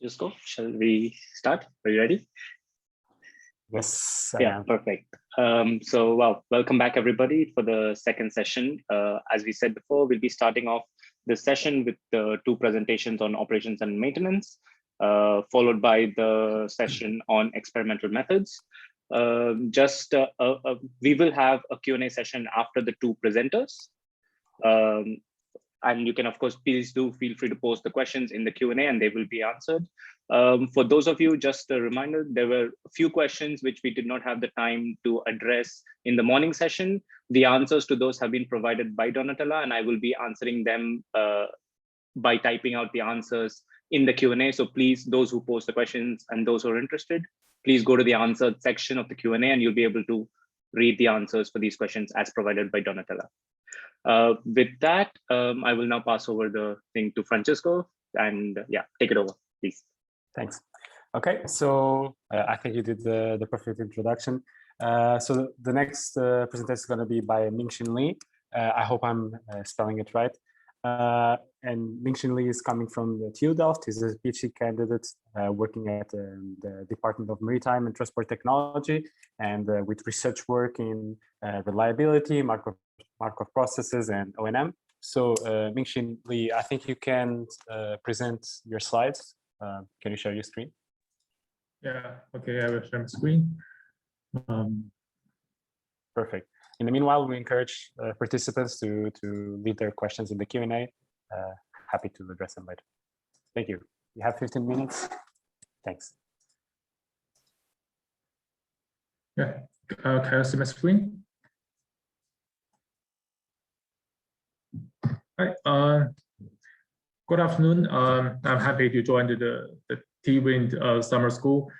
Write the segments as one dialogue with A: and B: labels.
A: just go. Shall we start? Are you ready?
B: Yes.
A: Yeah, perfect. So, welcome back everybody for the second session. As we said before, we'll be starting off this session with the two presentations on operations and maintenance, followed by the session on experimental methods. We will have a Q&A session after the two presenters. And you can, of course, please do feel free to post the questions in the Q&A and they will be answered. For those of you, just a reminder, there were a few questions which we did not have the time to address in the morning session. The answers to those have been provided by Donatella, and I will be answering them by typing out the answers in the Q&A. So please, those who post the questions and those who are interested, please go to the answered section of the Q&A and you'll be able to read the answers for these questions as provided by Donatella. With that, I will now pass over the thing to Francesco, and yeah, take it over, please.
B: Thanks. Okay, so I think you did the perfect introduction. So the next presentation is going to be by Mingxin Li. I hope I'm spelling it right. And Mingxin Li is coming from the TU Delft. He's a PhD candidate working at the Department of Maritime and Transport Technology, and with research work in reliability, Markov processes, and O&M. So Mingxin Li, I think you can present your slides. Can you share your screen?
C: Yeah, okay, I will share my screen.
B: Perfect. In the meanwhile, we encourage participants to leave their questions in the Q&A. Happy to address them later. Thank you. You have 15 minutes. Thanks.
C: Yeah, can you see my screen? Hi, good afternoon. I'm happy to join the TWIND summer school,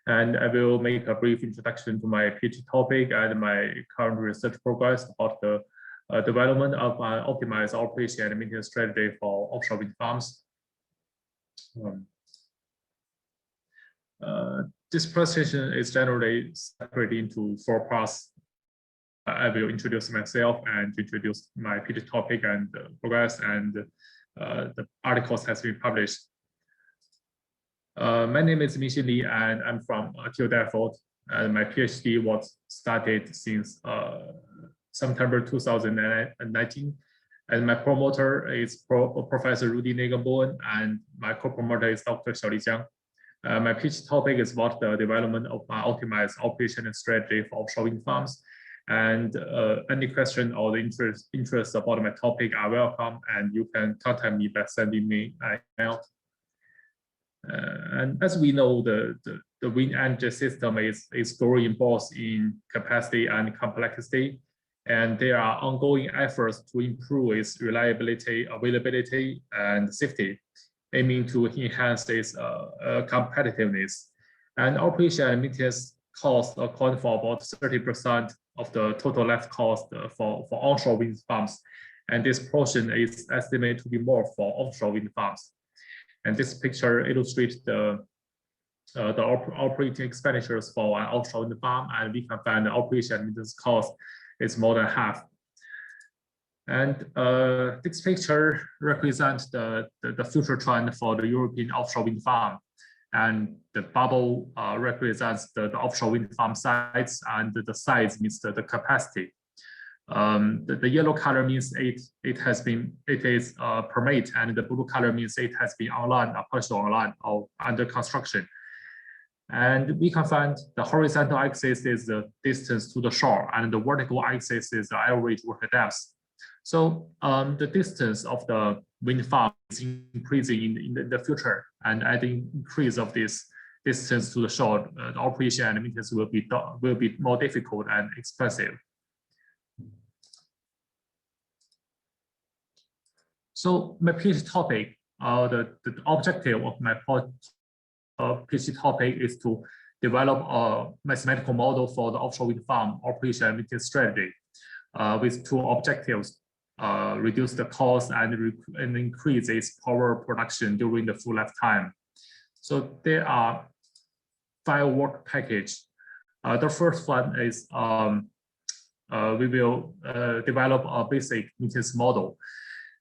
C: and I will make a brief introduction to my PhD topic and my current research progress about the development of an optimized operation and maintenance strategy for offshore wind farms. This presentation is generally separated into 4 parts. I will introduce myself and introduce my PhD topic and progress, and the articles has been published. My name is Mingxin Li, and I'm from TU Delft. And my PhD was started since September 2019, and my promoter is Professor Rudy Negenboen, and my co-promoter is Dr. Xiaoli Jiang. My PhD topic is about the development of my optimized operation and strategy for offshore wind farms. And any question or interest about my topic are welcome, and you can contact me by sending me an email. And as we know, the wind energy system is growing both in capacity and complexity, and there are ongoing efforts to improve its reliability, availability, and safety, aiming to enhance its competitiveness. And operation and maintenance costs account for about 30% of the total life cost for onshore wind farms, and this portion is estimated to be more for offshore wind farms. And this picture illustrates the operating expenditures for an offshore wind farm, and we can find the operation and maintenance cost is more than half. And this picture represents the future trend for the European offshore wind farm. And the bubble represents the offshore wind farm size, and the size means the capacity. The yellow color means it is permit, and the blue color means it has been online, or partially online, or under construction. And we can find the horizontal axis is the distance to the shore, and the vertical axis is the average water depth. So the distance of the wind farm is increasing in the future, and at the increase of this distance to the shore, the operation and maintenance will be more difficult and expensive. So my PhD topic, the objective of my PhD topic is to develop a mathematical model for the offshore wind farm operation and maintenance strategy with 2 objectives: reduce the cost and increase its power production during the full lifetime. So there are 5 work packages. The first one is we will develop a basic maintenance model.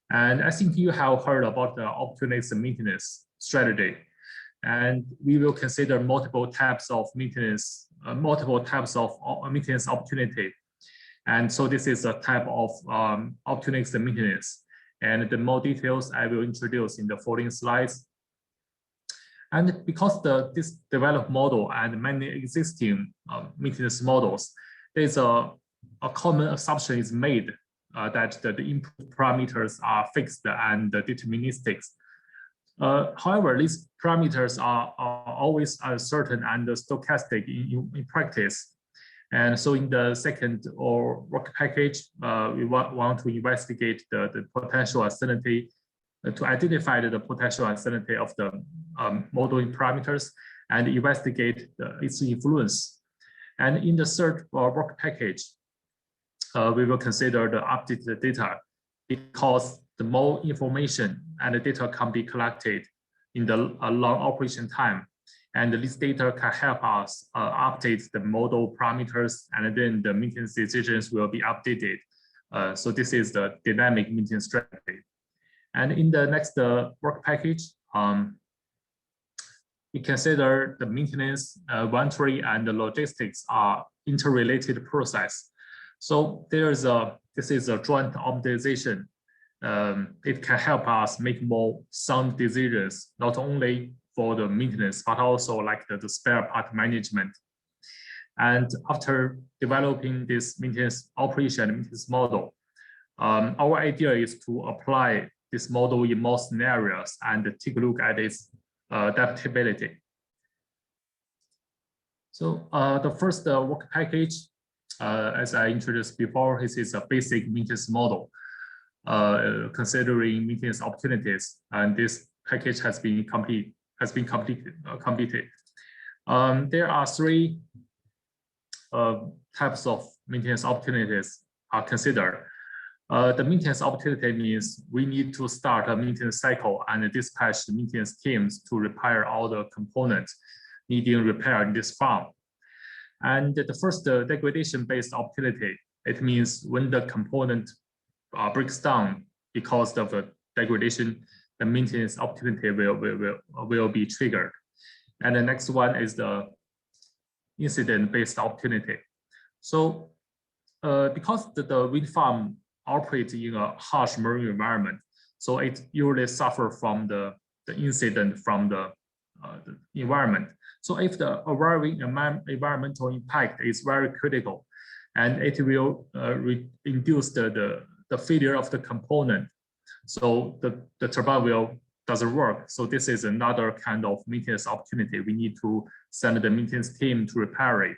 C: And I think you have heard about the opportunistic maintenance strategy. And we will consider multiple types of maintenance, maintenance opportunity. And so this is a type of opportunistic maintenance. And the more details I will introduce in the following slides. And because this developed model and many existing maintenance models, there's a common assumption is made that the input parameters are fixed and deterministic. However, these parameters are always uncertain and stochastic in practice. And so in the second work package, we want to investigate the potential uncertainty, to identify the potential uncertainty of the modeling parameters and investigate its influence. And in the third work package, we will consider the updated data, because the more information and the data can be collected in the long operation time. And this data can help us update the model parameters, and then the maintenance decisions will be updated. So this is the dynamic maintenance strategy. And in the next work package, we consider the maintenance, inventory, and the logistics are interrelated process. So this is a joint optimization. It can help us make more sound decisions, not only for the maintenance, but also like the spare part management. And after developing this maintenance operation and maintenance model, our idea is to apply this model in more scenarios and take a look at its adaptability. So the first work package, as I introduced before, this is a basic maintenance model, considering maintenance opportunities, and this package has been completed. There are three types of maintenance opportunities are considered. The maintenance opportunity means we need to start a maintenance cycle and dispatch the maintenance teams to repair all the components needing repair in this farm. And the first degradation-based opportunity, it means when the component breaks down because of the degradation, the maintenance opportunity will be triggered. And the next one is the incident-based opportunity. So because the wind farm operates in a harsh marine environment, so it usually suffers from the incident from the environment. So if the arriving environmental impact is very critical, and it will induce the failure of the component, so the turbine doesn't work. So this is another kind of maintenance opportunity. We need to send the maintenance team to repair it.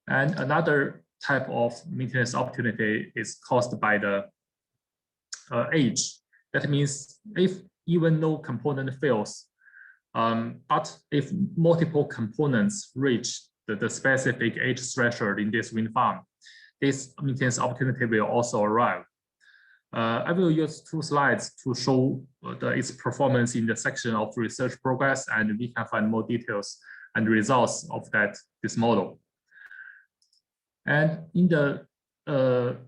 C: And another type of maintenance opportunity is caused by the age. That means if even no component fails, but if multiple components reach the specific age threshold in this wind farm, this maintenance opportunity will also arrive. I will use two slides to show its performance in the section of research progress, and we can find more details and results of this model. And in the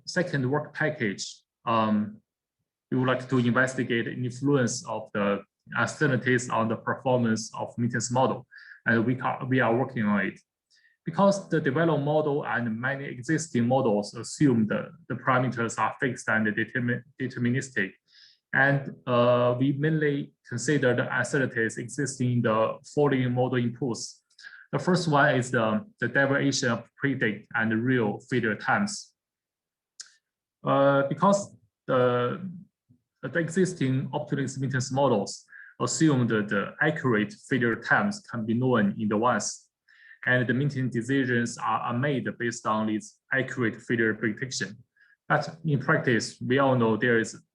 C: second work package, we would like to investigate the influence of the uncertainties on the performance of maintenance model, and we are working on it. Because the developed model and many existing models assume the parameters are fixed and deterministic, and we mainly consider the uncertainties existing in the following model inputs. The first one is the deviation of predict and real failure times. Because the existing opportunistic maintenance models assume that the accurate failure times can be known in advance, and the maintenance decisions are made based on its accurate failure prediction. But in practice, we all know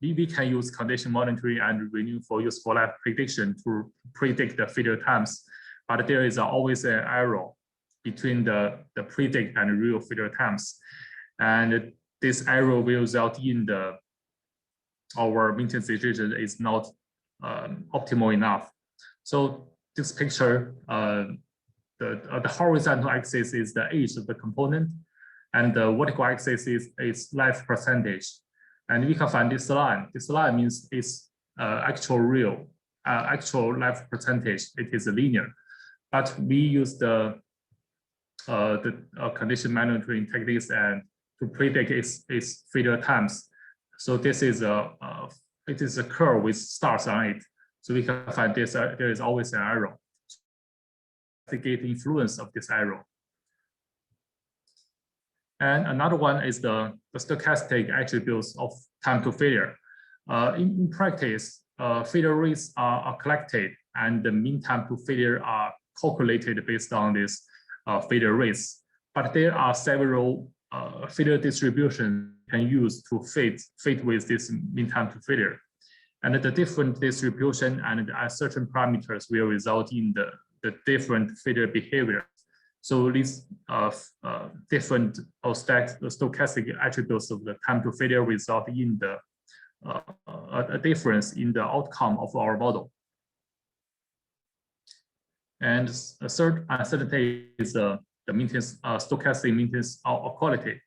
C: we can use condition monitoring and renew for useful life prediction to predict the failure times, but there is always an error between the predict and real failure times, and this error will result in our maintenance decision is not optimal enough. So this picture, the horizontal axis is the age of the component, and the vertical axis is its life percentage. And we can find this line. This line means it's actual real actual life percentage, it is linear. But we use the condition monitoring techniques and to predict its failure times. So this is it is a curve with stars on it. So we can find this there is always an arrow. Investigate the influence of this arrow. And another one is the stochastic attributes of time to failure. In practice, failure rates are collected and the mean time to failure are calculated based on this failure rates. But there are several failure distributions you can use to fit with this mean time to failure. And the different distribution and certain parameters will result in the different failure behavior. So these different stochastic attributes of the time to failure result in a difference in the outcome of our model. And a third uncertainty is the maintenance stochastic maintenance quality,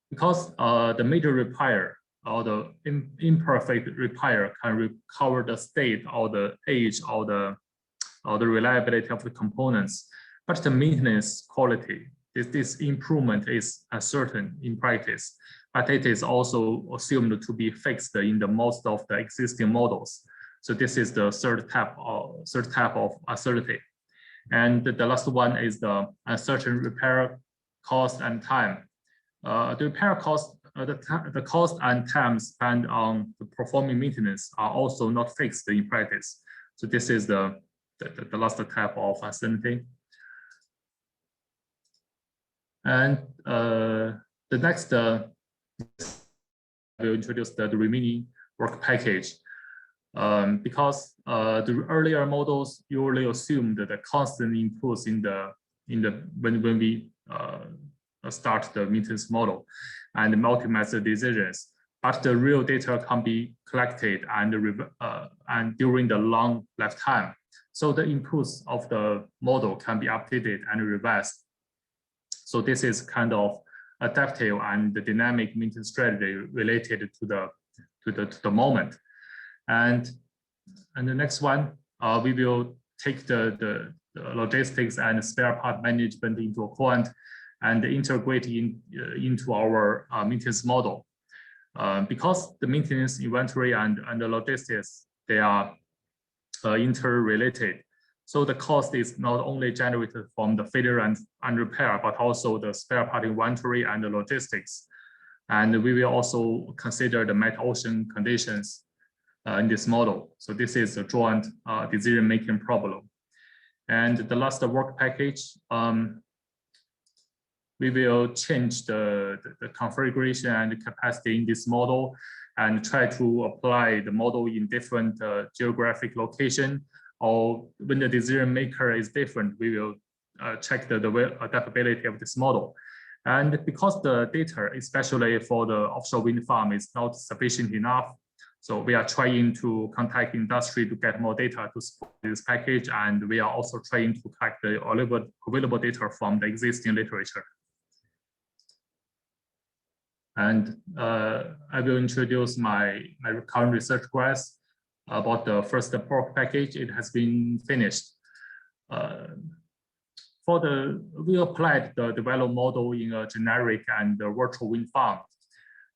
C: because the major repair or the imperfect repair can recover the state or the age or the reliability of the components. But the maintenance quality, this improvement is uncertain in practice, but it is also assumed to be fixed in the most of the existing models. So this is the third type of uncertainty. And the last one is the uncertain repair cost and time. The repair cost, the cost and time spent on the performing maintenance are also not fixed in practice. So this is the last type of uncertainty. And the next, I will introduce the remaining work package. Because the earlier models usually assumed the constant inputs when we start the maintenance model and multi-method the decisions, but the real data can be collected and during the long lifetime. So the inputs of the model can be updated and revised. So this is kind of adaptive and the dynamic maintenance strategy related to the moment. And the next one, we will take the logistics and spare part management into account and integrate into our maintenance model. Because the maintenance inventory and the logistics, they are interrelated. So the cost is not only generated from the failure and repair, but also the spare part inventory and the logistics. And we will also consider the met-ocean conditions in this model. So this is a joint decision-making problem. And the last work package, we will change the configuration and the capacity in this model and try to apply the model in different geographic location. Or when the decision maker is different, we will check the adaptability of this model. And because the data, especially for the offshore wind farm, is not sufficient enough, so we are trying to contact industry to get more data to support this package, and we are also trying to collect the available data from the existing literature. And I will introduce my current research grants about the first work package. It has been finished. We applied the developed model in a generic and virtual wind farm.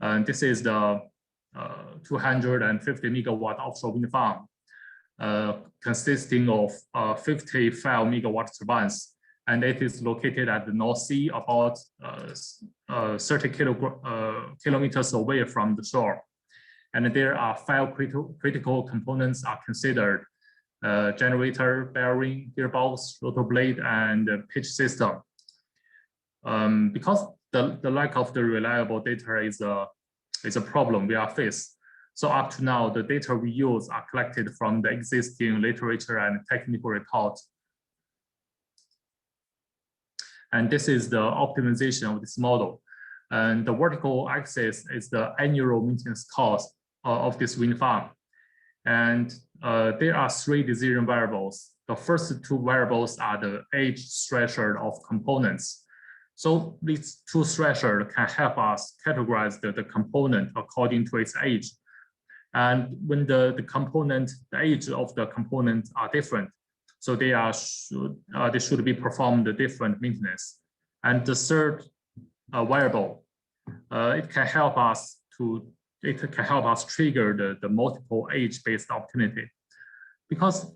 C: And this is the 250 megawatt offshore wind farm, consisting of 55 megawatt turbines. And it is located at the North Sea, about 30 kilometers away from the shore. And there are 5 critical components are considered: generator, bearing, gearbox, rotor blade, and pitch system. Because the lack of the reliable data is a problem we are faced. So up to now, the data we use are collected from the existing literature and technical reports. And this is the optimization of this model. And the vertical axis is the annual maintenance cost of this wind farm. And there are 3 decision variables. The first 2 variables are the age threshold of components. So these 2 thresholds can help us categorize the component according to its age. And when the age of the components are different, so they should be performed different maintenance. And the third variable, it can help us trigger the multiple age-based opportunity, because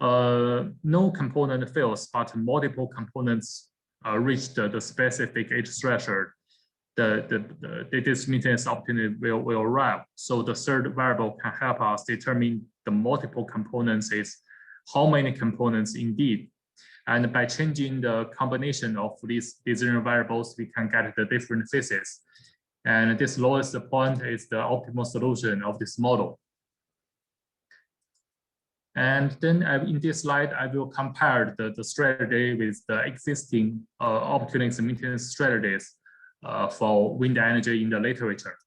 C: no component fails, but multiple components reach the specific age threshold. This maintenance opportunity will arrive. So the third variable can help us determine the multiple components is how many components indeed. And by changing the combination of these design variables, we can get the different phases. And this lowest point is the optimal solution of this model. And then in this slide, I will compare the strategy with the existing opportunity maintenance strategies for wind energy in the literature.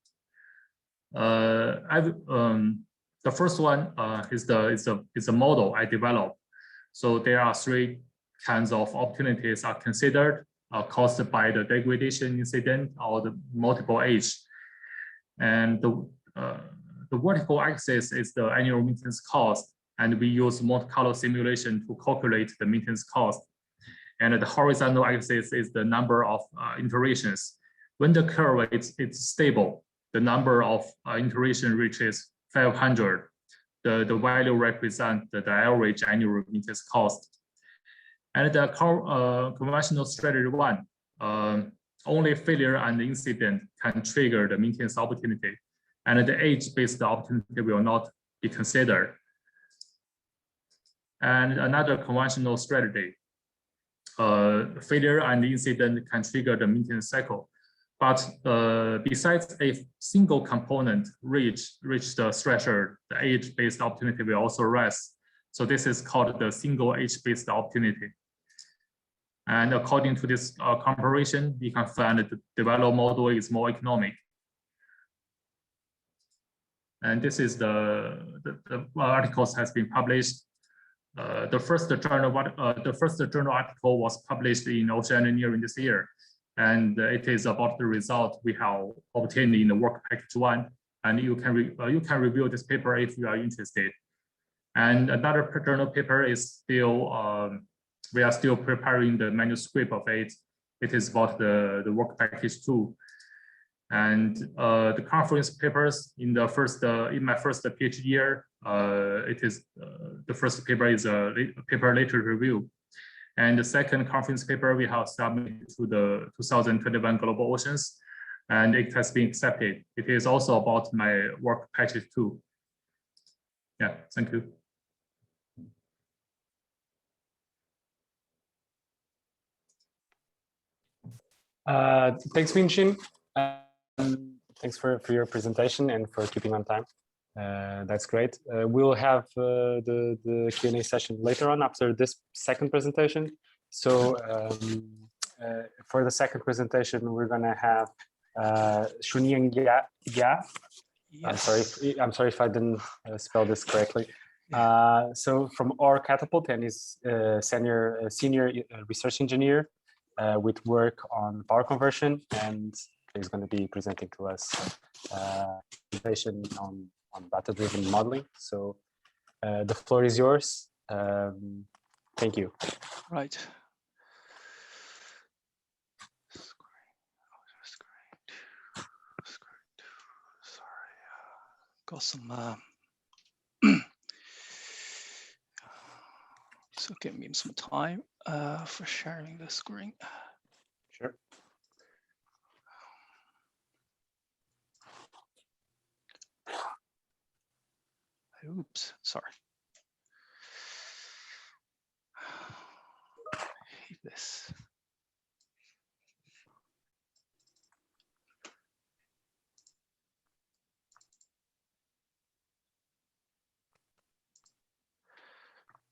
C: The first one is a model I developed. So there are three kinds of opportunities are considered caused by the degradation incident or the multiple age. And the vertical axis is the annual maintenance cost, and we use Monte Carlo simulation to calculate the maintenance cost. And the horizontal axis is the number of iterations. When the curve is stable, the number of iteration reaches 500. The value represents the average annual maintenance cost. And the conventional strategy one, only failure and incident can trigger the maintenance opportunity, and the age-based opportunity will not be considered. And another conventional strategy, failure and incident can trigger the maintenance cycle. But besides a single component reach the threshold, the age-based opportunity will also rise. So this is called the single age-based opportunity. And according to this comparison, we can find that the developed model is more economic. And this is the articles has been published. The first journal article was published in Ocean Engineering this year, and it is about the result we have obtained in the work package 1. And you can review this paper if you are interested. And another journal paper is still we are still preparing the manuscript of it. It is about the work package 2. And the conference papers in the first in my first PhD year, it is the first paper is a paper literature review, and the second conference paper we have submitted to the 2021 Global Oceans, and it has been accepted. It is also about my work package 2. Yeah, thank you.
B: Thanks, Mingxin. Thanks for your presentation and for keeping on time. That's great. We'll have the Q&A session later on after this second presentation. So for the second presentation, we're gonna have Chunjiang Ya. Yes. I'm sorry if I didn't spell this correctly. So from our Catapult, and he's senior research engineer with work on power conversion, and he's going to be presenting to us presentation on data-driven modeling. So the floor is yours. Thank you.
D: Right. Sorry, got some. So give me some time for sharing the screen.
B: Sure.
D: Oops, sorry. I hate this.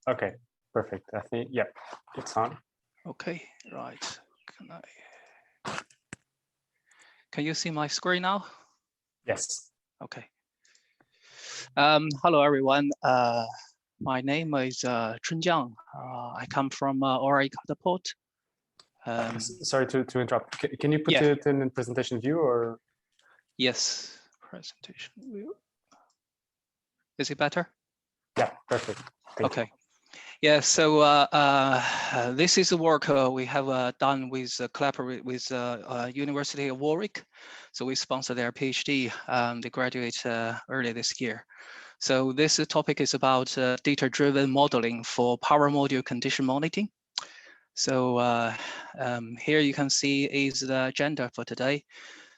B: Okay, perfect. I think, yeah, it's on.
D: Okay, right. Can you see my screen now?
B: Yes.
D: Okay. Hello, everyone. My name is Chunjiang. I come from Catapult.
B: Sorry to interrupt. Can you put it in presentation view or?
D: Yes, presentation view. Is it better?
B: Yeah, perfect. Thank you.
D: Okay. Yeah, so this is the work we have done with collaborate with University of Warwick. So we sponsor their PhD. They graduate early this year. So this topic is about data-driven modeling for power module condition monitoring. So here you can see is the agenda for today.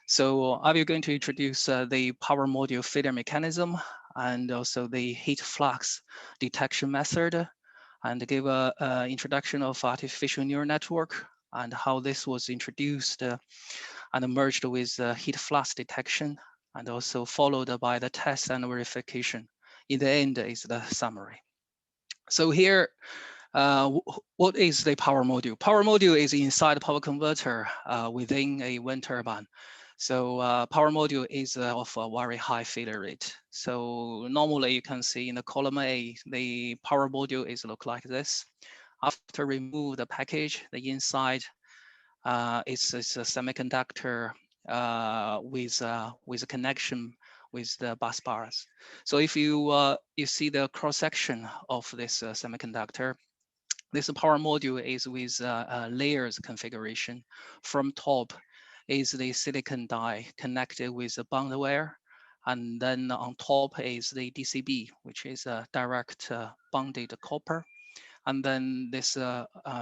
D: So I will going to introduce the power module failure mechanism and also the heat flux detection method, and give a introduction of artificial neural network and how this was introduced and merged with heat flux detection, and also followed by the test and verification. In the end is the summary. So here, what is the power module? Power module is inside the power converter within a wind turbine. So power module is of a very high failure rate. So normally you can see in the column A, the power module is look like this. After remove the package, the inside is a semiconductor with a connection with the bus bars. So if you see the cross section of this semiconductor, this power module is with layers configuration. From top is the silicon die connected with the bond wire, and then on top is the DCB, which is a direct bonded copper, and then this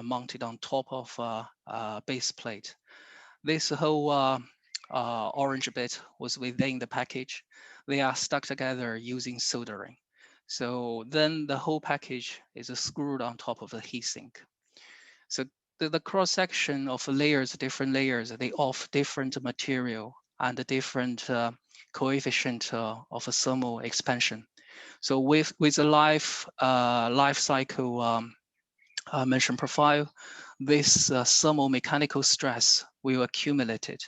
D: mounted on top of base plate. This whole orange bit was within the package. They are stuck together using soldering. So then the whole package is screwed on top of the heatsink. So the cross section of layers, different layers, they offer different material and a different coefficient of a thermal expansion. So with the life cycle mention profile, this thermal mechanical stress will accumulate it,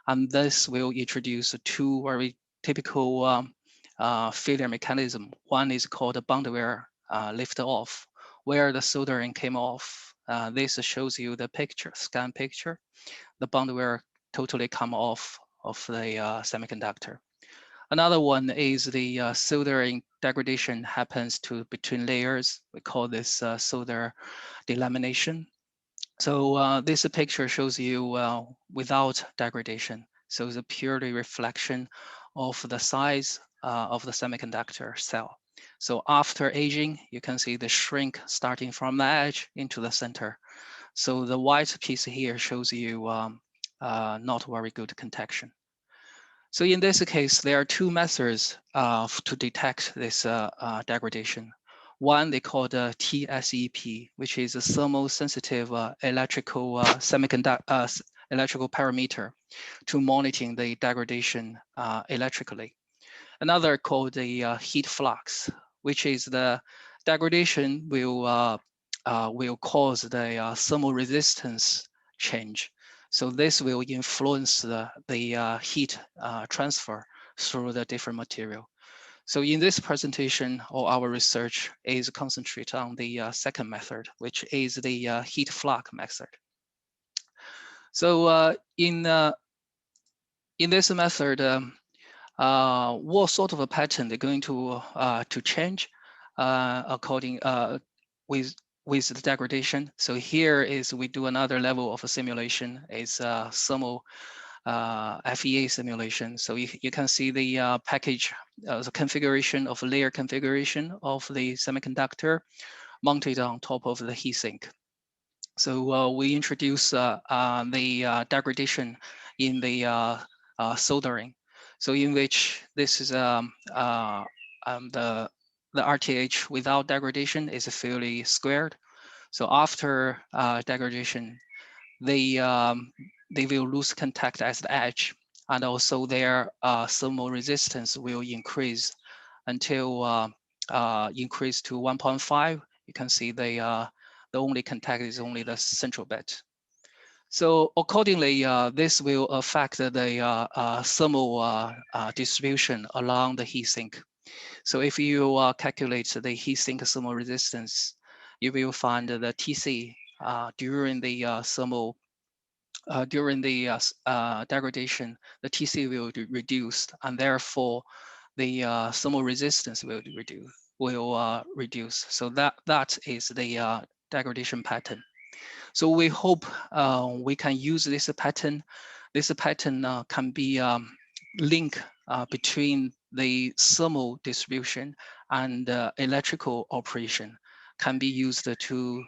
D: and this will introduce two very typical failure mechanism. One is called a bond wear lift off, where the soldering came off. This shows you the picture, scan picture. The bond wear totally come off of the semiconductor. Another one is the soldering degradation happens to between layers. We call this solder delamination. So this picture shows you without degradation. So it's a purely reflection of the size of the semiconductor cell. So after aging, you can see the shrink starting from the edge into the center. So the white piece here shows you not very good contaction. So in this case, there are two methods to detect this degradation. One they call the TSEP, which is a thermosensitive electrical electrical parameter to monitoring the degradation electrically. Another called the heat flux, which is the degradation will cause the thermal resistance change. So this will influence the heat transfer through the different material. So in this presentation, all our research is concentrate on the second method, which is the heat flux method. So in this method, what sort of a pattern they're going to change according with the degradation. So here is we do another level of a simulation. It's thermal FEA simulation. So you can see the package, the configuration of layer configuration of the semiconductor mounted on top of the heatsink. So we introduce the degradation in the soldering. So in which this is the RTH without degradation is fairly squared. So after degradation, they will lose contact at the edge, and also their thermal resistance will increase until increase to 1.5. You can see the only contact is only the central bit. So accordingly, this will affect the thermal distribution along the heatsink. So if you calculate the heatsink thermal resistance, you will find the TC during the thermal during the degradation, the TC will be reduced, and therefore the thermal resistance will reduce. So that is the degradation pattern. So we hope we can use this pattern. This pattern can be link between the thermal distribution and electrical operation, can be used to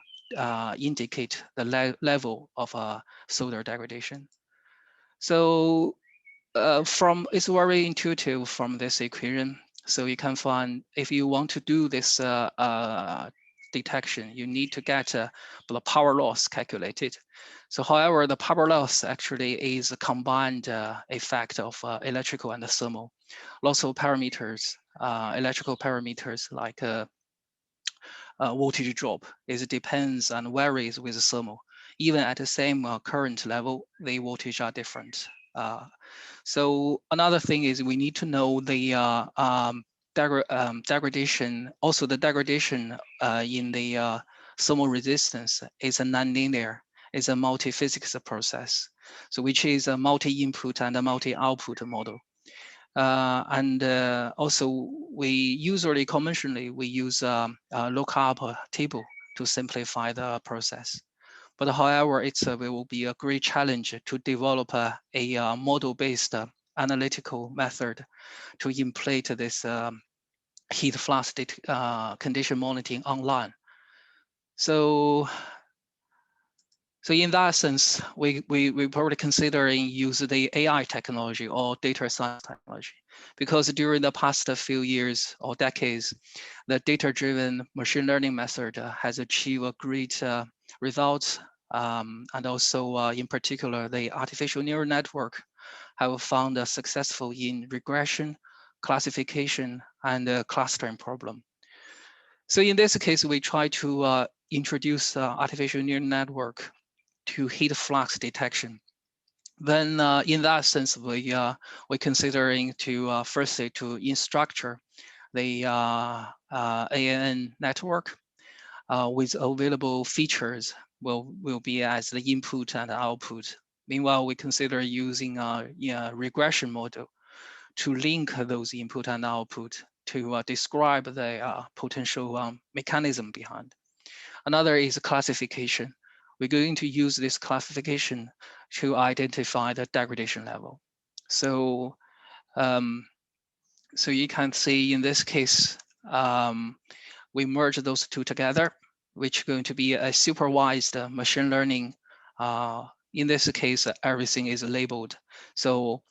D: indicate the level of solder degradation. So it's very intuitive from this equation. So you can find, if you want to do this detection, you need to get the power loss calculated. So however, the power loss actually is a combined effect of electrical and thermal. Lots of parameters, electrical parameters like voltage drop, it depends and varies with thermal. Even at the same current level, the voltage are different. So another thing is we need to know the degradation, also the degradation in the thermal resistance is a nonlinear, is a multi-physics process. So which is a multi-input and a multi-output model. Also we usually conventionally, we use a lookup table to simplify the process. But however, it will be a great challenge to develop a model-based analytical method to implement this heat flux condition monitoring online. So in that sense, we probably considering use the AI technology or data science technology, because during the past few years or decades, the data-driven machine learning method has achieved a great results. And also in particular, the artificial neural network have found successful in regression, classification, and clustering problem. So in this case, we try to introduce artificial neural network to heat flux detection. Then in that sense, we're considering to firstly to structure the ANN network with available features will be as the input and output. Meanwhile, we consider using a regression model to link those input and output to describe the potential mechanism behind. Another is classification. We're going to use this classification to identify the degradation level. So, so you can see in this case, we merge those two together, which is going to be a supervised machine learning. In this case, everything is labeled. So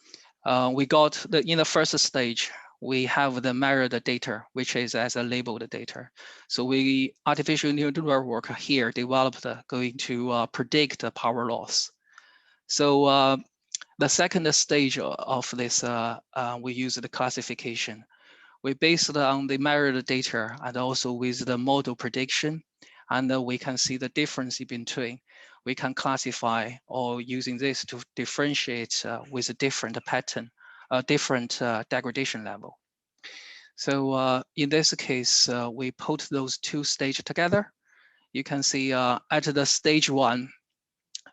D: we got in the first stage, we have the measured data, which is as a labeled data. So we artificial neural network here developed going to predict the power loss. So the second stage of this, we use the classification. We based on the measured data and also with the model prediction, and we can see the difference in between. We can classify or using this to differentiate with a different pattern, different degradation level. So in this case, we put those two stages together. You can see at the stage one,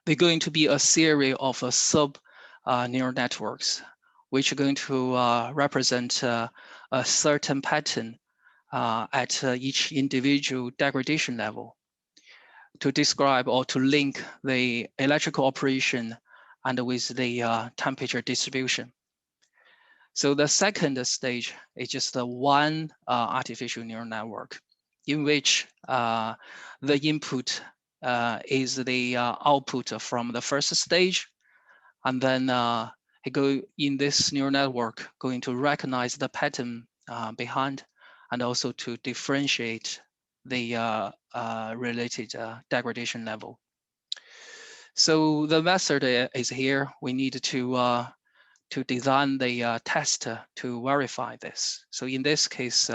D: they're going to be a series of sub neural networks, which are going to represent a certain pattern at each individual degradation level to describe or to link the electrical operation and with the temperature distribution. So the second stage is just one artificial neural network in which the input is the output from the first stage, and then it go in this neural network going to recognize the pattern behind, and also to differentiate the related degradation level. So the method is here. We need to design the test to verify this. So in this case,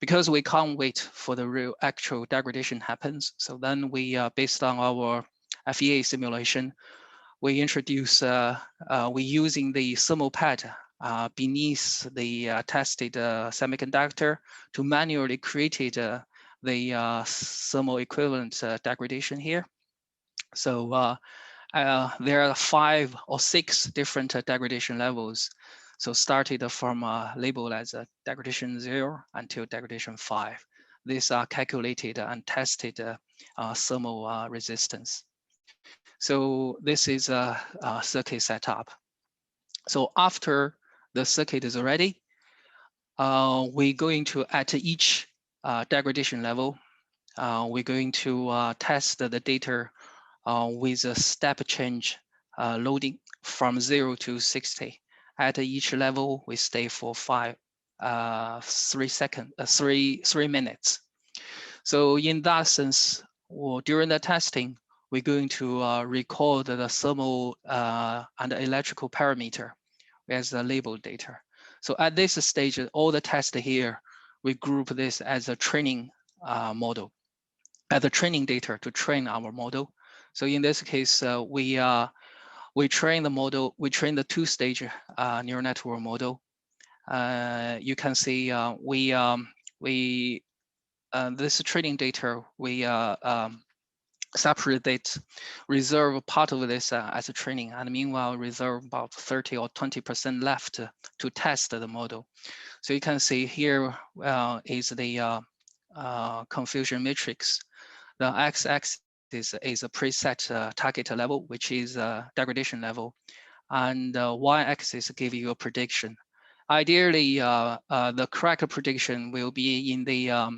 D: because we can't wait for the real actual degradation happens, so then we, based on our Fea simulation, we introduce, we using the thermal pad beneath the tested semiconductor to manually create the thermal equivalent degradation here. So there are 5 or 6 different degradation levels. So started from labeled as degradation 0 until degradation 5. These are calculated and tested thermal resistance. So this is a circuit setup. So after the circuit is ready, we're going to, at each degradation level, we're going to test the data with a step change loading from 0 to 60. At each level, we stay for 3 minutes. So in that sense, during the testing, we're going to record the thermal and electrical parameter as the labeled data. So at this stage, all the tests here, we group this as a training model, as a training data to train our model. So in this case, we train the model, we train the 2-stage neural network model. You can see this training data, we separate, reserve part of this as a training, and meanwhile reserve about 30 or 20% left to test the model. So you can see here is the confusion matrix. The x-axis is a preset target level, which is degradation level, and y-axis give you a prediction. Ideally, the correct prediction will be in the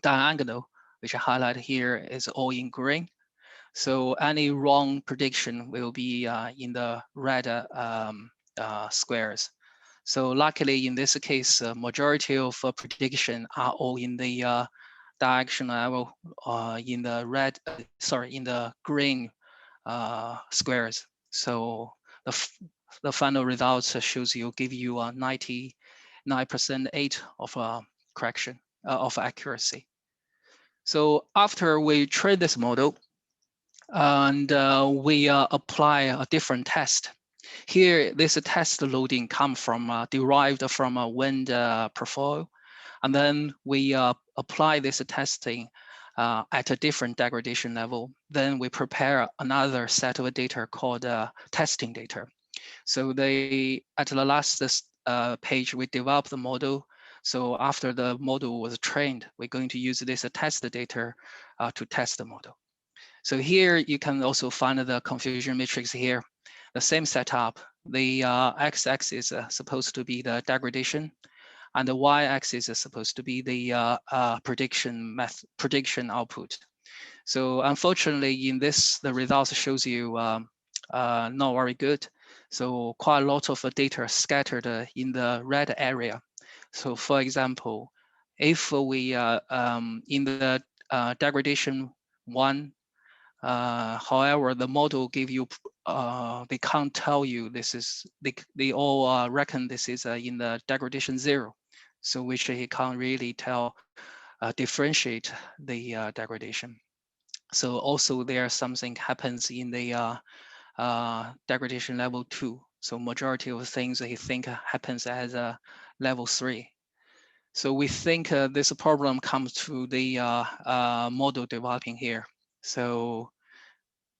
D: diagonal, which I highlight here is all in green. So any wrong prediction will be in the red squares. So luckily in this case, majority of prediction are all in the direction level in the red, in the green squares. So the final results shows you, give you a 99.8% of correction of accuracy. So after we train this model, and we apply a different test. Here, this test loading comes from derived from a wind profile, and then we apply this testing at a different degradation level. Then we prepare another set of data called testing data. So at the last page, we develop the model. So after the model was trained, we're going to use this test data to test the model. So here you can also find the confusion matrix here. The same setup. The x-axis is supposed to be the degradation, and the y-axis is supposed to be the prediction output. So unfortunately, in this, the results shows you not very good. So quite a lot of data scattered in the red area. So for example, if we in the degradation 1, however, the model give you, they can't tell you this is, they all reckon this is in the degradation 0. So which he can't really tell, differentiate the degradation. So also there something happens in the degradation level 2. So majority of things he think happens as a level 3. So we think this problem comes to the model developing here. So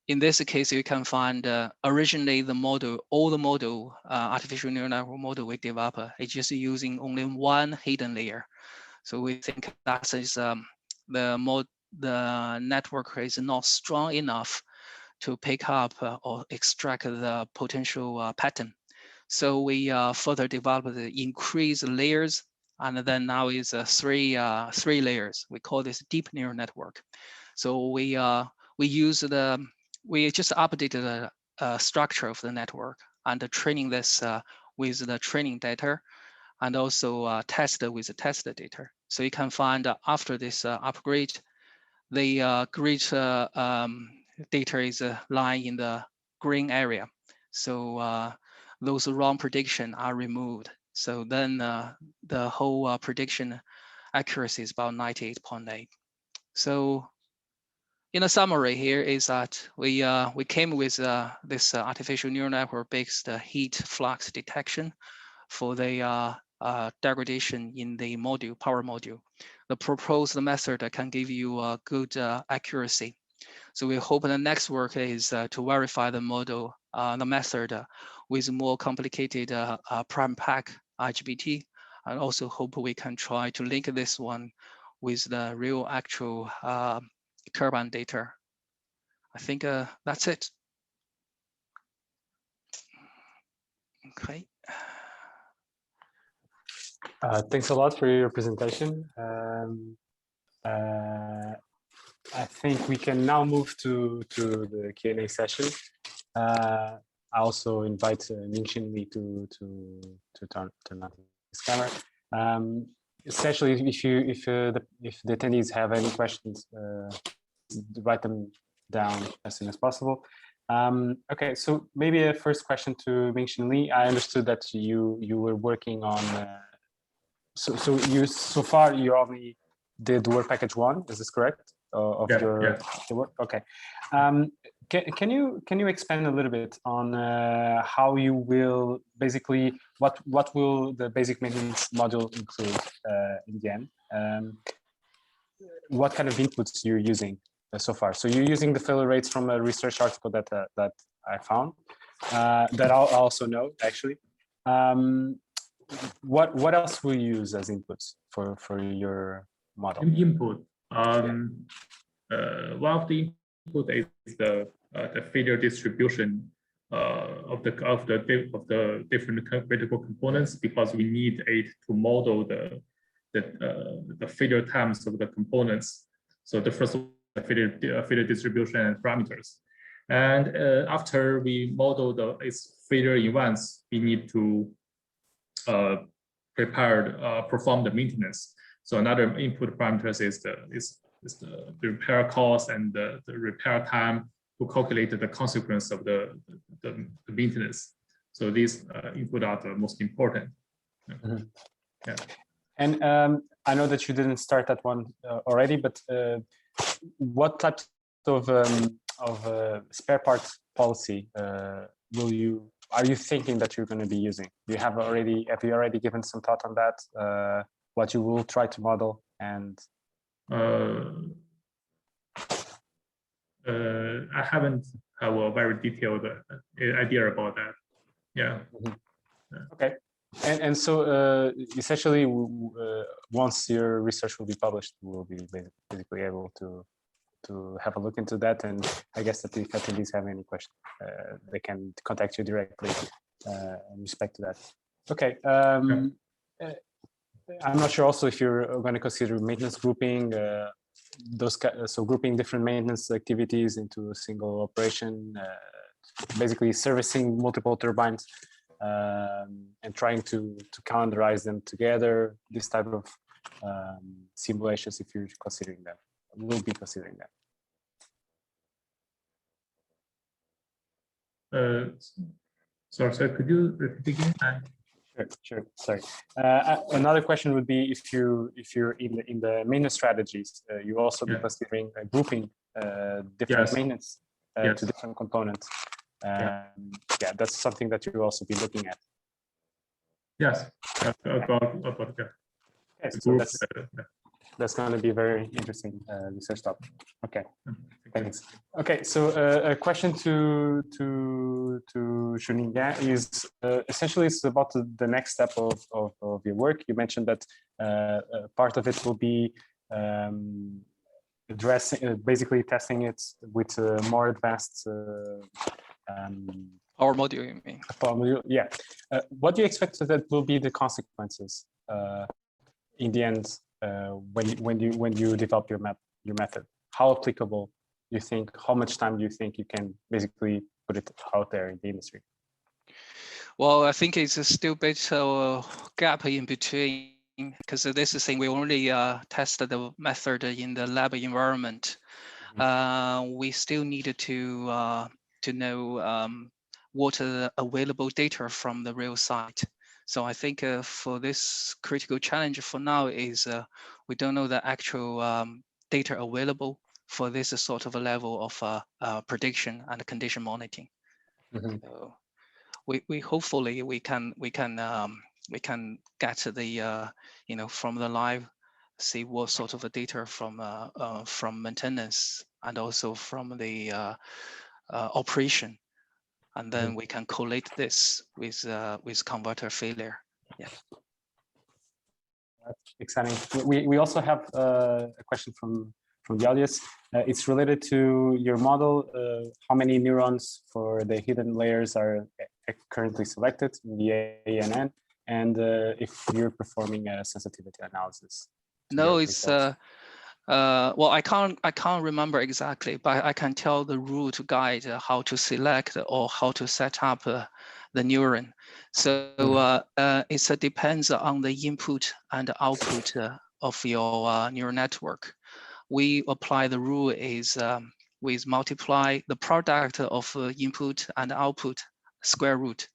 D: in this case, you can find originally the model, all the model, artificial neural network model we develop is just using only one hidden layer. So we think that is the network is not strong enough to pick up or extract the potential pattern. So we further develop the increased layers, and then now is three layers. We call this deep neural network. So we just updated the structure of the network and training this with the training data, and also tested with the test data. So you can find after this upgrade, the grid data is lying in the green area. So those wrong prediction are removed. So then the whole prediction accuracy is about 98.8. So in a summary here is that we came with this artificial neural network based heat flux detection for the degradation in the module, power module. The proposed method can give you a good accuracy. So we hope the next work is to verify the model, the method with more complicated prime pack IGBT, and also hope we can try to link this one with the real actual turbine data. I think that's it. Okay.
B: Thanks a lot for your presentation. I think we can now move to the Q&A session. I also invite Mingxin to turn on his camera. Essentially, if the attendees have any questions, write them down as soon as possible. Okay, so maybe a first question to Mingxin Li. I understood that you were working on. So far you only did work package 1. Is this correct? Of your work? Okay. Can you expand a little bit on how you will basically what will the basic maintenance module include in the end? What kind of inputs you're using so far? So you're using the failure rates from a research article that I found that I also know actually. What else will you use as inputs for your model?
C: Input. One of the input is the failure distribution of the different critical components, because we need it to model the failure times of the components. So the first failure distribution and parameters, and after we model its failure events, we need to perform the maintenance. So another input parameters is the repair cost and the repair time to calculate the consequence of the maintenance. So these input are the most important.
B: Mm-hmm.
C: Yeah.
B: And I know that you didn't start that one already, but what types of spare parts policy are you thinking that you're going to be using? Have you already given some thought on that? What you will try to model and
C: I haven't have a very detailed idea about that. Yeah.
B: Mm-hmm. Okay. And so essentially, once your research will be published, we'll be basically able to have a look into that. And I guess that if attendees have any questions, they can contact you directly in respect to that. Okay. I'm not sure also if you're going to consider maintenance grouping, so grouping different maintenance activities into a single operation, basically servicing multiple turbines and trying to calendarize them together. This type of simulations, if you're considering that, we'll be considering that.
C: Sorry, could you repeat again?
B: Sure. Sorry. Another question would be if you're in the maintenance strategies, you also be considering grouping different maintenance to different components. Yeah, that's something that you'll also be looking at.
C: Yes.
B: Okay, so that's going to be very interesting research topic. Okay, thanks. Okay, so a question to Chunjiang is essentially it's about the next step of your work. You mentioned that part of it will be basically testing it with more advanced
D: Our module, you mean?
B: Module, yeah. What do you expect that will be the consequences in the end when you develop your method? How applicable you think? How much time do you think you can basically put it out there in the industry?
D: Well, I think it's still a bit gap in between, because this is saying we only tested the method in the lab environment. Mm-hmm. We still needed to know what are the available data from the real site. So I think for this critical challenge for now is we don't know the actual data available for this sort of a level of prediction and condition monitoring. Mm-hmm. So we hopefully we can get the from the live, see what sort of a data from maintenance and also from the operation. And then we can collate this with converter failure. Yeah.
B: That's exciting. We also have a question from the audience. It's related to your model. How many neurons for the hidden layers are currently selected in the ANN, and if you're performing a sensitivity analysis?
D: No, it's well, I can't remember exactly, but I can tell the route guide how to select or how to set up the neuron. So it depends on the input and output of your neural network. We apply the rule is we multiply the product of input and output square root.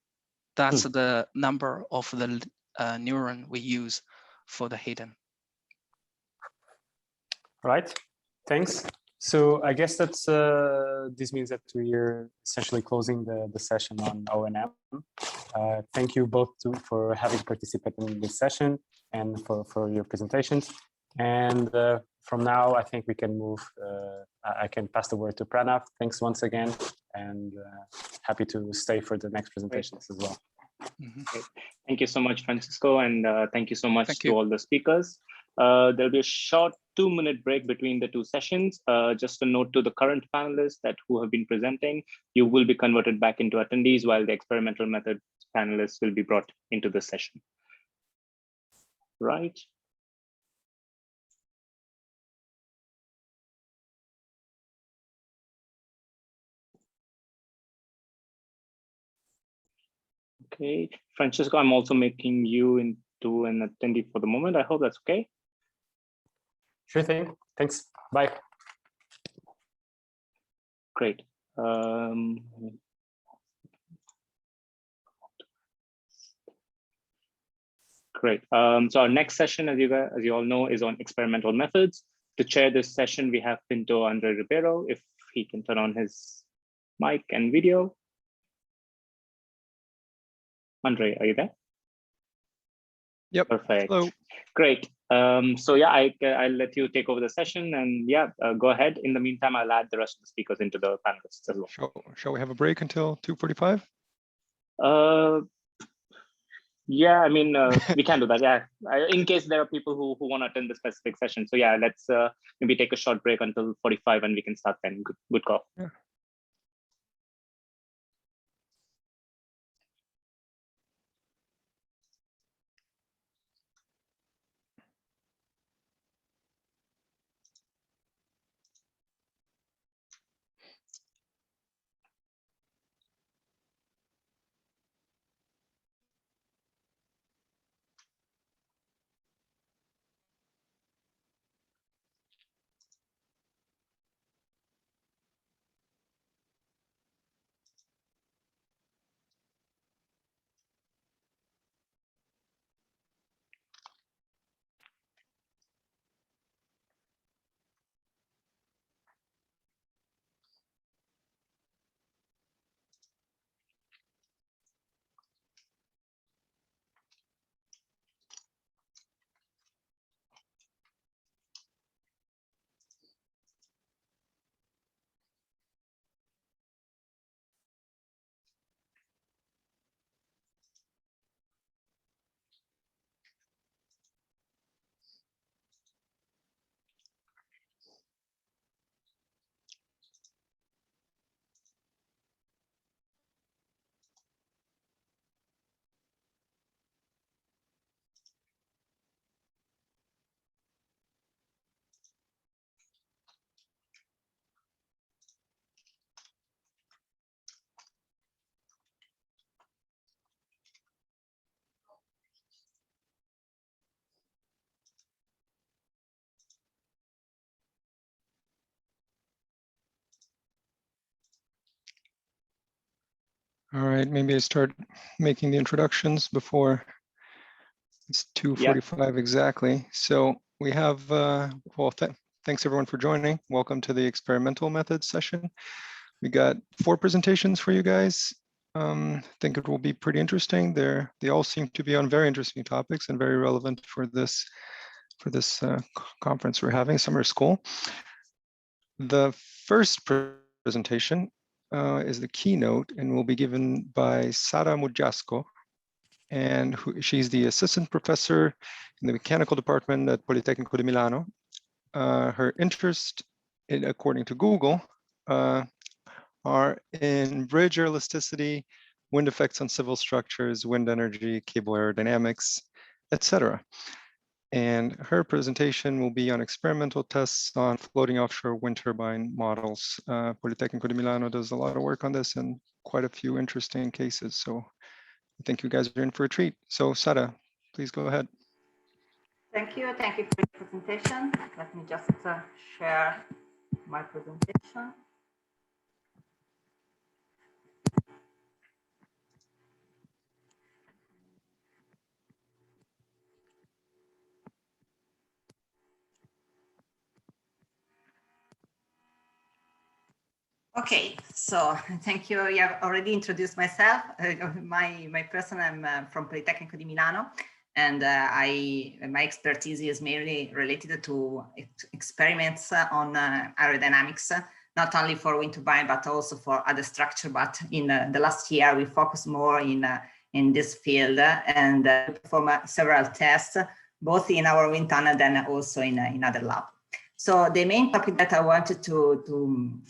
D: That's the number of the neuron we use for the hidden.
B: Right, thanks. So I guess that's this means that we're essentially closing the session on O&M. Thank you both for having participated in this session and for your presentations. And from now, I think we can move. I can pass the word to Pranav. Thanks once again, and happy to stay for the next presentations as well.
A: Great. Thank you so much, Francisco, and thank you so much to all the speakers. There'll be a short 2-minute break between the two sessions. Just a note to the current panelists that who have been presenting, you will be converted back into attendees while the experimental method panelists will be brought into the session. Right. Okay, Francisco, I'm also making you into an attendee for the moment. I hope that's okay.
B: Sure thing. Thanks. Bye.
A: Great. Great. So our next session, as you all know, is on experimental methods. To chair this session, we have Pinto Andre Ribeiro, if he can turn on his mic and video. Andre, are you there?
E: Yep.
A: Perfect.
E: Hello.
A: Great. So yeah, I'll let you take over the session, and yeah, go ahead. In the meantime, I'll add the rest of the speakers into the panelists as well.
E: Shall we have a break until 2:45?
A: Yeah, I mean, we can do that. Yeah, in case there are people who want to attend the specific session. So yeah, let's maybe take a short break until 45, and we can start then. Good call.
E: Yeah. All right, maybe I start making the introductions before it's 2:45 exactly. So we have, well, thanks everyone for joining. Welcome to the experimental methods session. We got 4 presentations for you guys. I think it will be pretty interesting. They all seem to be on very interesting topics and very relevant for this conference we're having, summer school. The first presentation is the keynote and will be given by Sara Muggiasca, and she's the assistant professor in the mechanical department at Politecnico di Milano. Her interest, according to Google, are in bridge elasticity, wind effects on civil structures, wind energy, cable aerodynamics, etc. And her presentation will be on experimental tests on floating offshore wind turbine models. Politecnico di Milano does a lot of work on this and quite a few interesting cases. So I think you guys are in for a treat. So Sara, please go ahead.
F: Thank you for your presentation. Let me just share my presentation. Okay, so thank you. You have already introduced myself. My person, I'm from Politecnico di Milano, and my expertise is mainly related to experiments on aerodynamics, not only for wind turbine but also for other structure. But in the last year, we focus more in this field and perform several tests, both in our wind tunnel and also in other lab. So the main topic that I wanted to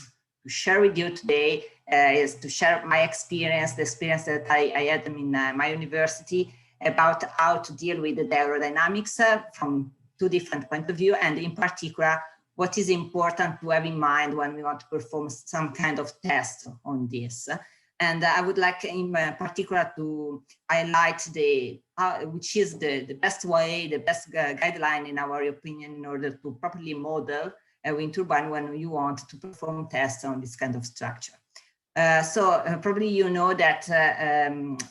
F: share with you today is to share my experience, the experience that I had in my university about how to deal with the aerodynamics from two different points of view, and in particular, what is important to have in mind when we want to perform some kind of test on this. And I would like in particular to highlight which is the best way, the best guideline in our opinion in order to properly model a wind turbine when you want to perform tests on this kind of structure. Probably you know that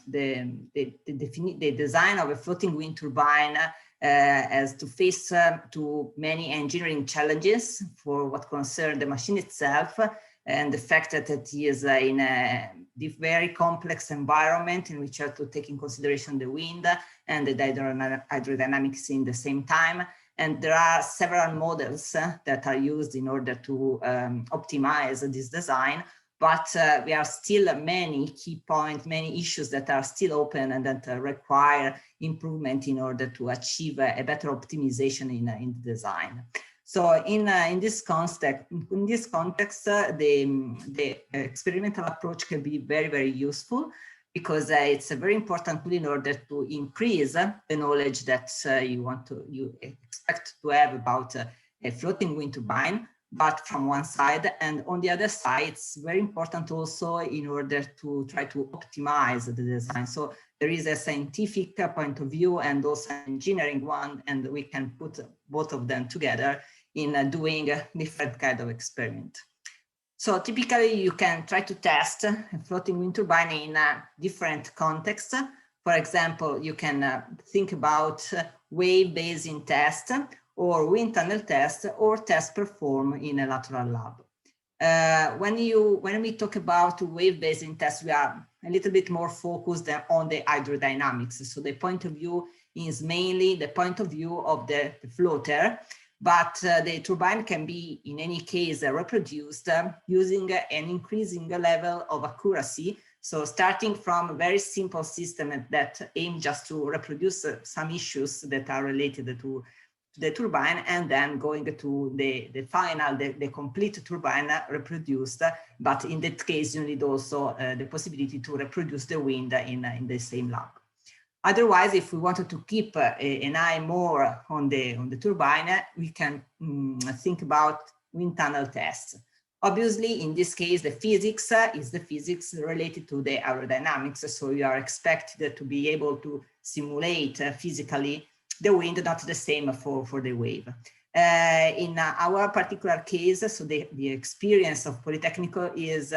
F: the design of a floating wind turbine has to face to many engineering challenges for what concerns the machine itself, and the fact that it is in a very complex environment in which you have to take in consideration the wind and the hydrodynamics in the same time. And there are several models that are used in order to optimize this design, but there are still many key points, many issues that are still open and that require improvement in order to achieve a better optimization in the design. So in this context, the experimental approach can be very, very useful, because it's a very important tool in order to increase the knowledge that you expect to have about a floating wind turbine, but from one side, and on the other side, it's very important also in order to try to optimize the design. So there is a scientific point of view and also an engineering one, and we can put both of them together in doing a different kind of experiment. So typically you can try to test a floating wind turbine in a different context. For example, you can think about wave basin test or wind tunnel test or test performed in a lateral lab. When we talk about wave basin test, we are a little bit more focused on the hydrodynamics. So the point of view is mainly the point of view of the floater, but the turbine can be in any case reproduced using an increasing level of accuracy. So starting from a very simple system that aim just to reproduce some issues that are related to the turbine, and then going to the final, the complete turbine reproduced. But in that case, you need also the possibility to reproduce the wind in the same lab. Otherwise, if we wanted to keep an eye more on the turbine, we can think about wind tunnel tests. Obviously, in this case, the physics is the physics related to the aerodynamics. So you are expected to be able to simulate physically the wind, not the same for the wave. In our particular case, so the experience of Politecnico is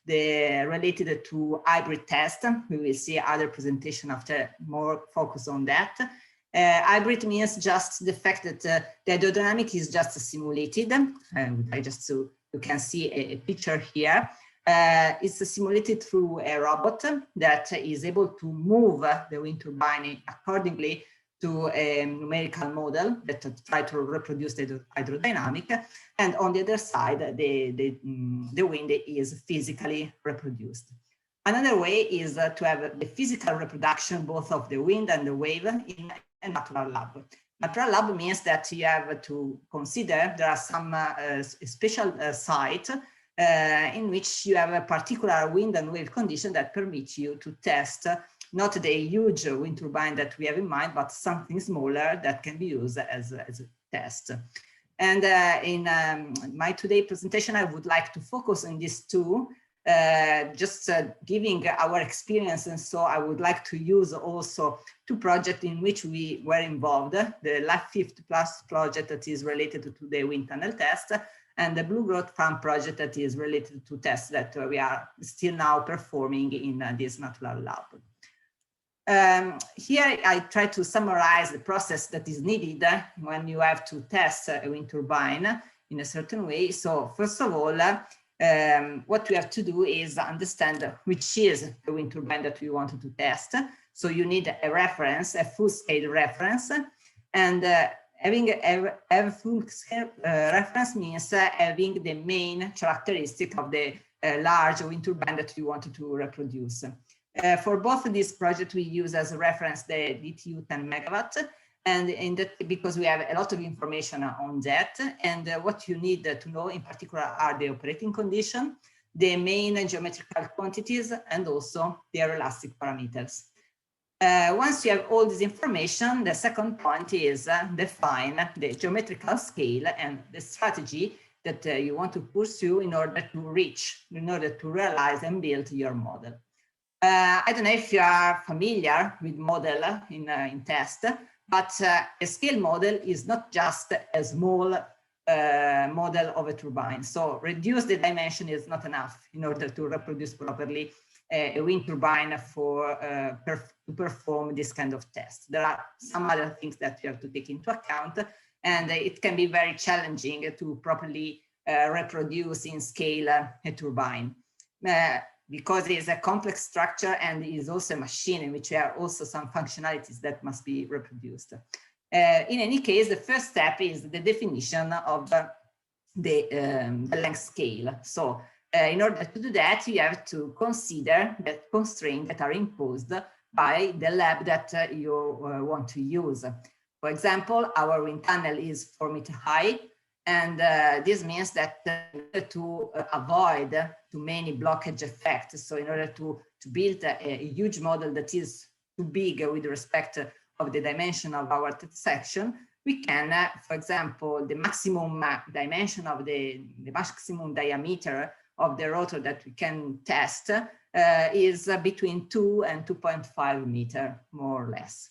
F: related to hybrid test. We will see other presentation after more focus on that. Hybrid means just the fact that the aerodynamic is just simulated. You can see a picture here. It's simulated through a robot that is able to move the wind turbine accordingly to a numerical model that try to reproduce the hydrodynamic, and on the other side, the wind is physically reproduced. Another way is to have the physical reproduction both of the wind and the wave in a natural lab. Natural lab means that you have to consider there are some special sites in which you have a particular wind and wave condition that permit you to test not the huge wind turbine that we have in mind, but something smaller that can be used as a test. And in my today presentation, I would like to focus on these two, just giving our experience. And so I would like to use also two projects in which we were involved, the LIFE50 Plus project that is related to the wind tunnel test, and the Blue Growth Farm project that is related to tests that we are still now performing in this natural lab. Here I try to summarize the process that is needed when you have to test a wind turbine in a certain way. So first of all, what we have to do is understand which is the wind turbine that we wanted to test. So you need a reference, a full-scale reference, and having a full-scale reference means having the main characteristic of the large wind turbine that you wanted to reproduce. For both of these projects, we use as a reference the DTU 10 megawatt, and in that, because we have a lot of information on that, and what you need to know in particular are the operating condition, the main geometrical quantities, and also the aeroelastic parameters. Once you have all this information, the second point is define the geometrical scale and the strategy that you want to pursue in order to realize and build your model. I don't know if you are familiar with model in test, but a scale model is not just a small model of a turbine. So reduce the dimension is not enough in order to reproduce properly a wind turbine to perform this kind of test. There are some other things that you have to take into account, and it can be very challenging to properly reproduce in scale a turbine. Because it is a complex structure and it is also a machine in which there are also some functionalities that must be reproduced. In any case, the first step is the definition of the length scale. So in order to do that, you have to consider the constraints that are imposed by the lab that you want to use. For example, our wind tunnel is 4 meters high. And this means that to avoid too many blockage effects, so in order to build a huge model that is too big with respect of the dimension of our test section, we can, for example, the maximum dimension of the maximum diameter of the rotor that we can test is between 2 and 2.5 meters, more or less.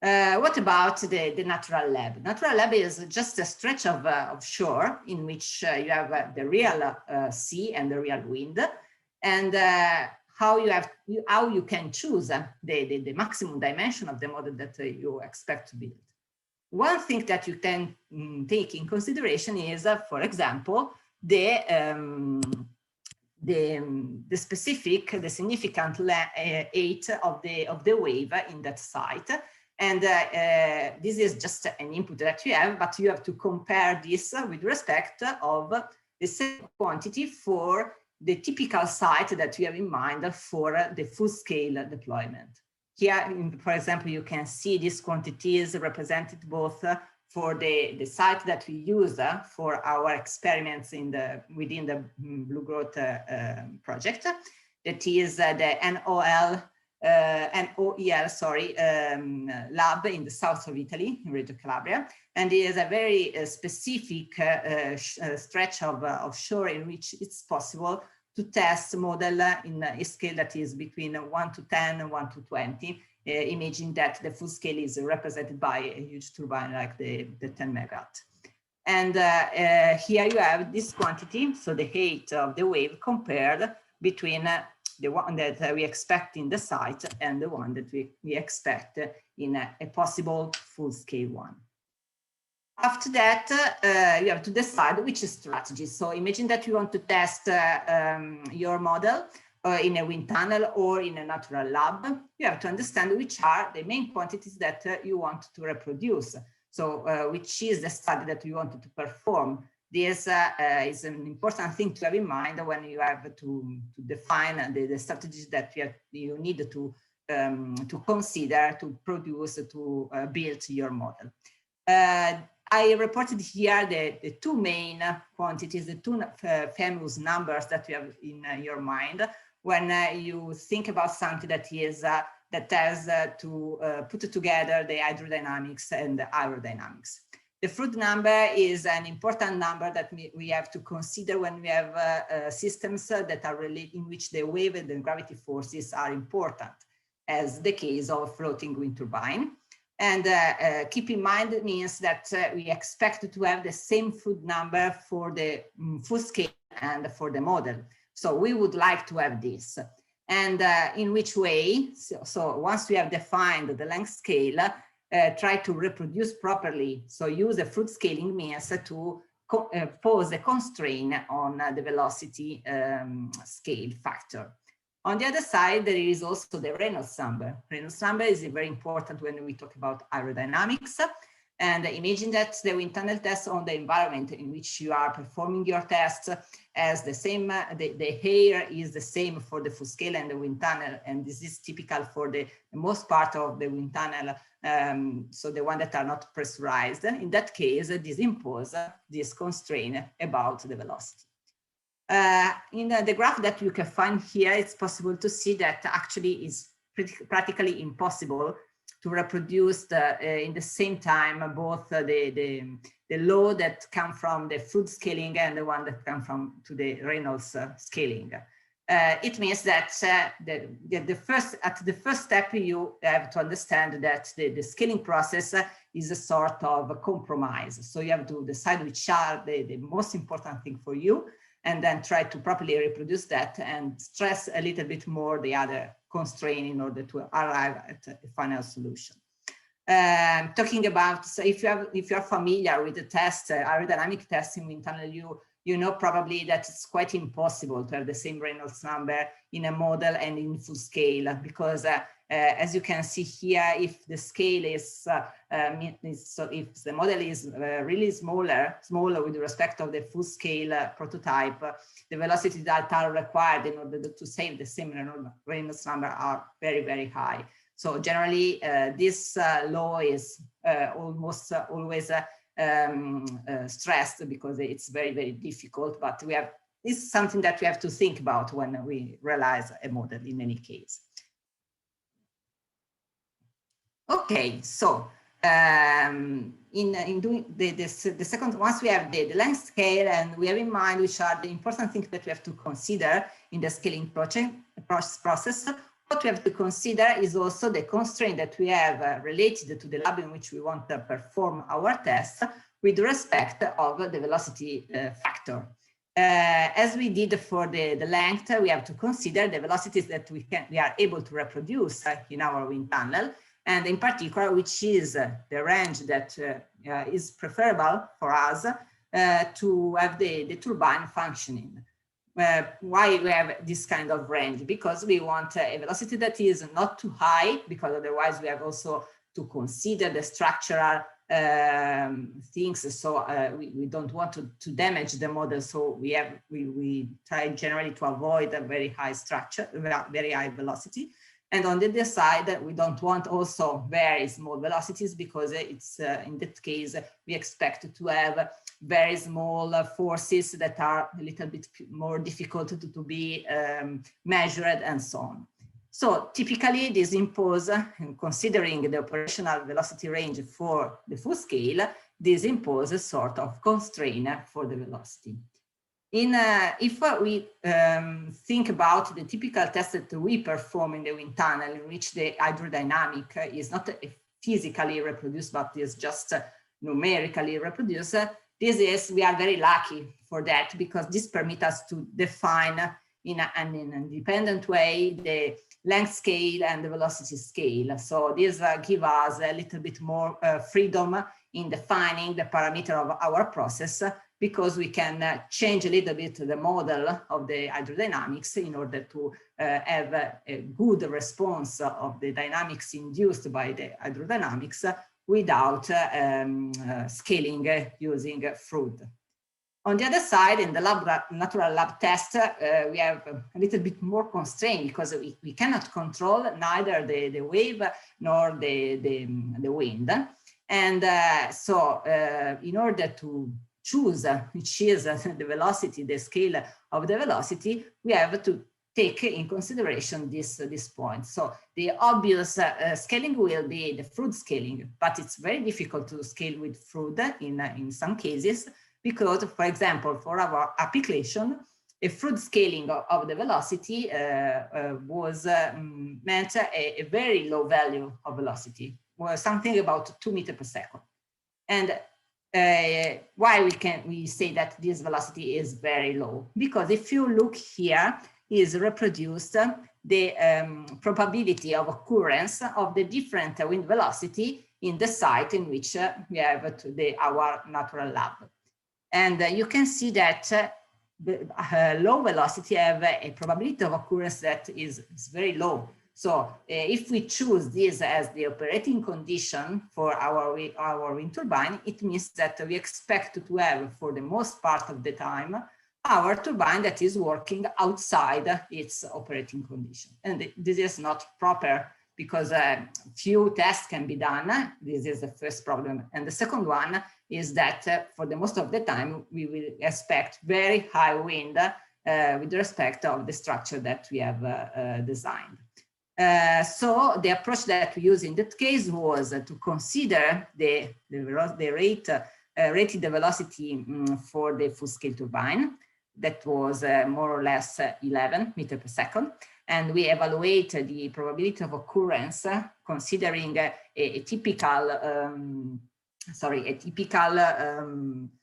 F: What about the natural lab? Natural lab is just a stretch of shore in which you have the real sea and the real wind, and how you can choose the maximum dimension of the model that you expect to build. One thing that you can take in consideration is, for example, the significant height of the wave in that site. And this is just an input that you have, but you have to compare this with respect of the same quantity for the typical site that you have in mind for the full-scale deployment. Here, for example, you can see these quantities represented both for the site that we use for our experiments within the Blue Growth project. That is the NOEL lab in the south of Italy, in Reggio Calabria, and it is a very specific stretch of shore in which it's possible to test model in a scale that is between 1 to 10 and 1 to 20. Imagine that the full scale is represented by a huge turbine like the 10 megawatt. And here you have this quantity, so the height of the wave compared between the one that we expect in the site and the one that we expect in a possible full-scale one. After that, you have to decide which strategy. So imagine that you want to test your model in a wind tunnel or in a natural lab, you have to understand which are the main quantities that you want to reproduce. So which is the study that you want to perform. This is an important thing to have in mind when you have to define the strategies that you need to consider to produce, to build your model. I reported here the two main quantities, the two famous numbers that you have in your mind when you think about something that is that has to put together the hydrodynamics and the aerodynamics. The FOWT number is an important number that we have to consider when we have systems that are related, in which the wave and the gravity forces are important, as the case of floating wind turbine. And keep in mind, it means that we expect to have the same FOWT number for the full scale and for the model. So we would like to have this. And in which way? So once we have defined the length scale, try to reproduce properly. So use a FOWT scaling means to pose a constraint on the velocity scale factor. On the other side, there is also the Reynolds number. Reynolds number is very important when we talk about aerodynamics. And imagine that the wind tunnel test on the environment in which you are performing your tests as the same, the air is the same for the full scale and the wind tunnel. And this is typical for the most part of the wind tunnel. So the one that are not pressurized. In that case, this impose this constraint about the velocity. In the graph that you can find here, it's possible to see that actually is practically impossible to reproduce in the same time both the load that come from the FOWT scaling and the one that come from to the Reynolds scaling. It means that at the first step you have to understand that the scaling process is a sort of a compromise. So you have to decide which are the most important thing for you, and then try to properly reproduce that and stress a little bit more the other constraint in order to arrive at a final solution. Talking about, so if you're familiar with the test, aerodynamic test in wind tunnel, you know probably that it's quite impossible to have the same Reynolds number in a model and in full scale, because as you can see here, if the scale is, so if the model is really smaller with respect of the full scale prototype, the velocities that are required in order to save the same Reynolds number are very, very high. So generally, this law is almost always stressed because it's very, very difficult, but it's something that we have to think about when we realize a model in any case. Okay, so in doing the second, once we have the length scale and we have in mind which are the important things that we have to consider in the scaling process, what we have to consider is also the constraint that we have related to the lab in which we want to perform our tests with respect of the velocity factor. As we did for the length, we have to consider the velocities that we are able to reproduce in our wind tunnel, and in particular, which is the range that is preferable for us to have the turbine functioning. Why we have this kind of range? Because we want a velocity that is not too high, because otherwise we have also to consider the structural things. So we don't want to damage the model. So we try generally to avoid a very high structure, very high velocity. And on the other side, we don't want also very small velocities, because it's in that case, we expect to have very small forces that are a little bit more difficult to be measured and so on. So typically this impose, considering the operational velocity range for the full scale, this imposes a sort of constraint for the velocity. If we think about the typical test that we perform in the wind tunnel, in which the hydrodynamic is not physically reproduced, but is just numerically reproduced, we are very lucky for that, because this permits us to define in an independent way the length scale and the velocity scale. So this gives us a little bit more freedom in defining the parameter of our process, because we can change a little bit the model of the hydrodynamics in order to have a good response of the dynamics induced by the hydrodynamics without scaling using FOWT. On the other side, in the natural lab test, we have a little bit more constraint, because we cannot control neither the wave nor the wind. And so in order to choose which is the velocity, the scale of the velocity, we have to take in consideration this point. So the obvious scaling will be the FOWT scaling, but it's very difficult to scale with FOWT in some cases, because, for example, for our application, a FOWT scaling of the velocity was meant a very low value of velocity, was something about 2 meters per second. And why we say that this velocity is very low? Because if you look here, is reproduced the probability of occurrence of the different wind velocity in the site in which we have our natural lab. And you can see that the low velocity have a probability of occurrence that is very low. So if we choose this as the operating condition for our wind turbine, it means that we expect to have, for the most part of the time, our turbine that is working outside its operating condition. And this is not proper, because few tests can be done. This is the first problem. And the second one is that for the most of the time, we will expect very high wind with respect of the structure that we have designed. So the approach that we use in that case was to consider the rated velocity for the full-scale turbine. That was more or less 11 meters per second. And we evaluate the probability of occurrence considering a typical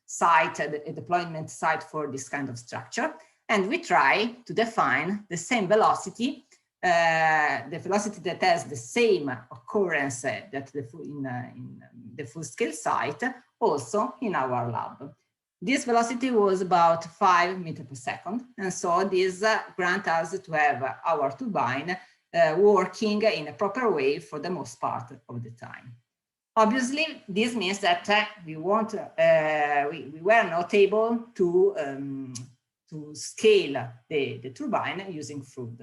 F: site, a deployment site for this kind of structure. And we try to define the same velocity, the velocity that has the same occurrence that in the full-scale site, also in our lab. This velocity was about 5 meters per second. And so this grants us to have our turbine working in a proper way for the most part of the time. Obviously, this means that we were not able to scale the turbine using FOWT.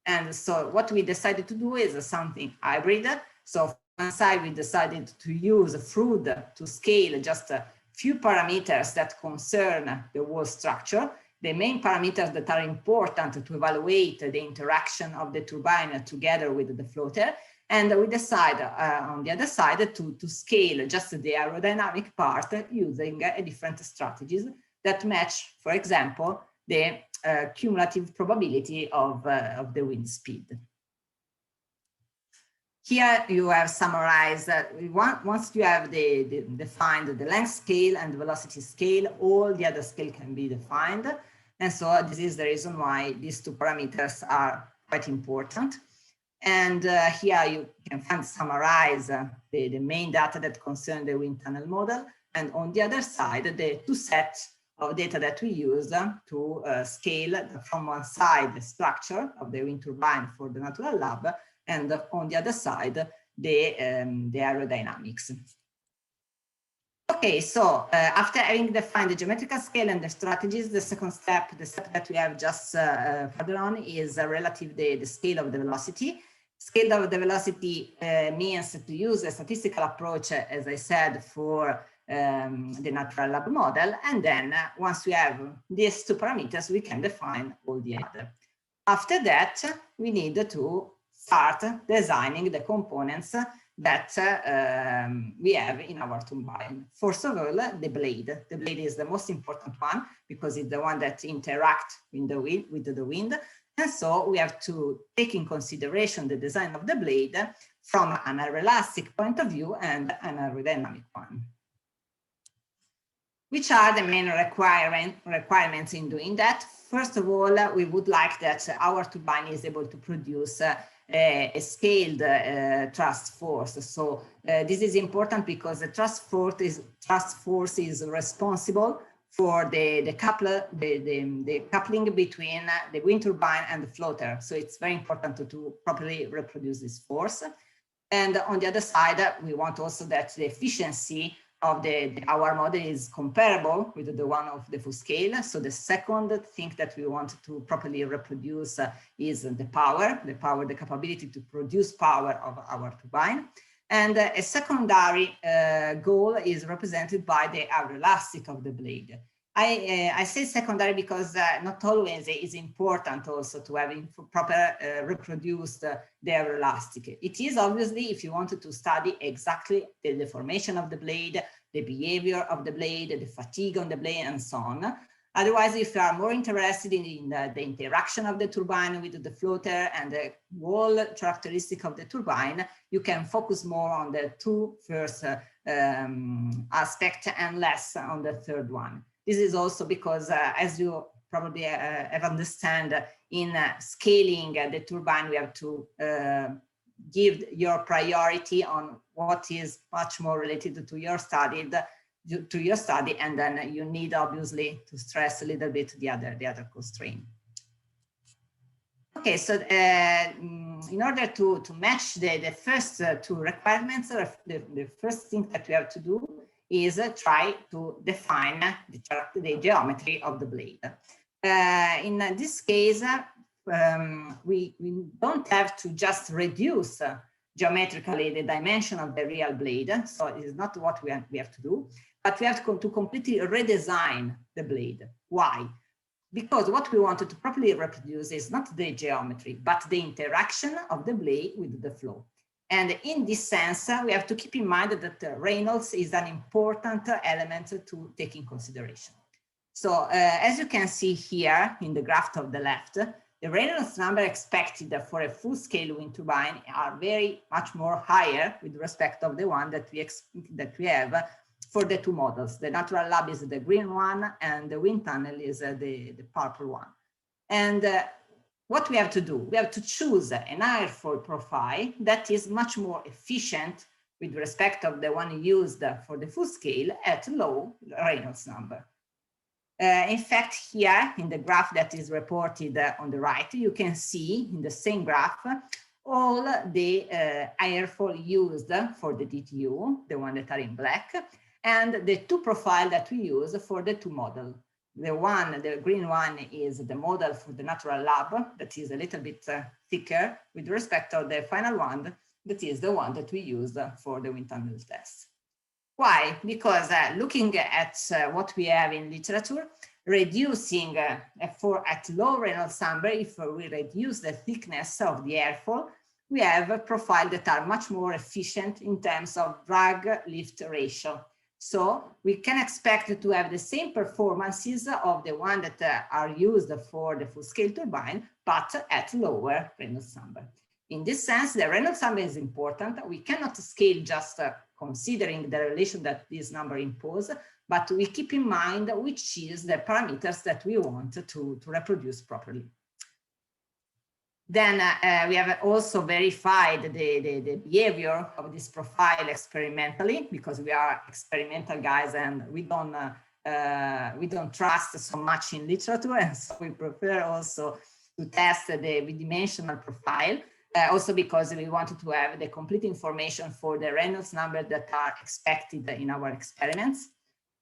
F: And so what we decided to do is something hybrid. So on one side, we decided to use FOWT to scale just few parameters that concern the whole structure, the main parameters that are important to evaluate the interaction of the turbine together with the floater. And we decide on the other side to scale just the aerodynamic part using different strategies that match, for example, the cumulative probability of the wind speed. Here you have summarized, once you have defined the length scale and the velocity scale, all the other scale can be defined. And so this is the reason why these two parameters are quite important. And here you can summarize the main data that concern the wind tunnel model. And on the other side, the two sets of data that we use to scale from one side the structure of the wind turbine for the natural lab, and on the other side, the aerodynamics. Okay, so after having defined the geometrical scale and the strategies, the second step, the step that we have just further on, is relative the scale of the velocity. Scale of the velocity means to use a statistical approach, as I said, for the natural lab model. And then once we have these two parameters, we can define all the other. After that, we need to start designing the components that we have in our turbine. First of all, the blade. The blade is the most important one because it's the one that interacts with the wind. And so we have to take in consideration the design of the blade from an aeroelastic point of view and an aerodynamic one. Which are the main requirements in doing that? First of all, we would like that our turbine is able to produce a scaled thrust force. So this is important because the thrust force is responsible for the coupling between the wind turbine and the floater. So it's very important to properly reproduce this force. And on the other side, we want also that the efficiency of our model is comparable with the one of the full scale. So the second thing that we want to properly reproduce is the power, the capability to produce power of our turbine. And a secondary goal is represented by the aeroelastic of the blade. I say secondary because not always it is important also to have proper reproduced the aeroelastic. It is obviously if you wanted to study exactly the deformation of the blade, the behavior of the blade, the fatigue on the blade, and so on. Otherwise, if you are more interested in the interaction of the turbine with the floater and the whole characteristic of the turbine, you can focus more on the two first aspects and less on the third one. This is also because, as you probably have understand, in scaling the turbine, we have to give your priority on what is much more related to your study, and then you need obviously to stress a little bit the other constraint. Okay, so in order to match the first two requirements, the first thing that we have to do is try to define the geometry of the blade. In this case, we don't have to just reduce geometrically the dimension of the real blade, so it is not what we have to do, but we have to completely redesign the blade. Why? Because what we wanted to properly reproduce is not the geometry, but the interaction of the blade with the flow. And in this sense, we have to keep in mind that Reynolds is an important element to take in consideration. So as you can see here in the graph of the left, the Reynolds number expected for a full-scale wind turbine are very much more higher with respect of the one that we have for the two models. The natural lab is the green one, and the wind tunnel is the purple one. And what we have to do, we have to choose an airfoil profile that is much more efficient with respect of the one used for the full scale at low Reynolds number. In fact, here in the graph that is reported on the right, you can see in the same graph all the airfoil used for the DTU, the one that are in black, and the two profiles that we use for the two models. The green one is the model for the natural lab that is a little bit thicker with respect to the final one that is the one that we use for the wind tunnel test. Why? Because looking at what we have in literature, reducing at low Reynolds number, if we reduce the thickness of the airfoil, we have a profile that are much more efficient in terms of drag lift ratio. So we can expect to have the same performances of the one that are used for the full-scale turbine, but at lower Reynolds number. In this sense, the Reynolds number is important. We cannot scale just considering the relation that this number imposes, but we keep in mind which is the parameters that we want to reproduce properly. Then we have also verified the behavior of this profile experimentally, because we are experimental guys and we don't trust so much in literature, and so we prefer also to test the bidimensional profile. Also because we wanted to have the complete information for the Reynolds number that are expected in our experiments.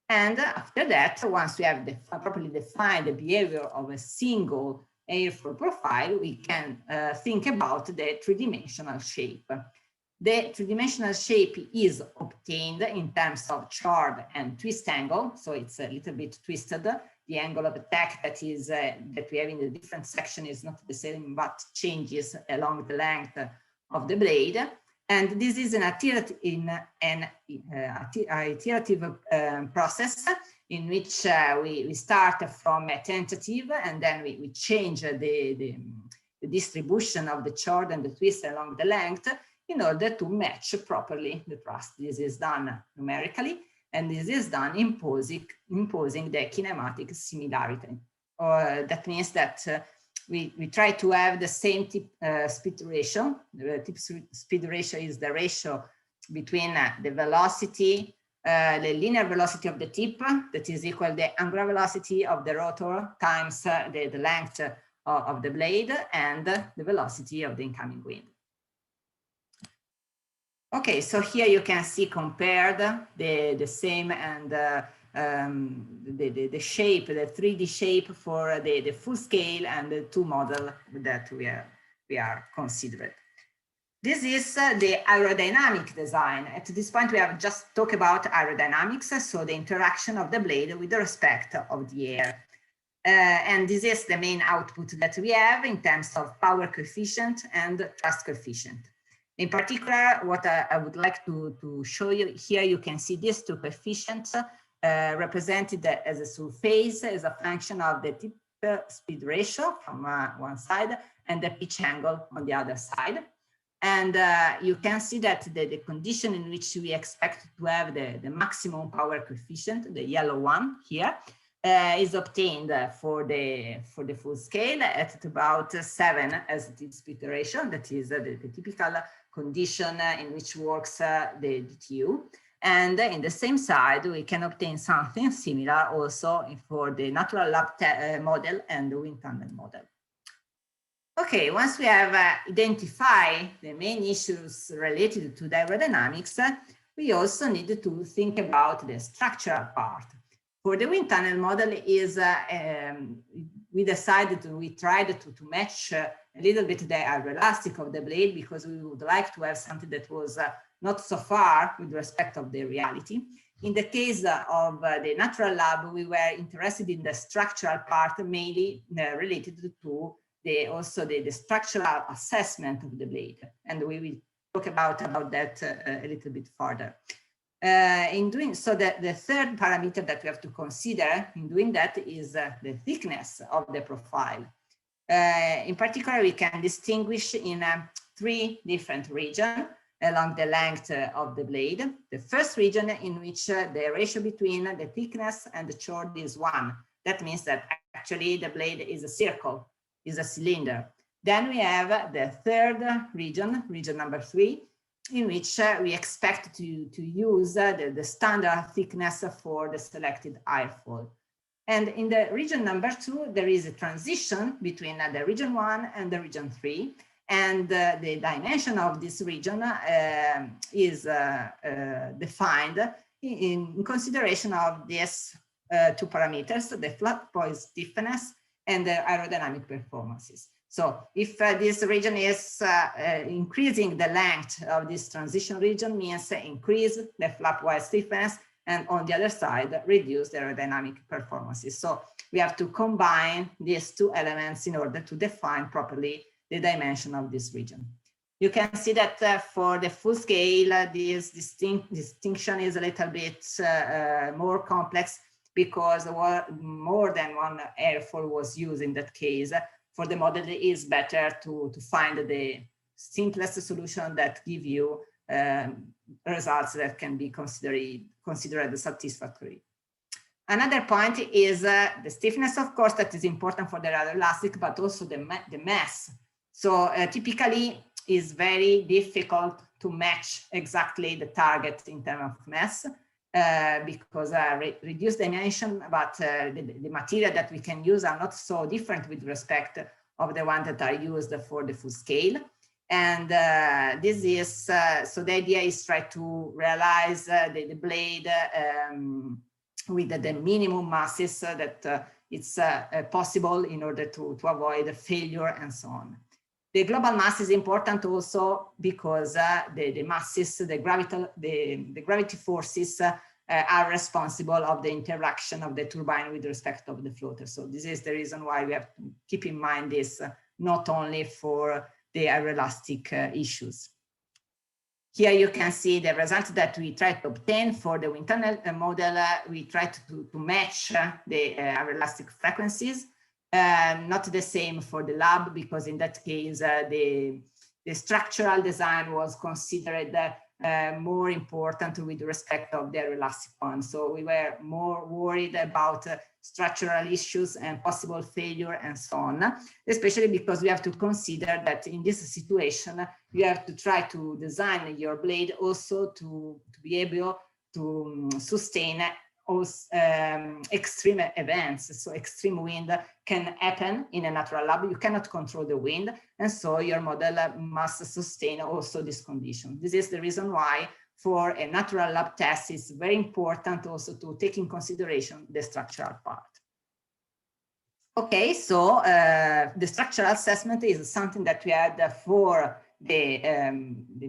F: And after that, once we have properly defined the behavior of a single airfoil profile, we can think about the three-dimensional shape. The three-dimensional shape is obtained in terms of chord and twist angle, so it's a little bit twisted. The angle of attack that is that we have in the different section is not the same, but changes along the length of the blade. And this is an iterative process in which we start from a tentative, and then we change the distribution of the chord and the twist along the length in order to match properly the thrust. This is done numerically, and this is done imposing the kinematic similarity. That means that we try to have the same tip speed ratio. The tip speed ratio is the ratio between the velocity, the linear velocity of the tip, that is equal to the angular velocity of the rotor times the length of the blade and the velocity of the incoming wind. Okay, so here you can see compared the same and the shape, the 3D shape for the full scale and the two model that we are considering. This is the aerodynamic design. At this point, we have just talked about aerodynamics, so the interaction of the blade with respect of the air. And this is the main output that we have in terms of power coefficient and thrust coefficient. In particular, what I would like to show you here, you can see these two coefficients represented as a surface as a function of the tip speed ratio from one side and the pitch angle on the other side. And you can see that the condition in which we expect to have the maximum power coefficient, the yellow one here, is obtained for the full scale at about 7 as the speed ratio. That is the typical condition in which works the DTU. And in the same side, we can obtain something similar also for the natural lab model and the wind tunnel model. Okay, once we have identified the main issues related to the aerodynamics, we also need to think about the structural part. For the wind tunnel model is, we tried to match a little bit the aeroelastic of the blade because we would like to have something that was not so far with respect of the reality. In the case of the natural lab, we were interested in the structural part, mainly related to also the structural assessment of the blade. And we will talk about that a little bit further. In doing so, the third parameter that we have to consider in doing that is the thickness of the profile. In particular, we can distinguish in 3 different regions along the length of the blade. The first region in which the ratio between the thickness and the chord is 1. That means that actually the blade is a circle, is a cylinder. Then we have the third region, region number 3, in which we expect to use the standard thickness for the selected airfoil. And in the region number 2, there is a transition between the region 1 and the region 3. And the dimension of this region is defined in consideration of these 2 parameters, the flat point stiffness and the aerodynamic performances. So if this region is increasing the length of this transition region, means increase the flap wide stiffness, and on the other side, reduce the aerodynamic performances. So we have to combine these 2 elements in order to define properly the dimension of this region. You can see that for the full scale, this distinction is a little bit more complex because more than one airfoil was used in that case. For the model, it is better to find the simplest solution that give you results that can be considered satisfactory. Another point is the stiffness, of course, that is important for the aeroelastic, but also the mass. So typically is very difficult to match exactly the target in terms of mass because reduced dimension, but the material that we can use are not so different with respect of the ones that are used for the full scale. And this is, so the idea is try to realize the blade with the minimum masses that it's possible in order to avoid failure and so on. The global mass is important also because the masses, the gravity forces are responsible of the interaction of the turbine with respect of the floater. So this is the reason why we have to keep in mind this, not only for the aeroelastic issues. Here you can see the result that we try to obtain for the wind tunnel model. We try to match the aeroelastic frequencies. Not the same for the lab, because in that case, the structural design was considered more important with respect of the elastic one. So we were more worried about structural issues and possible failure and so on, especially because we have to consider that in this situation, you have to try to design your blade also to be able to sustain extreme events. So extreme wind can happen in a natural lab. You cannot control the wind. And so your model must sustain also this condition. This is the reason why for a natural lab test, it's very important also to take in consideration the structural part. Okay, so the structural assessment is something that we had for the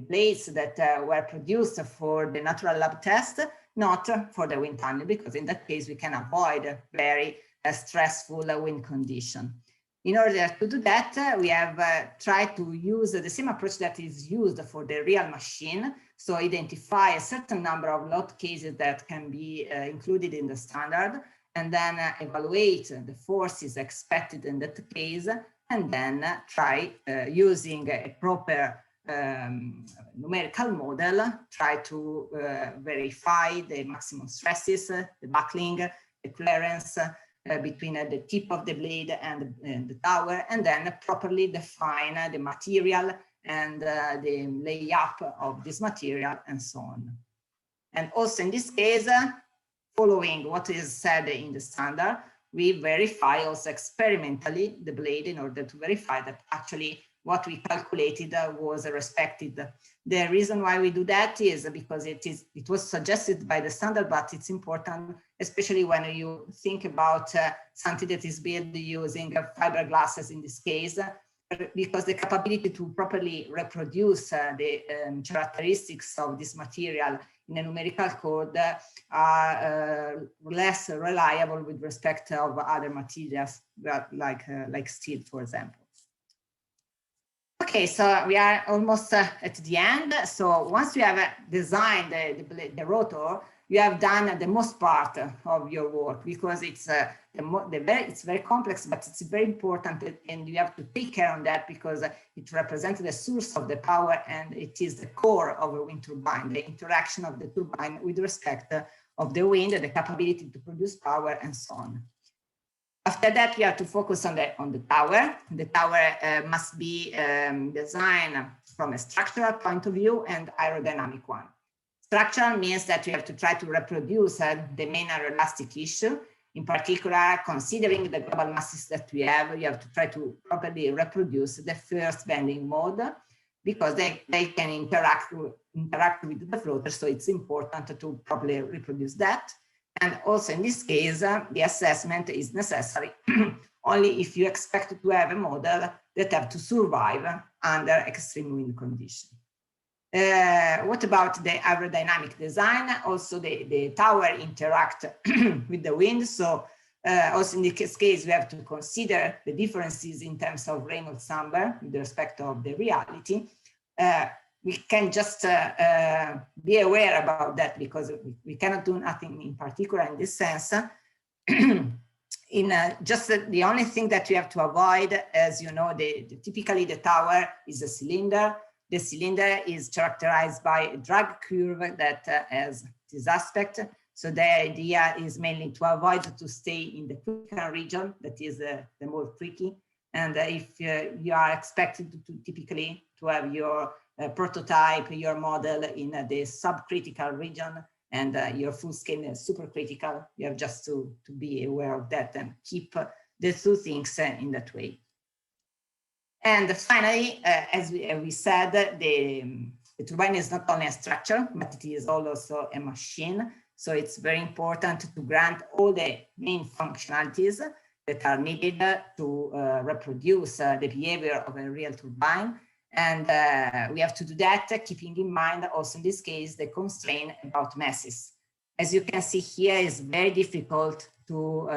F: blades that were produced for the natural lab test, not for the wind tunnel, because in that case we can avoid very stressful wind condition. In order to do that, we have tried to use the same approach that is used for the real machine. So identify a certain number of load cases that can be included in the standard, and then evaluate the forces expected in that case, and then try using a proper numerical model, try to verify the maximum stresses, the buckling, the clearance between the tip of the blade and the tower, and then properly define the material and the layup of this material and so on. And also in this case, following what is said in the standard, we verify also experimentally the blade in order to verify that actually what we calculated was respected. The reason why we do that is because it was suggested by the standard, but it's important, especially when you think about something that is built using fiberglasses in this case, because the capability to properly reproduce the characteristics of this material in a numerical code are less reliable with respect of other materials, like steel, for example. Okay, so we are almost at the end. So once you have designed the rotor, you have done the most part of your work, because it's very complex, but it's very important, and you have to take care of that because it represents the source of the power, and it is the core of a wind turbine, the interaction of the turbine with respect of the wind, the capability to produce power, and so on. After that, we have to focus on the tower. The tower must be designed from a structural point of view and aerodynamic one. Structural means that you have to try to reproduce the main aeroelastic issue. In particular, considering the global masses that we have, you have to try to properly reproduce the first bending mode, because they can interact with the floater, so it's important to properly reproduce that. And also in this case, the assessment is necessary only if you expect to have a model that have to survive under extreme wind conditions. What about the aerodynamic design? Also, the tower interact with the wind. So also in this case, we have to consider the differences in terms of Reynolds number with respect of the reality. We can just be aware about that, because we cannot do nothing in particular in this sense. Just the only thing that we have to avoid, as you know, typically the tower is a cylinder. The cylinder is characterized by a drag curve that has this aspect. So the idea is mainly to avoid to stay in the critical region, that is the more tricky. And if you are expected to typically to have your prototype, your model in the subcritical region, and your full scale is supercritical, you have just to be aware of that and keep the two things in that way. And finally, as we said, the turbine is not only a structure, but it is also a machine. So it's very important to grant all the main functionalities that are needed to reproduce the behavior of a real turbine. And we have to do that, keeping in mind also in this case, the constraint about masses. As you can see here, it's very difficult to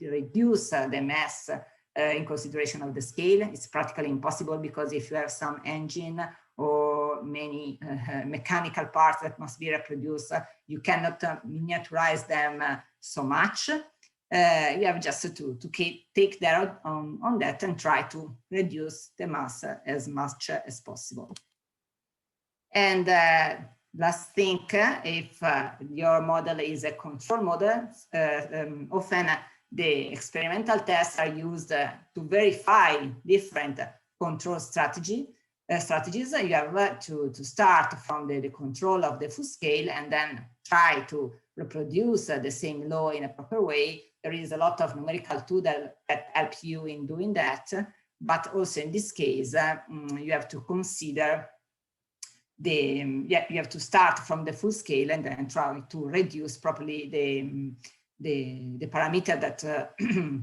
F: reduce the mass in consideration of the scale. It's practically impossible, because if you have some engine or many mechanical parts that must be reproduced, you cannot miniaturize them so much. You have just to take care on that and try to reduce the mass as much as possible. And last thing, if your model is a control model, often the experimental tests are used to verify different control strategies. You have to start from the control of the full scale and then try to reproduce the same law in a proper way. There is a lot of numerical tools that help you in doing that. But also in this case, you have to consider you have to start from the full scale and then try to reduce properly the parameter that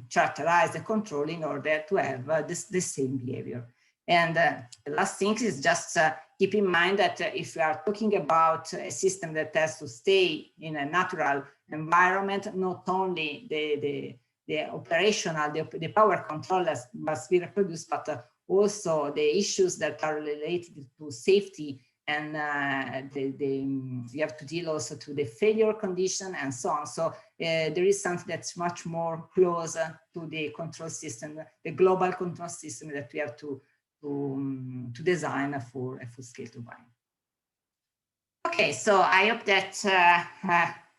F: characterize the control in order to have the same behavior. And the last thing is just keep in mind that if you are talking about a system that has to stay in a natural environment, not only the operational, the power control must be reproduced, but also the issues that are related to safety, and you have to deal also to the failure condition and so on. So there is something that's much more closer to the control system, the global control system that we have to design for a full-scale turbine. Okay, so I hope that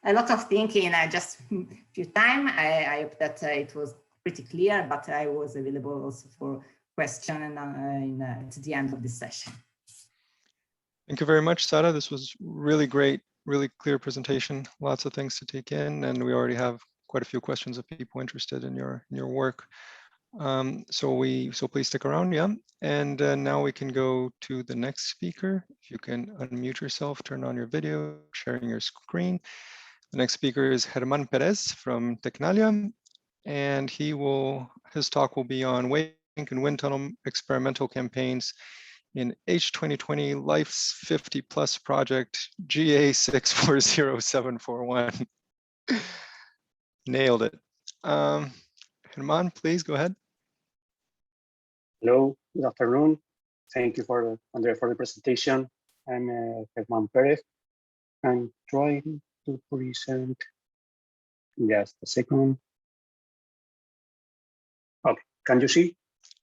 F: a lot of thinking just a few time. I hope that it was pretty clear, but I was available also for question at the end of the session.
E: Thank you very much, Sara. This was really great, really clear presentation. Lots of things to take in, and we already have quite a few questions of people interested in your work. So please stick around, yeah. And now we can go to the next speaker. If you can unmute yourself, turn on your video, sharing your screen. The next speaker is Herman Perez from Tecnalia, and his talk will be on wave and wind tunnel experimental campaigns in H2020 LIFES50 plus project GA640741. Nailed it. Herman, please go ahead.
G: Hello, good afternoon. Thank you for the presentation. I'm Herman Perez. I'm trying to present. Just a second. Okay, can you see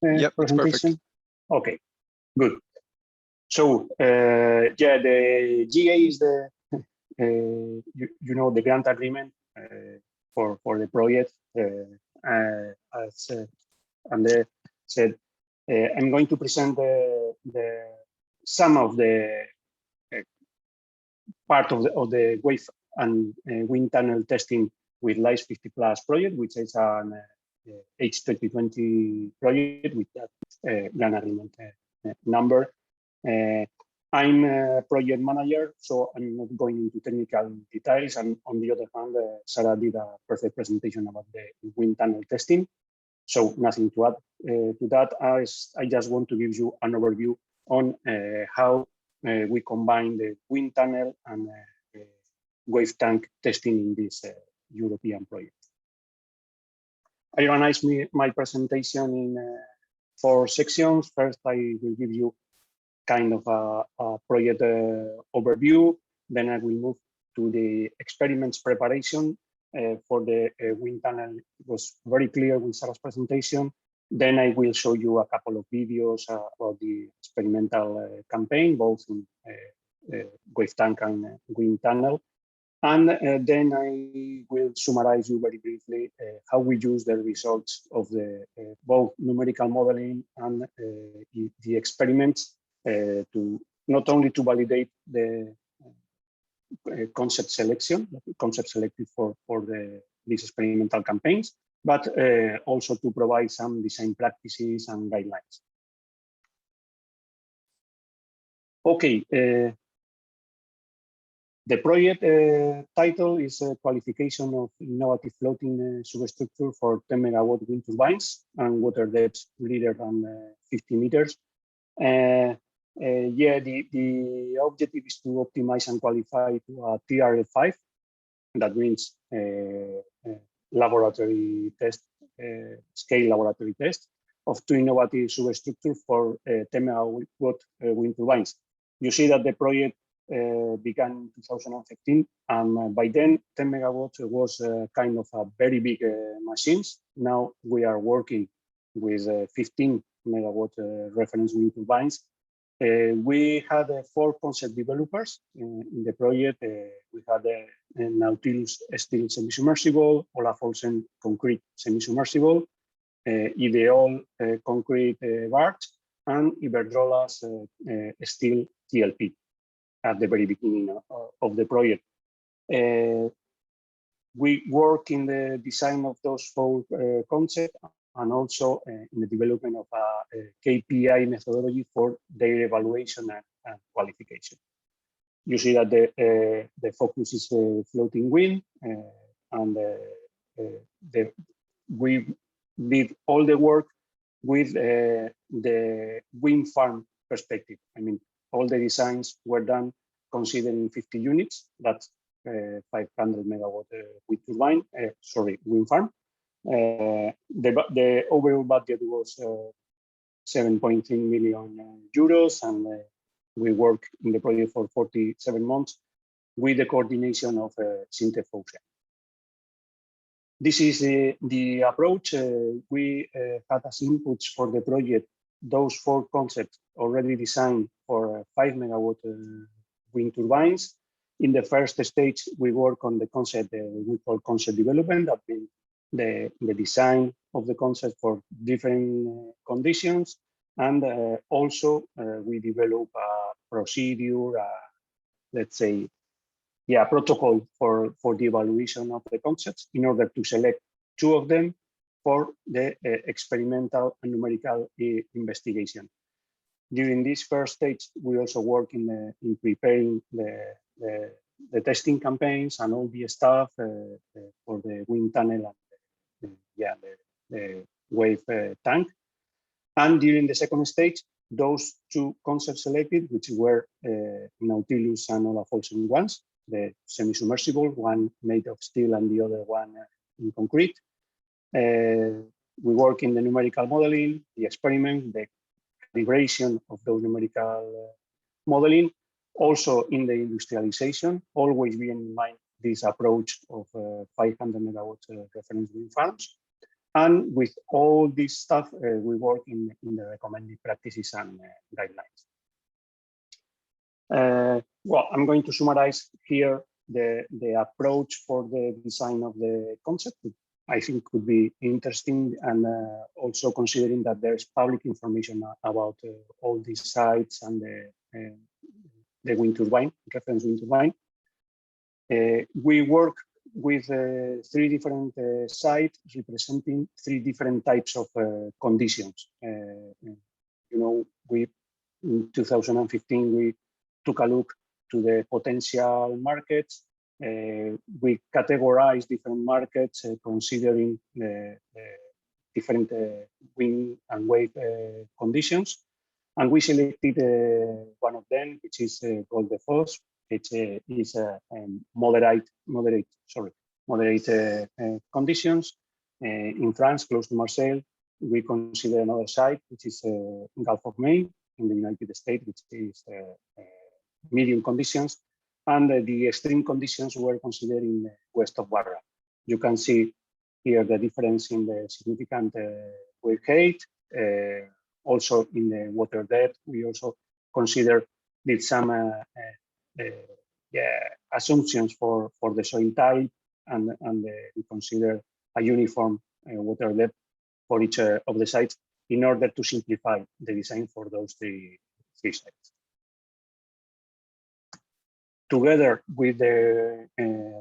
G: the presentation? Okay, good. So yeah, the GA is the you know, the grant agreement for the project. As Andre said, I'm going to present some of the part of the wave and wind tunnel testing with LIFES50 Plus project, which is an H2020 project with that grant agreement number. I'm a project manager, so I'm not going into technical details. And on the other hand, Sara did a perfect presentation about the wind tunnel testing. So nothing to add to that. I just want to give you an overview on how we combine the wind tunnel and wave tank testing in this European project. I organized my presentation in 4 sections. First, I will give you kind of a project overview. Then I will move to the experiments preparation for the wind tunnel. It was very clear with Sara's presentation. Then I will show you a couple of videos about the experimental campaign, both in wave tank and wind tunnel. And then I will summarize you very briefly how we use the results of the both numerical modeling and the experiments to not only to validate the concept selected for these experimental campaigns, but also to provide some design practices and guidelines. Okay. The project title is Qualification of Innovative Floating Substructure for 10 megawatt wind turbines and water depths greater than 50 meters. Yeah, the objective is to optimize and qualify to a TRL5. That means laboratory test, scale laboratory test of 2 innovative substructures for 10 megawatt wind turbines. You see that the project began in 2015, and by then 10 megawatts was kind of a very big machines. Now we are working with 15 megawatt reference wind turbines, We had 4 concept developers in the project. We had a Nautilus steel semi-submersible, Olaf Olsen concrete semi-submersible, Ideol concrete barge, and Iberdrola's steel TLP at the very beginning of the project. We work in the design of those 4 concepts and also in the development of a KPI methodology for their evaluation and qualification. You see that the focus is floating wind, and we did all the work with the wind farm perspective. I mean, all the designs were done considering 50 units. That's 500 megawatt wind farm. The overall budget was 7.3 million euros, and we worked in the project for 47 months with the coordination of Sintef Ocean. This is the approach. We had as inputs for the project those 4 concepts already designed for 5 megawatt wind turbines. In the first stage, we work on the concept we call concept development. That means the design of the concept for different conditions, and also we develop a procedure, let's say, protocol for the evaluation of the concepts in order to select 2 of them for the experimental and numerical investigation. During this first stage, we also work in preparing the testing campaigns and all the stuff for the wind tunnel and the wave tank. And during the second stage, those 2 concepts selected, which were Nautilus and Olaf Olsen ones, the semi-submersible, one made of steel and the other one in concrete. We work in the numerical modeling, the experiment, the calibration of those numerical modeling, also in the industrialization, always being in mind this approach of 500 megawatt reference wind farms. And with all this stuff, we work in the recommended practices and guidelines. Well, I'm going to summarize here the approach for the design of the concept. I think could be interesting, and also considering that there's public information about all these sites and the wind turbine, reference wind turbine. We work with 3 different sites representing 3 different types of conditions. In 2015, we took a look to the potential markets. We categorize different markets considering different wind and wave conditions. And we selected one of them, which is called the FOWT. It is moderate conditions in France, close to Marseille. We consider another site, which is Gulf of Maine in the United States, which is medium conditions. And the extreme conditions were considered in west of Barra. You can see here the difference in the significant wave height. Also in the water depth, we also did some assumptions for the soil type, and we consider a uniform water depth for each of the sites in order to simplify the design for those three sites. Together with the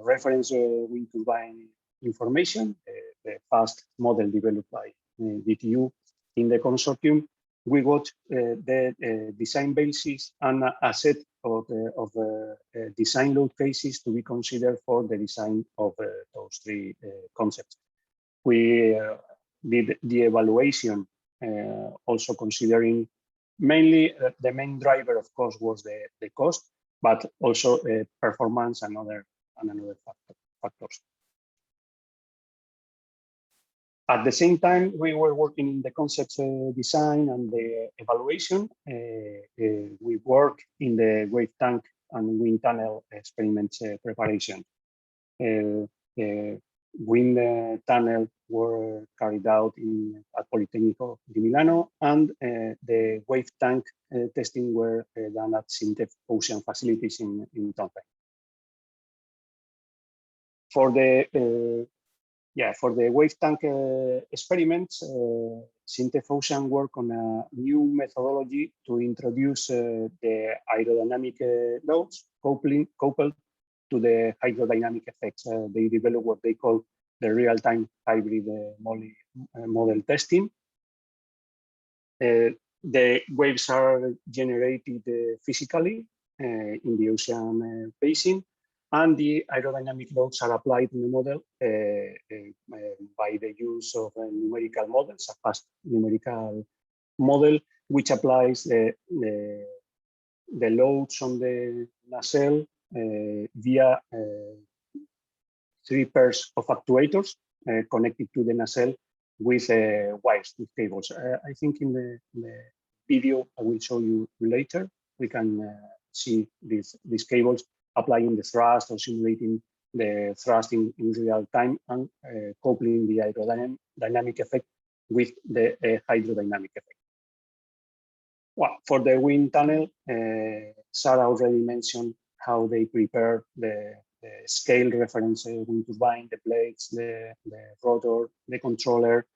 G: reference wind turbine information, the fast model developed by DTU in the consortium, we got the design basis and a set of design load cases to be considered for the design of those 3 concepts. We did the evaluation also considering mainly the main driver, of course, was the cost, but also performance and other factors. At the same time, we were working in the concept design and the evaluation. We work in the wave tank and wind tunnel experiments preparation. wind tunnel were carried out at Politecnico di Milano, and the wave tank testing were done at SINTEF Ocean facilities in Turbine. For the wave tank experiments, SINTEF Ocean work on a new methodology to introduce the aerodynamic loads coupled to the hydrodynamic effects. They develop what they call the real-time hybrid model testing. The waves are generated physically in the ocean basin, and the aerodynamic loads are applied in the model by the use of numerical models, a fast numerical model, which applies the loads on the nacelle via 3 pairs of actuators connected to the nacelle with wires, with cables. I think in the video I will show you later, we can see these cables applying the thrust or simulating the thrust in real time, and coupling the aerodynamic effect with the hydrodynamic effect. Well, for the wind tunnel, Sara already mentioned how they prepare the scale reference wind turbine, the blades, the rotor, the controller,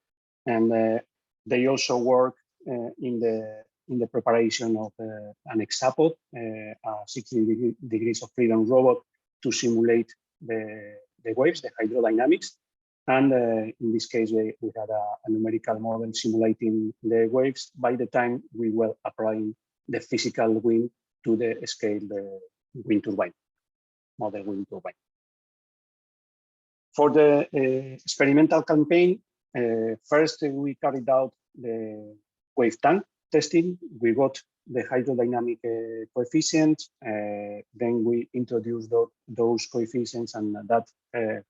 G: and they also work in the preparation of an hexapod, a 60 degrees of freedom robot to simulate the waves, the hydrodynamics. And in this case, we had a numerical model simulating the waves by the time we were applying the physical wind to the scale wind turbine, model wind turbine. For the experimental campaign, first we carried out the wave tank testing. We got the hydrodynamic coefficients, then we introduced those coefficients and that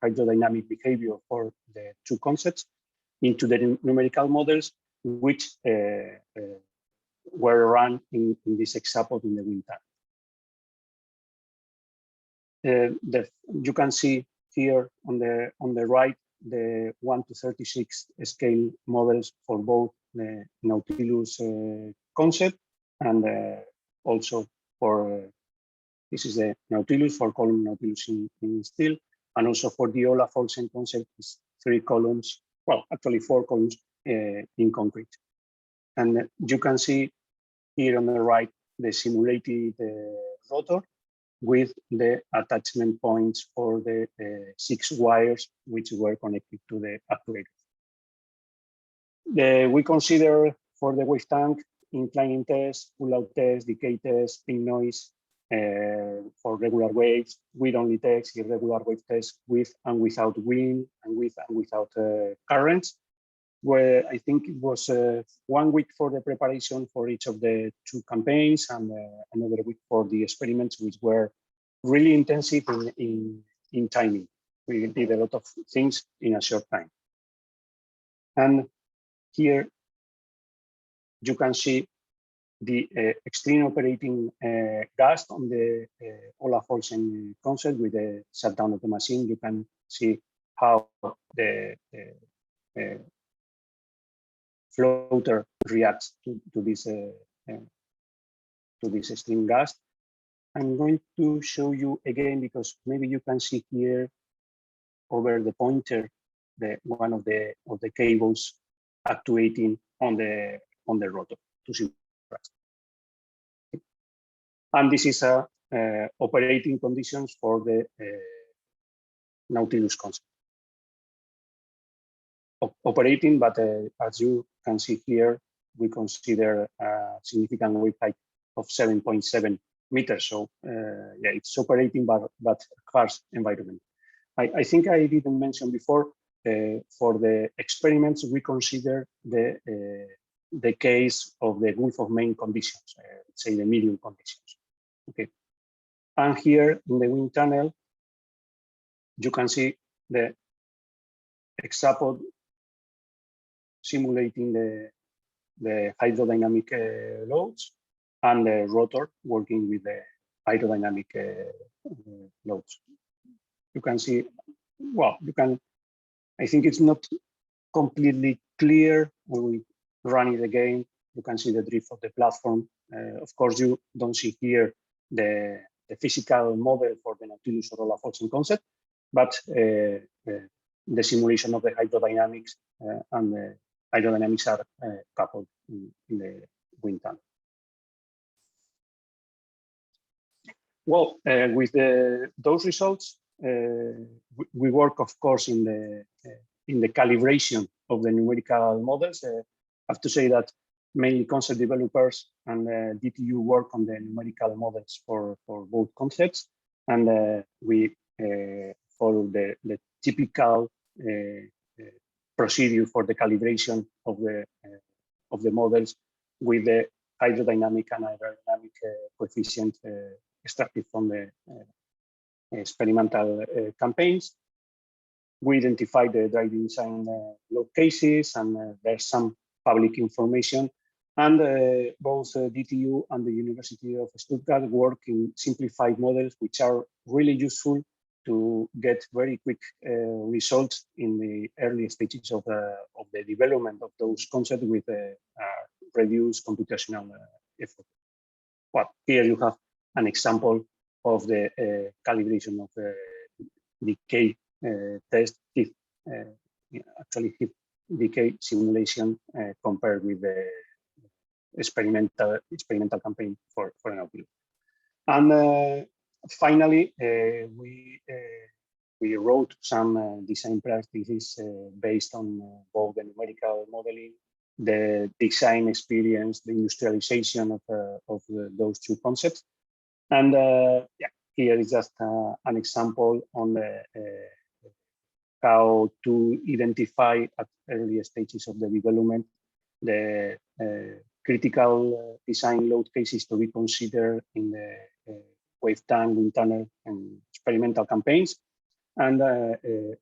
G: hydrodynamic behavior for the 2 concepts into the numerical models, which were run in this hexapod in the wind tunnel. You can see here on the right the 1 to 36 scale models for both the Nautilus concept and also for this is the Nautilus, 4 column Nautilus in steel, and also for the Olaf Olsen concept is 3 columns, well actually 4 columns in concrete. And you can see here on the right the simulated rotor with the attachment points for the 6 wires which were connected to the actuator. We consider for the wave tank inclining test, pull-out test, decay test, ping noise for regular waves, wind-only test, irregular wave test with and without wind, and with and without currents, where I think it was 1 week for the preparation for each of the 2 campaigns, and another week for the experiments, which were really intensive in timing. We did a lot of things in a short time. And here you can see the extreme operating gas on the Olaf Olsen concept with the shutdown of the machine. You can see how the floater reacts to this extreme gas. I'm going to show you again because maybe you can see here over the pointer one of the cables actuating on the rotor to simulate. And this is operating conditions for the Nautilus concept. Operating, but as you can see here, we consider a significant wave height of 7.7 meters. So yeah, it's operating, but harsh environment. I think I didn't mention before, for the experiments, we consider the case of the Gulf of Maine conditions, let's say the medium conditions. Okay. And here in the wind tunnel, you can see the hexapod simulating the hydrodynamic loads, and the rotor working with the aerodynamic loads. You can see, well, you can I think it's not completely clear when we run it again. You can see the drift of the platform. Of course, you don't see here the physical model for the Nautilus or Olaf Olsen concept, but the simulation of the hydrodynamics and the aerodynamics are coupled in the wind tunnel. Well, with those results, we work, of course, in the calibration of the numerical models. I have to say that mainly concept developers and DTU work on the numerical models for both concepts, and we follow the typical procedure for the calibration of the models with the hydrodynamic and aerodynamic coefficient extracted from the experimental campaigns. We identify the driving design load cases, and there's some public information. And both DTU and the University of Stuttgart work in simplified models, which are really useful to get very quick results in the early stages of the development of those concepts with reduced computational effort. Well, here you have an example of the calibration of the decay test, actually decay simulation compared with the experimental campaign for an output. And finally, we wrote some design practices based on both the numerical modeling, the design experience, the industrialization of those two concepts. And yeah, here is just an example on how to identify at earlier stages of the development the critical design load cases to be considered in the wave tank, wind tunnel, and experimental campaigns, and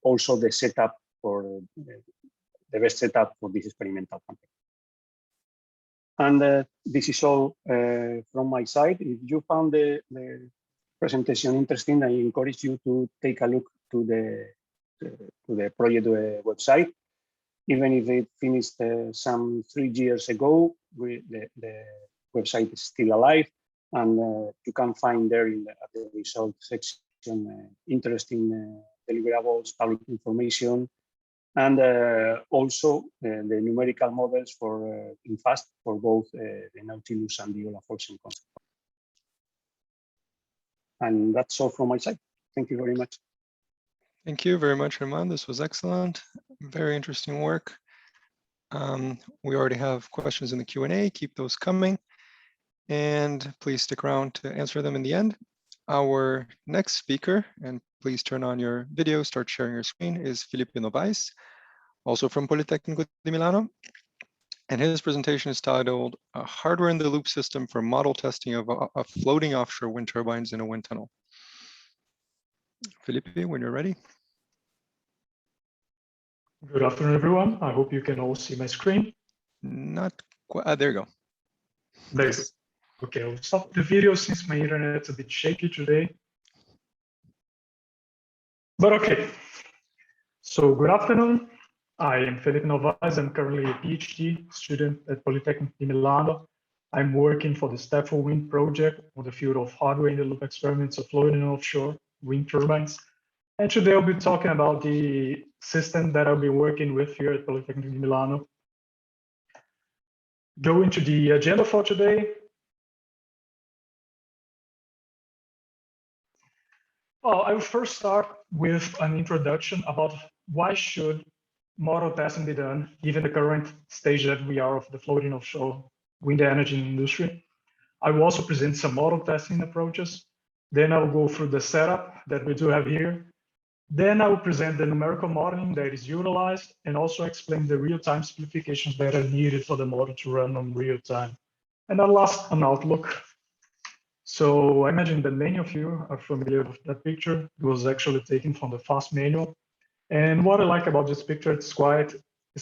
G: also the setup for the best setup for this experimental campaign. And this is all from my side. If you found the presentation interesting, I encourage you to take a look to the project website. Even if it finished some 3 years ago, the website is still alive, and you can find there at the results section interesting deliverables, public information, and also the numerical models for in FAST for both the Nautilus and the Olaf Olsen concept. And that's all from my side. Thank you very much.
E: Thank you very much, Herman. This was excellent. Very interesting work. We already have questions in the Q&A. Keep those coming. And please stick around to answer them in the end. Our next speaker, and please turn on your video, start sharing your screen, is Felipe Novais, also from Politecnico di Milano. And his presentation is titled Hardware in the Loop System for Model Testing of Floating Offshore Wind Turbines in a Wind Tunnel. Felipe, when you're ready.
H: Good afternoon, everyone. I hope you can all see my screen.
E: Not quite. There you go.
H: There you go. Okay, I'll stop the video since my internet's a bit shaky today. But okay. So good afternoon. I am Felipe Novais. I'm currently a PhD student at Politecnico di Milano. I'm working for the Stafford Wind project on the field of hardware in the loop experiments of floating offshore wind turbines. And today I'll be talking about the system that I'll be working with here at Politecnico di Milano. Going to the agenda for today. Well, I will first start with an introduction about why should model testing be done, given the current stage that we are of the floating offshore wind energy industry. I will also present some model testing approaches. Then I will go through the setup that we do have here. Then I will present the numerical modeling that is utilized and also explain the real-time simplifications that are needed for the model to run on real time. And then last, an outlook. So I imagine that many of you are familiar with that picture. It was actually taken from the FAST manual. And what I like about this picture, it's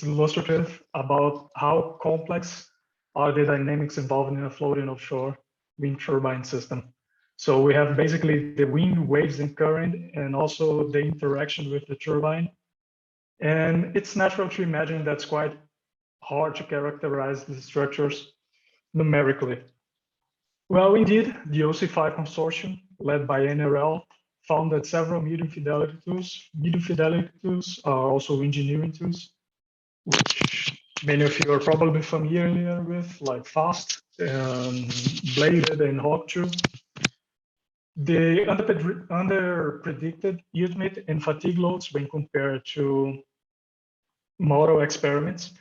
H: illustrative about how complex are the dynamics involved in a floating offshore wind turbine system. So we have basically the wind, waves, and current, and also the interaction with the turbine. And it's natural to imagine that's quite hard to characterize these structures numerically. Well, indeed, the OC5 consortium, led by NRL, found that several medium fidelity tools are also engineering tools, which many of you are probably familiar with, like FAST, Bladed, and HawkTool. The under-predicted humidity and fatigue loads when compared to model experiments.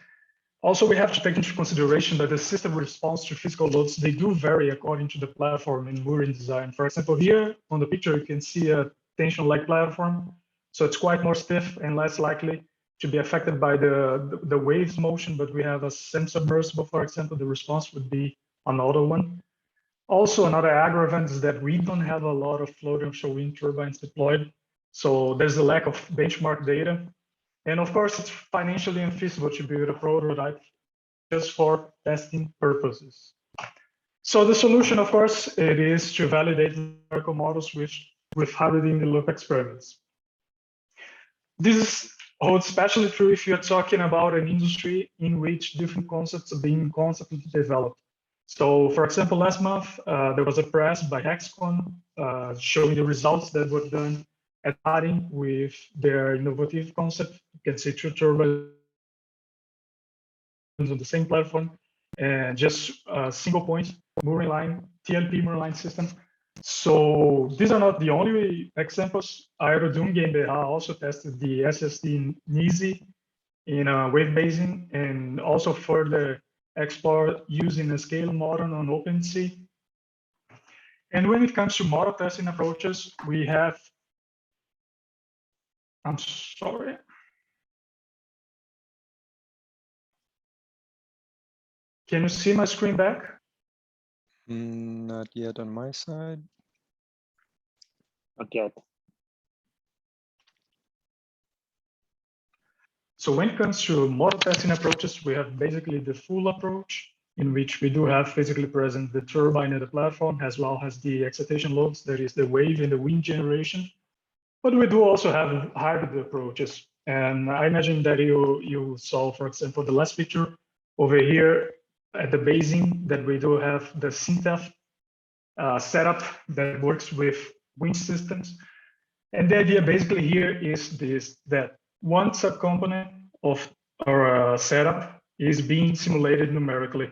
H: Also, we have to take into consideration that the system response to physical loads, they do vary according to the platform in Mingxin design. For example, here on the picture, you can see a tension-like platform. So it's quite more stiff and less likely to be affected by the waves motion, but we have a semi-submersible, for example, the response would be another one. Also, another aggravant is that we don't have a lot of floating offshore wind turbines deployed. So there's a lack of benchmark data. And of course, it's financially unfeasible to build a prototype just for testing purposes. So the solution, of course, it is to validate numerical models with hybrid in the loop experiments. This holds especially true if you're talking about an industry in which different concepts are being constantly developed. So, for example, last month, there was a press by Hexcon showing the results that were done at Adding with their innovative concept. You can see 2 turbines on the same platform and just a single point mooring line, TLP mooring line system. So these are not the only examples. Aerodynamic Design also tested the SSD in NISI in a wave basin and also further explored using a scale model on OpenSea. And when it comes to model testing approaches, we have, I'm sorry. Can you see my screen back?
E: Not yet on my side.
G: Okay.
H: So when it comes to model testing approaches, we have basically the full approach in which we do have physically present the turbine and the platform, as well as the excitation loads, that is the wave and the wind generation. But we do also have hybrid approaches. And I imagine that you saw, for example, the last picture over here at the basin, that we do have the SynTEF setup that works with wind systems. And the idea basically here is this, that one subcomponent of our setup is being simulated numerically.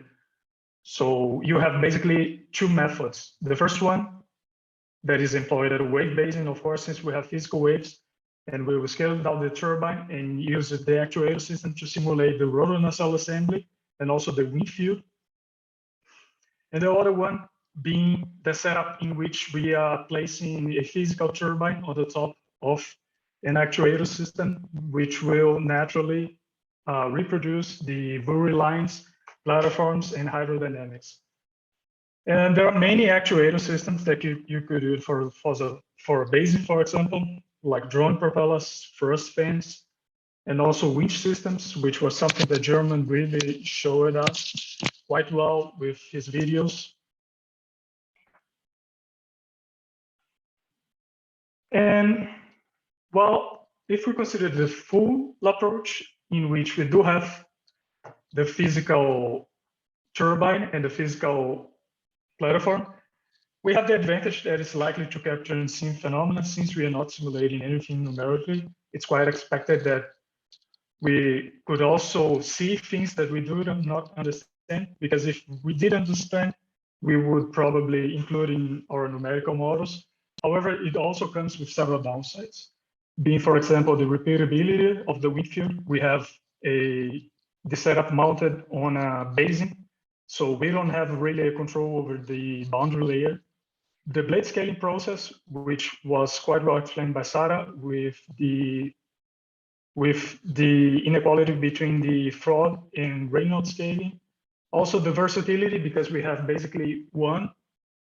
H: So you have basically 2 methods. The first one that is employed at a wave basin, of course, since we have physical waves, and we will scale down the turbine and use the actuator system to simulate the rotor nacelle assembly and also the wind field. And the other one being the setup in which we are placing a physical turbine on the top of an actuator system, which will naturally reproduce the buoy lines, platforms, and hydrodynamics. And there are many actuator systems that you could use for a basin, for example, like drone propellers, thrust fans, and also winch systems, which was something that Herman really showed us quite well with his videos. And well, if we consider the full approach, in which we do have the physical turbine and the physical platform, we have the advantage that it's likely to capture unseen phenomena. Since we are not simulating anything numerically, it's quite expected that we could also see things that we do not understand, because if we did understand, we would probably include in our numerical models. However, it also comes with several downsides. Being, for example, the repeatability of the wind field. We have the setup mounted on a basin, so we don't have really a control over the boundary layer. The blade scaling process, which was quite well explained by Sara, with the inequality between the FOWT and Reynolds scaling. Also the versatility, because we have basically one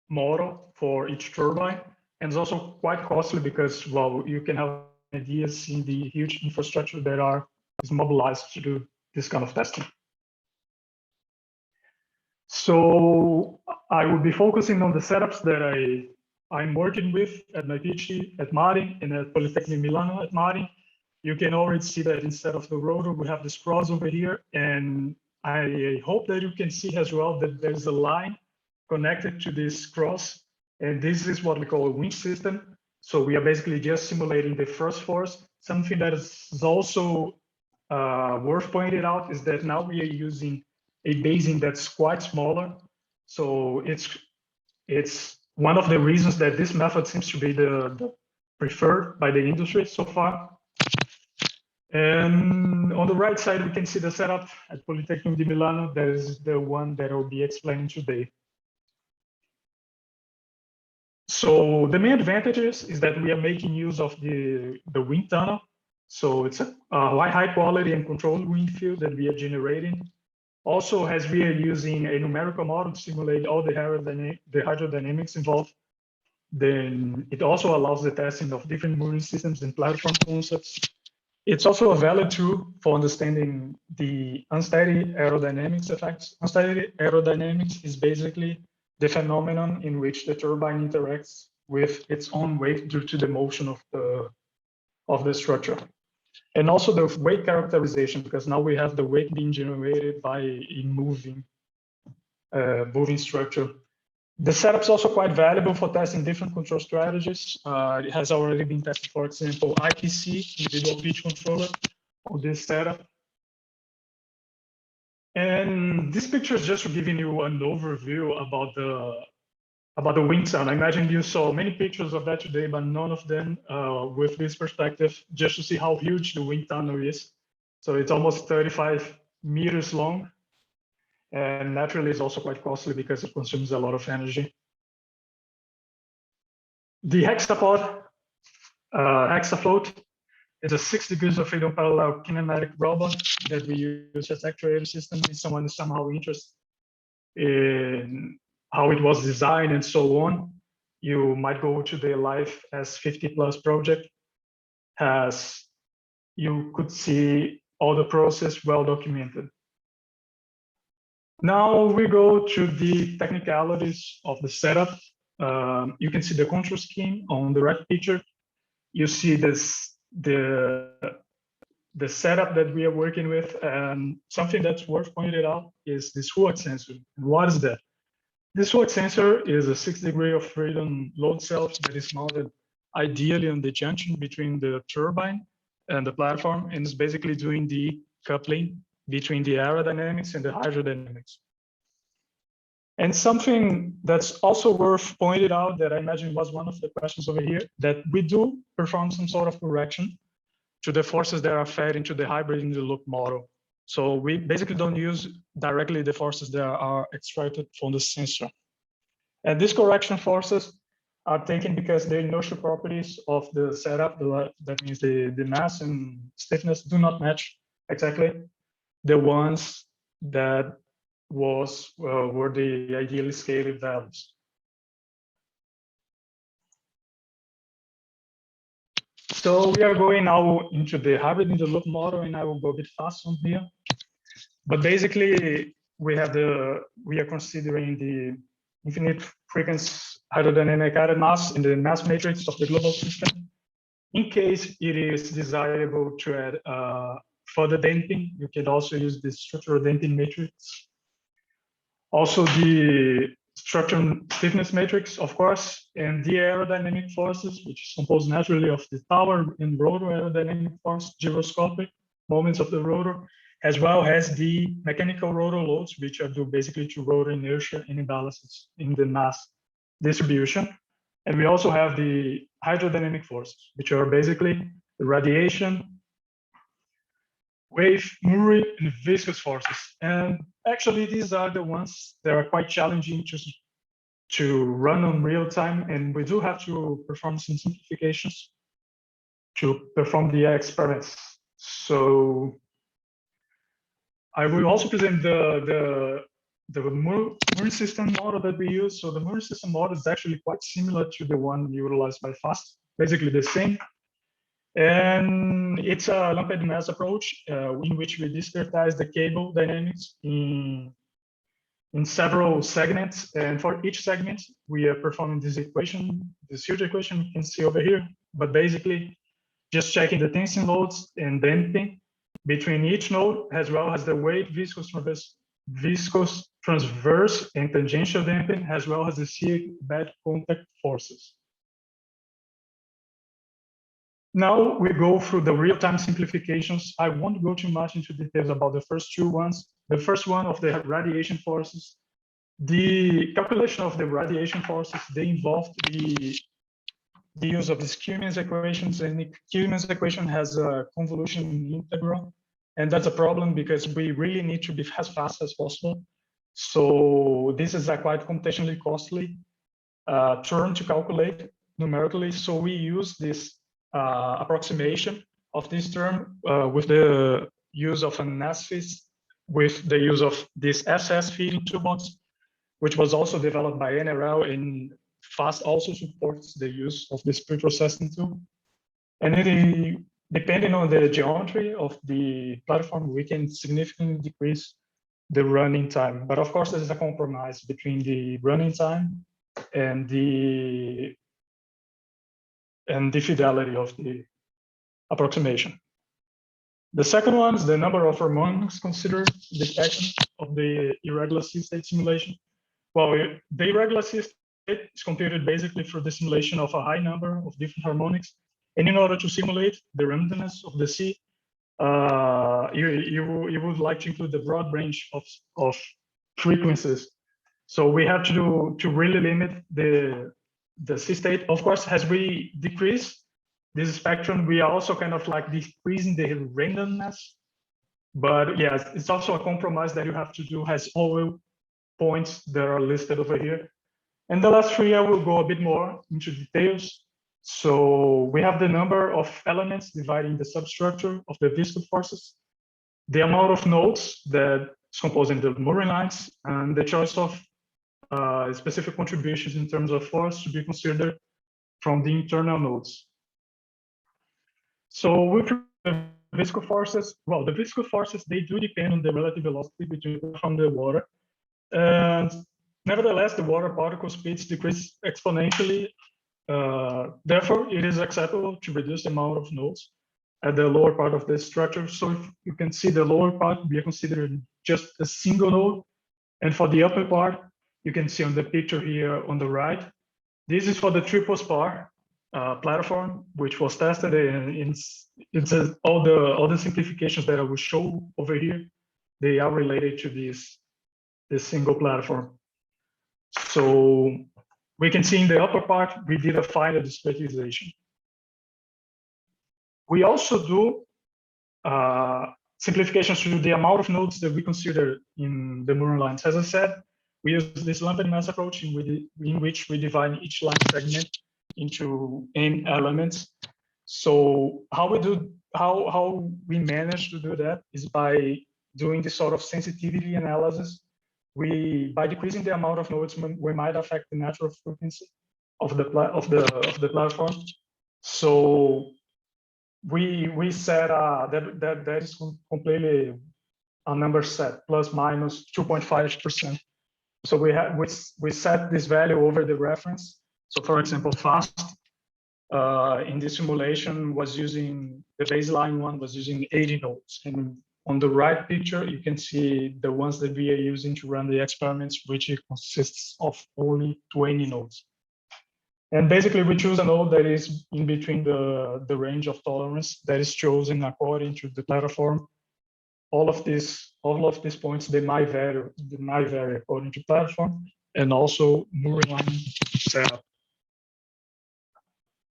H: model for each turbine, and it's also quite costly because, well, you can have ideas in the huge infrastructure that is mobilized to do this kind of testing. So I will be focusing on the setups that I'm working with at my PhD at Mari and at Politecnico Milano at Mari. you can already see that instead of the rotor, we have this cross over here. And I hope that you can see as well that there's a line connected to this cross. And this is what we call a wing system. So we are basically just simulating the first force. Something that is also worth pointing out is that now we are using a basing that's quite smaller. So it's one of the reasons that this method seems to be the preferred by the industry so far. And on the right side, we can see the setup at Politecnico di Milano. That is the one that I'll be explaining today. So the main advantages is that we are making use of the wind tunnel. So it's a high quality and controlled wind field that we are generating. Also, as we are using a numerical model to simulate all the hydrodynamics involved, then it also allows the testing of different mooring systems and platform concepts. It's also a valid tool for understanding the unsteady aerodynamics effects. Unsteady aerodynamics is basically the phenomenon in which the turbine interacts with its own weight due to the motion of the structure. And also the weight characterization, because now we have the weight being generated by a moving structure. The setup is also quite valuable for testing different control strategies. It has already been tested, for example, IPC, individual pitch controller, on this setup. And this picture is just giving you an overview about the wind tunnel. I imagine you saw many pictures of that today, but none of them with this perspective, just to see how huge the wind tunnel is. So it's almost 35 meters long. And naturally, it's also quite costly because it consumes a lot of energy. The hexapod, FOWT, is a 6 degrees of freedom parallel kinematic robot that we use as actuator system. If someone is somehow interested in how it was designed and so on, you might go to the LIFES50 Plus project, as you could see all the process well documented. Now we go to the technicalities of the setup. You can see the control scheme on the right picture. You see this the setup that we are working with, and something that's worth pointing out is this FOWT sensor. And what is that? This FOWT sensor is a 6 degree of freedom load cell that is mounted ideally on the junction between the turbine and the platform, and is basically doing the coupling between the aerodynamics and the hydrodynamics. And something that's also worth pointing out that I imagine was one of the questions over here, that we do perform some sort of correction to the forces that are fed into the hybrid in the loop model. So we basically don't use directly the forces that are extracted from the sensor. And these correction forces are taken because the inertial properties of the setup, that means the mass and stiffness, do not match exactly the ones that were the ideally scaled values. So we are going now into the hybrid in the loop model, and I will go a bit fast on here. But basically, we are considering the infinite frequency hydrodynamic added mass in the mass matrix of the global system. In case it is desirable to add further damping, you can also use the structural damping matrix. Also the structural stiffness matrix, of course, and the aerodynamic forces, which is composed naturally of the tower and rotor aerodynamic force, gyroscopic moments of the rotor, as well as the mechanical rotor loads, which are due basically to rotor inertia and imbalances in the mass distribution. And we also have the hydrodynamic forces, which are basically the radiation, wave, mooring, and viscous forces. And actually, these are the ones that are quite challenging to run on real time. And we do have to perform some simplifications to perform the experiments. So I will also present the mooring system model that we use. So the mooring system model is actually quite similar to the one utilized by FAST, basically the same. And it's a lumped mass approach in which we discretize the cable dynamics in several segments. And for each segment, we are performing this equation, this huge equation you can see over here. But basically, just checking the tensing loads and damping between each node, as well as the weight, viscous transverse and tangential damping, as well as the shear bed contact forces. Now we go through the real-time simplifications. I won't go too much into details about the first two ones. The first one of the radiation forces. The calculation of the radiation forces, they involved the use of the Jimenez equations, and the Jimenez equation has a convolution integral. And that's a problem because we really need to be as fast as possible. So this is a quite computationally costly term to calculate numerically. So we use this approximation of this term with the use of an SFIS, with the use of this SS feeding toolbox, which was also developed by NRL, and FAST also supports the use of this pre-processing tool. And depending on the geometry of the platform, we can significantly decrease the running time. But of course, there is a compromise between the running time and the fidelity of the approximation. The second one is the number of harmonics considered detection of the irregular C-state simulation. Well, the irregular C-state is computed basically through the simulation of a high number of different harmonics. And in order to simulate the randomness of the C, you would like to include the broad range of frequencies. So we have to really limit the C-state. Of course, as we decrease this spectrum, we are also kind of like decreasing the randomness. But yes, it's also a compromise that you have to do, as all points that are listed over here. And the last three, I will go a bit more into details. So we have the number of elements dividing the substructure of the viscous forces, the amount of nodes that is composing the mooring lines, and the choice of specific contributions in terms of force to be considered from the internal nodes. So with the viscous forces, well, the viscous forces, they do depend on the relative velocity from the water. And nevertheless, the water particle speeds decrease exponentially. Therefore, it is acceptable to reduce the amount of nodes at the lower part of the structure. So if you can see the lower part, we are considering just a single node. And for the upper part, you can see on the picture here on the right, this is for the triple spar platform, which was tested, and it's all the simplifications that I will show over here, they are related to this single platform. So we can see in the upper part, we did a final discretization. We also do simplifications to the amount of nodes that we consider in the mooring lines. As I said, we use this lumped mass approach in which we divide each line segment into n elements. So how we manage to do that is by doing this sort of sensitivity analysis. By decreasing the amount of nodes, we might affect the natural frequency of the platform. So we set that is completely a number set, plus minus 2.5%. So we set this value over the reference. So for example, FAST in this simulation was using, the baseline one was using 80 nodes. And on the right picture, you can see the ones that we are using to run the experiments, which consists of only 20 nodes. And basically, we choose a node that is in between the range of tolerance that is chosen according to the platform. All of these points, they might vary according to platform and also mooring line setup.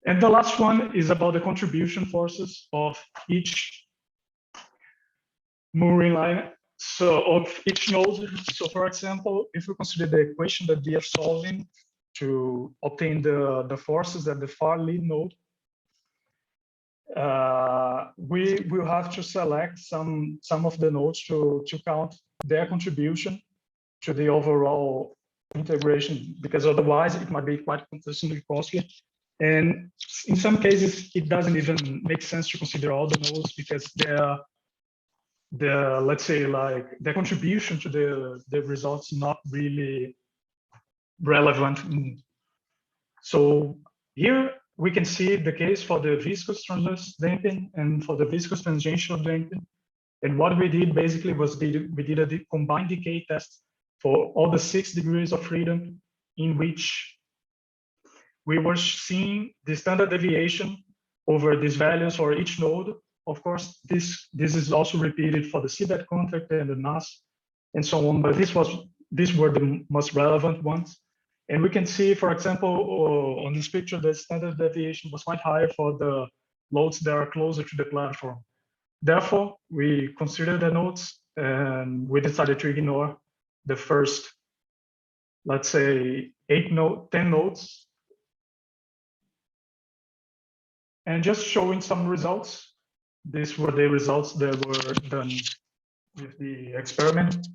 H: And the last one is about the contribution forces of each mooring line, so of each node. So for example, if we consider the equation that we are solving to obtain the forces at the far lead node, we will have to select some of the nodes to count their contribution to the overall integration, because otherwise it might be quite computationally costly. And in some cases, it doesn't even make sense to consider all the nodes because let's say like the contribution to the results not really relevant. So here we can see the case for the viscous transverse damping and for the viscous tangential damping. And what we did basically was we did a combined decay test for all the 6 degrees of freedom, in which we were seeing the standard deviation over these values for each node. Of course, this is also repeated for the seabed contact and the NAS and so on, but these were the most relevant ones. And we can see, for example, on this picture, the standard deviation was quite higher for the loads that are closer to the platform. Therefore, we considered the nodes and we decided to ignore the first, let's say, 10 nodes. And just showing some results. These were the results that were done with the experiment.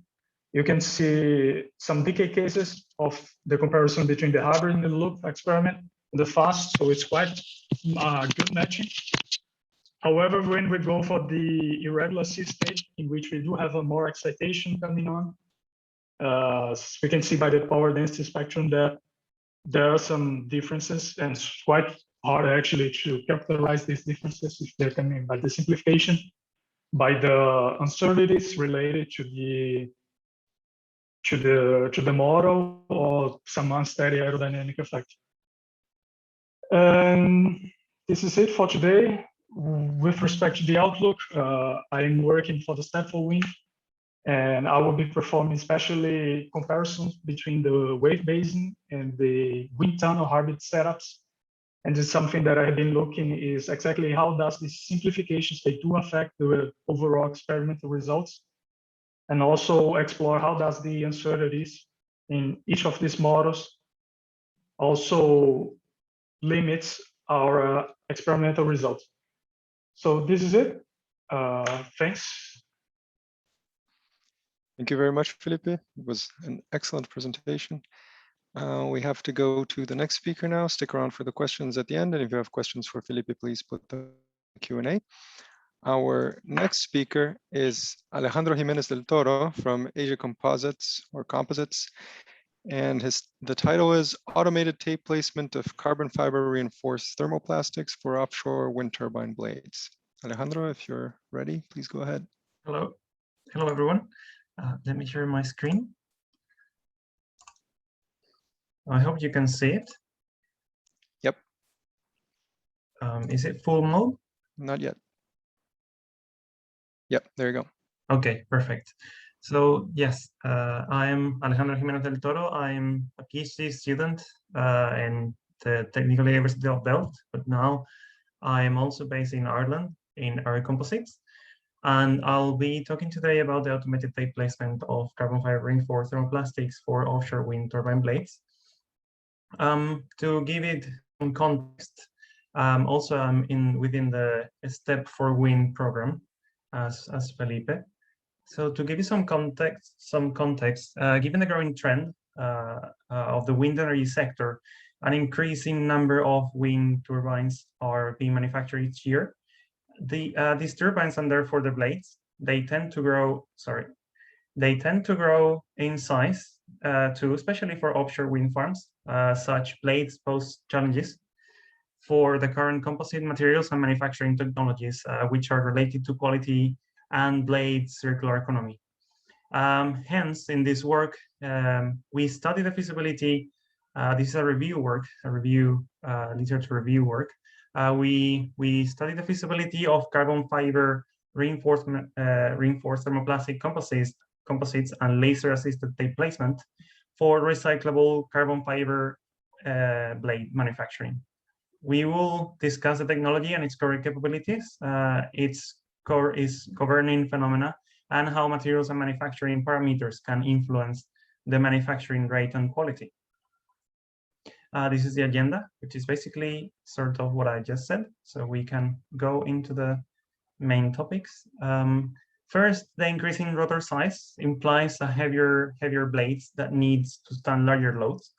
H: You can see some decay cases of the comparison between the hybrid and the loop experiment and the fast, so it's quite good matching. However, when we go for the irregular C state, in which we do have a more excitation coming on, we can see by the power density spectrum that there are some differences, and it's quite hard actually to characterize these differences if they're coming by the simplification, by the uncertainties related to the model or some unsteady aerodynamic effect. And this is it for today. With respect to the outlook, I am working for the Stanford Wind, and I will be performing especially comparisons between the wave basin and the wind tunnel hybrid setups. And this is something that I have been looking is exactly how does these simplifications, they do affect the overall experimental results, and also explore how does the uncertainties in each of these models also limits our experimental results. So this is it. Thanks.
E: Thank you very much, Felipe. It was an excellent presentation. We have to go to the next speaker now. Stick around for the questions at the end. And if you have questions for Felipe, please put the Q&A. Our next speaker is Alejandro Jimenez del Toro from ÉireComposites or Composites. And the title is Automated Tape Placement of Carbon Fiber Reinforced Thermoplastics for Offshore Wind Turbine Blades. Alejandro, if you're ready, please go ahead.
I: Hello. Hello, everyone. Let me share my screen. I hope you can see it.
E: Yep.
I: Is it full mode?
E: Not yet. Yep, there you go.
I: Okay, perfect. So yes, I'm Alejandro Jimenez del Toro. I'm a PhD student in the Technical University of Delft, but now I'm also based in Ireland in ÉireComposites. And I'll be talking today about the automated tape placement of carbon fiber reinforced thermoplastics for offshore wind turbine blades. To give it some context, also I'm within the Step for Wind program as Felipe. So to give you some context, given the growing trend of the wind energy sector, an increasing number of wind turbines are being manufactured each year. These turbines and therefore the blades, they tend to grow in size too, especially for offshore wind farms. Such blades pose challenges for the current composite materials and manufacturing technologies, which are related to quality and blade circular economy. Hence, in this work, we study the feasibility. This is a review work, literature review work. We study the feasibility of carbon fiber reinforced thermoplastic composites and laser-assisted tape placement for recyclable carbon fiber blade manufacturing. We will discuss the technology and its core capabilities, its core is governing phenomena, and how materials and manufacturing parameters can influence the manufacturing rate and quality. This is the agenda, which is basically sort of what I just said. So we can go into the main topics. First, the increasing rotor size implies a heavier blades that needs to stand larger loads.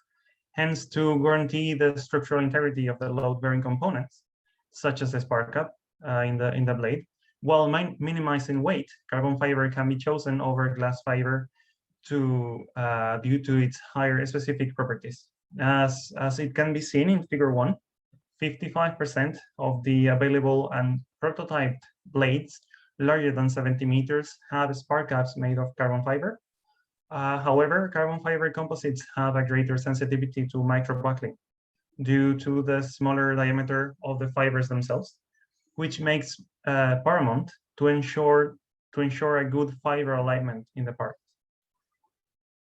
I: Hence, to guarantee the structural integrity of the load-bearing components, such as the spark gap in the blade, while minimizing weight, carbon fiber can be chosen over glass fiber due to its higher specific properties. As it can be seen in Figure 1, 55% of the available and prototyped blades larger than 70 meters have spark gaps made of carbon fiber. However, carbon fiber composites have a greater sensitivity to microbuckling due to the smaller diameter of the fibers themselves, which makes paramount to ensure a good fiber alignment in the part.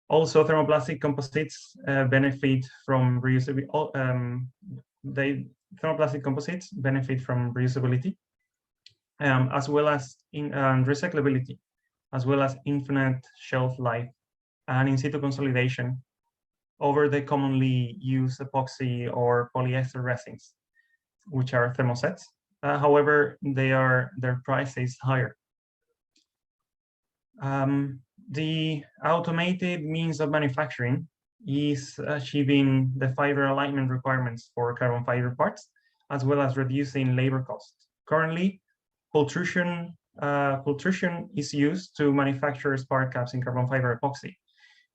I: Also, thermoplastic composites benefit from reusability. Thermoplastic composites benefit from reusability, as well as recyclability, as well as infinite shelf life and in situ consolidation over the commonly used epoxy or polyester resins, which are thermosets. However, their price is higher. The automated means of manufacturing is achieving the fiber alignment requirements for carbon fiber parts, as well as reducing labor costs. Currently, pultrusion is used to manufacture spark caps in carbon fiber epoxy.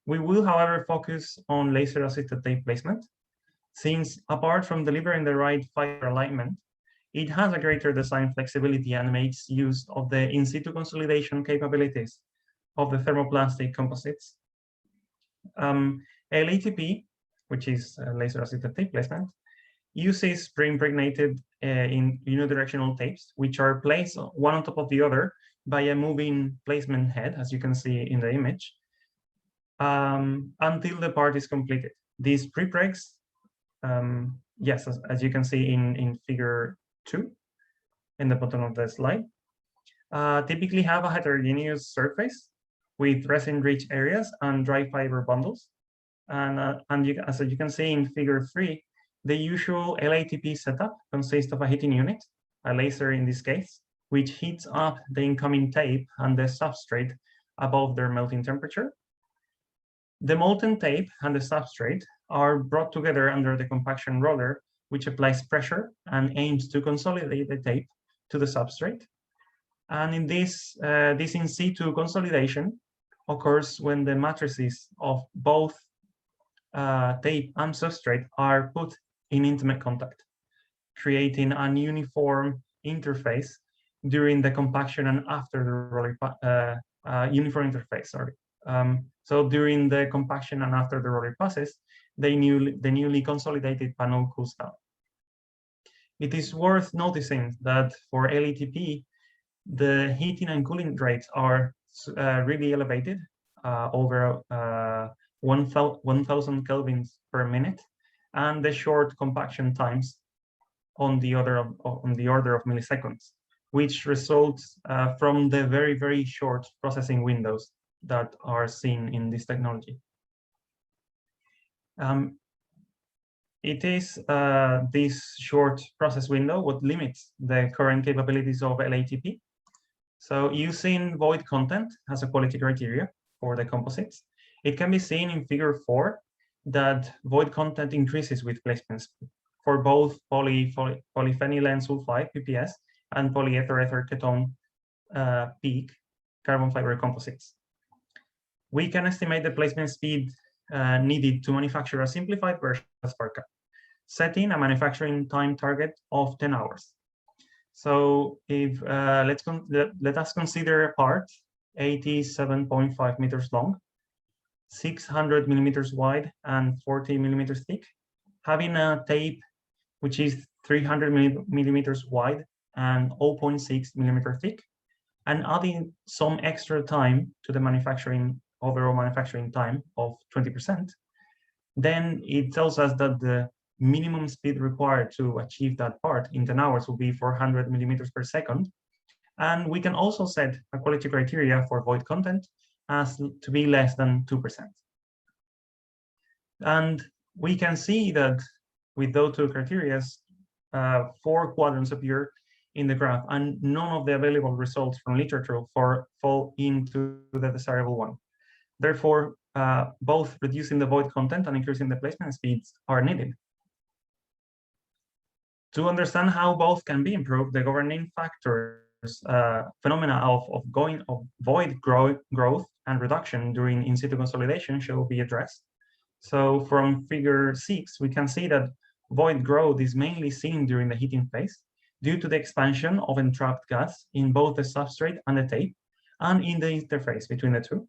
I: We will, however, focus on laser-assisted tape placement, since apart from delivering the right fiber alignment, it has a greater design flexibility and makes use of the in situ consolidation capabilities of the thermoplastic composites. LATP, which is laser-assisted tape placement, uses pre-impregnated in unidirectional tapes, which are placed one on top of the other by a moving placement head, as you can see in the image, until the part is completed. These prepregs, yes, as you can see in figure 2, in the bottom of the slide, typically have a heterogeneous surface with resin-rich areas and dry fiber bundles. And as you can see in figure 3, the usual LATP setup consists of a heating unit, a laser in this case, which heats up the incoming tape and the substrate above their melting temperature. The molten tape and the substrate are brought together under the compaction roller, which applies pressure and aims to consolidate the tape to the substrate. And in this in situ consolidation occurs when the matrices of both tape and substrate are put in intimate contact, creating an uniform interface during the compaction and after the roller uniform interface. Sorry. So during the compaction and after the roller passes, the newly consolidated panel cools down. It is worth noticing that for LATP, the heating and cooling rates are really elevated, over 1,000 kelvins per minute, and the short compaction times on the order of milliseconds, which results from the very, very short processing windows that are seen in this technology. It is this short process window what limits the current capabilities of LATP. So using void content as a quality criteria for the composites, it can be seen in figure 4 that void content increases with placement speed for both polyphenylene sulfide PPS and polyether ketone peak carbon fiber composites. We can estimate the placement speed needed to manufacture a simplified version of spark gap, setting a manufacturing time target of 10 hours. So if let us consider a part 87.5 meters long, 600 millimeters wide and 40 millimeters thick, having a tape which is 300 millimeters wide and 0.6 millimeter thick, and adding some extra time to the overall manufacturing time of 20%, then it tells us that the minimum speed required to achieve that part in 10 hours will be 400 millimeters per second. And we can also set a quality criteria for void content as to be less than 2%. And we can see that with those two criteria, 4 quadrants appear in the graph, and none of the available results from literature fall into the desirable one. Therefore, both reducing the void content and increasing the placement speeds are needed. To understand how both can be improved, the governing factors phenomena of void growth and reduction during in situ consolidation shall be addressed. So from figure 6, we can see that void growth is mainly seen during the heating phase due to the expansion of entrapped gas in both the substrate and the tape and in the interface between the two,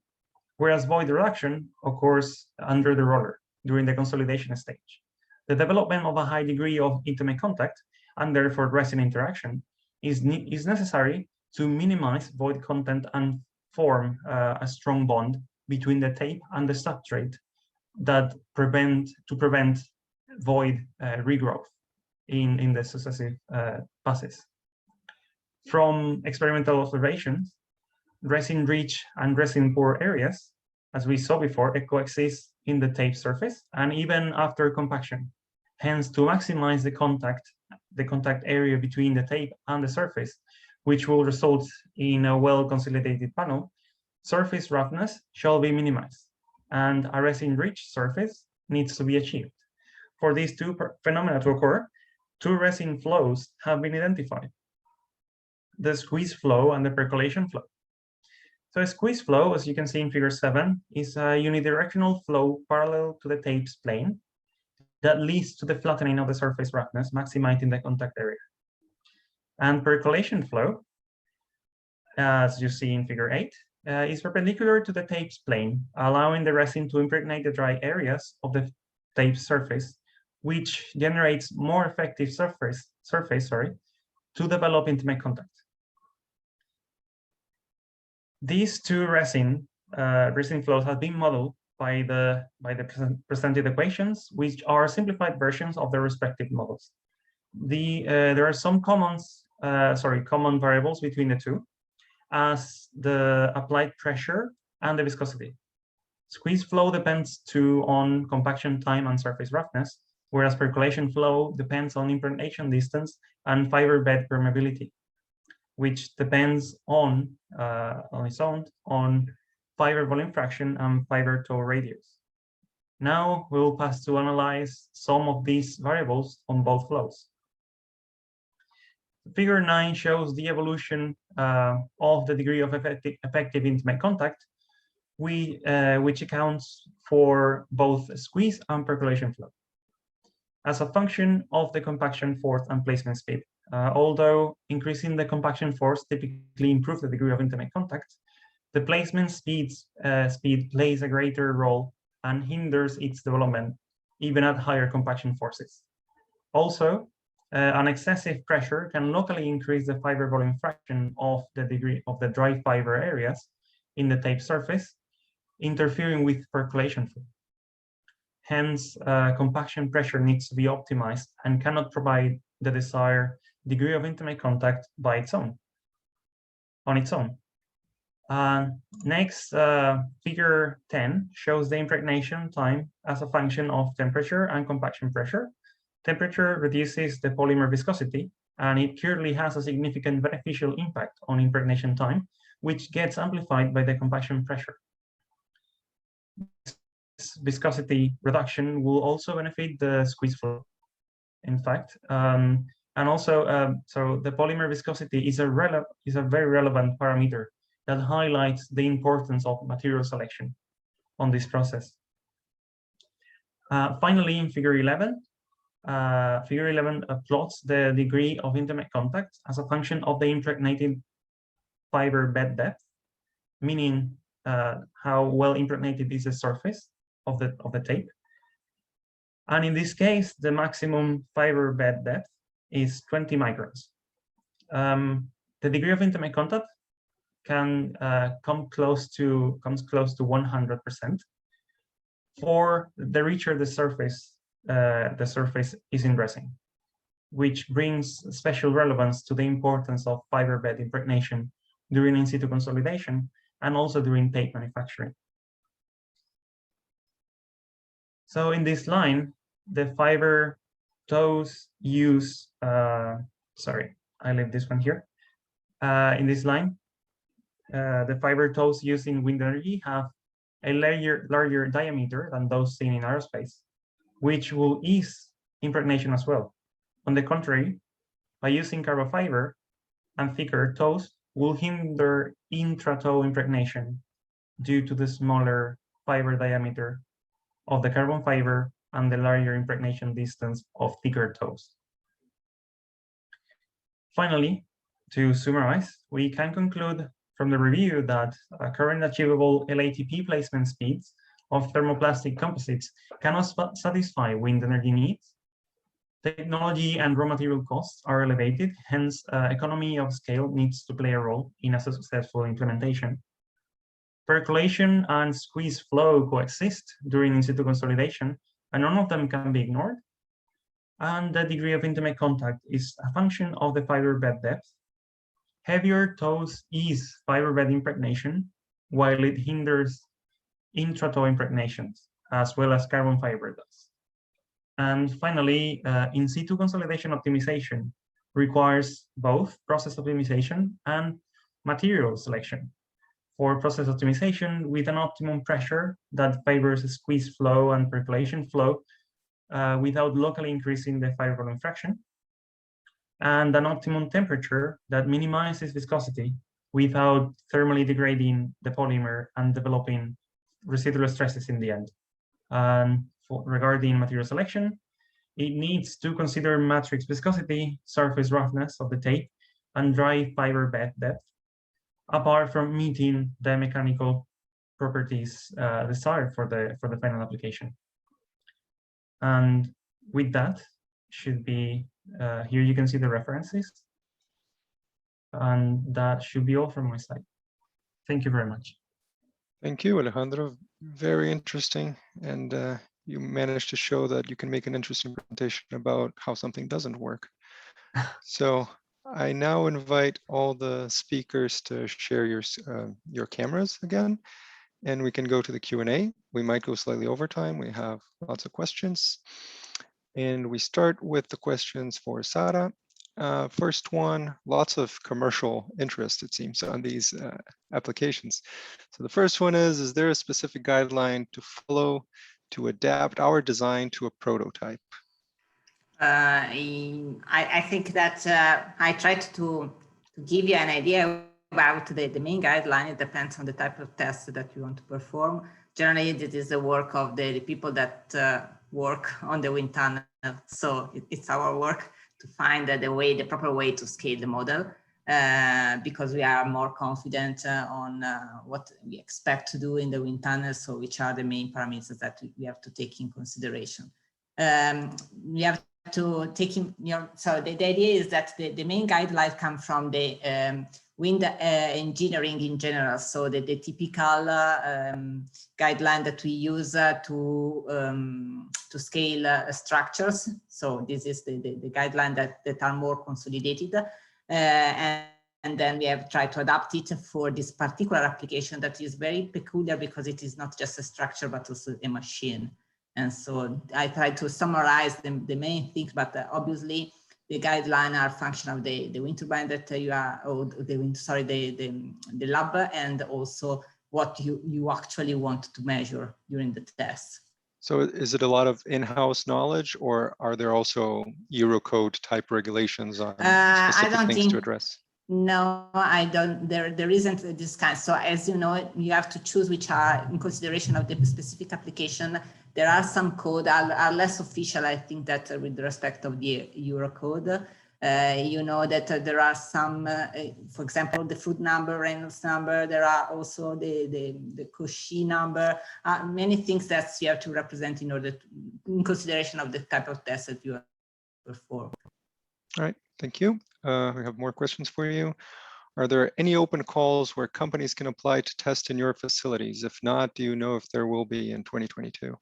I: whereas void reduction occurs under the roller during the consolidation stage. The development of a high degree of intimate contact and therefore resin interaction is necessary to minimize void content and form a strong bond between the tape and the substrate that prevent void regrowth in the successive passes. From experimental observations, resin-rich and resin-poor areas, as we saw before, coexist in the tape surface and even after compaction. Hence, to maximize the contact area between the tape and the surface, which will result in a well-consolidated panel, surface roughness shall be minimized, and a resin-rich surface needs to be achieved. For these two phenomena to occur, two resin flows have been identified: the squeeze flow and the percolation flow. So a squeeze flow, as you can see in figure 7, is a unidirectional flow parallel to the tape's plane that leads to the flattening of the surface roughness, maximizing the contact area. And percolation flow, as you see in figure 8, is perpendicular to the tape's plane, allowing the resin to impregnate the dry areas of the tape surface, which generates more effective surface to develop intimate contact. These two resin flows have been modeled by the presented equations, which are simplified versions of the respective models. There are some common variables between the two, as the applied pressure and the viscosity. Squeeze flow depends on compaction time and surface roughness, whereas percolation flow depends on impregnation distance and fiber bed permeability, which depends on its own on fiber volume fraction and fiber toe radius. Now we'll pass to analyze some of these variables on both flows. Figure 9 shows the evolution of the degree of effective intimate contact, which accounts for both squeeze and percolation flow as a function of the compaction force and placement speed. Although increasing the compaction force typically improves the degree of intimate contact, the placement speed plays a greater role and hinders its development even at higher compaction forces. Also, an excessive pressure can locally increase the fiber volume fraction of the degree of the dry fiber areas in the tape surface, interfering with percolation flow. Hence, compaction pressure needs to be optimized and cannot provide the desired degree of intimate contact on its own. Next, figure 10 shows the impregnation time as a function of temperature and compaction pressure. Temperature reduces the polymer viscosity, and it clearly has a significant beneficial impact on impregnation time, which gets amplified by the compaction pressure. This viscosity reduction will also benefit the squeeze flow, in fact. And also, so the polymer viscosity is a very relevant parameter that highlights the importance of material selection on this process. Finally, in figure 11, plots the degree of intimate contact as a function of the impregnated fiber bed depth, meaning how well impregnated is the surface of the tape. And in this case, the maximum fiber bed depth is 20 microns. The degree of intimate contact can comes close to 100%. For the richer the surface is in resin, which brings special relevance to the importance of fiber bed impregnation during in situ consolidation and also during tape manufacturing. So in this line, the fiber toes use, sorry, I leave this one here. In this line, the fiber toes used in wind energy have a larger diameter than those seen in aerospace, which will ease impregnation as well. On the contrary, by using carbon fiber and thicker toes will hinder intra-toe impregnation due to the smaller fiber diameter of the carbon fiber and the larger impregnation distance of thicker tows. Finally, to summarize, we can conclude from the review that current achievable LATP placement speeds of thermoplastic composites cannot satisfy wind energy needs. Technology and raw material costs are elevated, hence economy of scale needs to play a role in a successful implementation. Percolation and squeeze flow coexist during in situ consolidation, and none of them can be ignored. And the degree of intimate contact is a function of the fiber bed depth. Heavier tows ease fiber bed impregnation, while it hinders intra-tow impregnations, as well as carbon fiber does. And finally, in situ consolidation optimization requires both process optimization and material selection. For process optimization, with an optimum pressure that favors squeeze flow and percolation flow without locally increasing the fiber volume fraction, and an optimum temperature that minimizes viscosity without thermally degrading the polymer and developing residual stresses in the end. And regarding material selection, it needs to consider matrix viscosity, surface roughness of the tape, and dry fiber bed depth, apart from meeting the mechanical properties desired for the final application. And with that, should be here you can see the references, and that should be all from my side. Thank you very much.
E: Thank you, Alejandro. Very interesting, and you managed to show that you can make an interesting presentation about how something doesn't work. So I now invite all the speakers to share your cameras again, and we can go to the Q&A. We might go slightly over time. We have lots of questions. And we start with the questions for Sara. First one, lots of commercial interest, it seems, on these applications. So the first one is there a specific guideline to follow to adapt our design to a prototype?
F: I think that I tried to give you an idea about the main guideline. It depends on the type of test that you want to perform. Generally, it is the work of the people that work on the wind tunnel. So it's our work to find the proper way to scale the model because we are more confident on what we expect to do in the wind tunnel. So which are the main parameters that we have to take in consideration. We have to take in, so the idea is that the main guidelines come from the wind engineering in general. So the typical guideline that we use to scale structures. So this is the guideline that are more consolidated. And then we have tried to adapt it for this particular application that is very peculiar because it is not just a structure, but also a machine. And so I tried to summarize the main things, but obviously the guidelines are function of the wind turbine that you are, or the lab, and also what you actually want to measure during the test.
E: So is it a lot of in-house knowledge, or are there also Eurocode type regulations on specific things to address?
F: No, I don't. There isn't this kind. So as you know, you have to choose which are in consideration of the specific application. There are some code are less official, I think, that with respect of the Eurocode. You know that there are some, for example, the FOWT number, Reynolds number. There are also the Cauchy number. Many things that you have to represent in order to, in consideration of the type of test that you perform.
E: All right, thank you. We have more questions for you. Are there any open calls where companies can apply to test in your facilities? If not, do you know if there will be in 2022?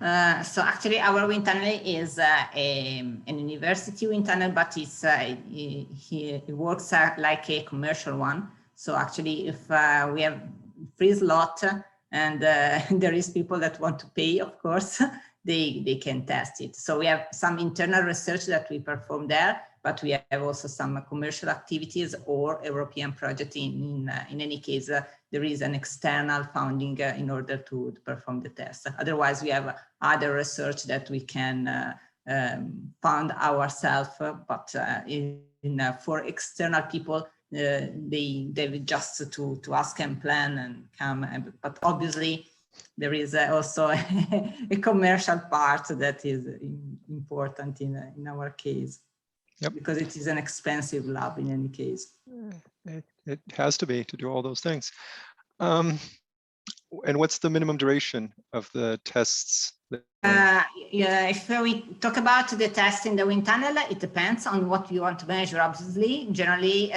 F: So actually our wind tunnel is an university wind tunnel, but it works like a commercial one. So actually if we have free slot and there is people that want to pay, of course, they can test it. So we have some internal research that we perform there, but we have also some commercial activities or European project. In any case, there is an external funding in order to perform the test. Otherwise, we have other research that we can fund ourselves, but for external people, they just to ask and plan and come. But obviously, there is also a commercial part that is important in our case.
E: Yep.
F: Because it is an expensive lab in any case.
E: It has to be to do all those things. And what's the minimum duration of the tests?
F: Yeah, if we talk about the test in the wind tunnel, it depends on what you want to measure, obviously. Generally,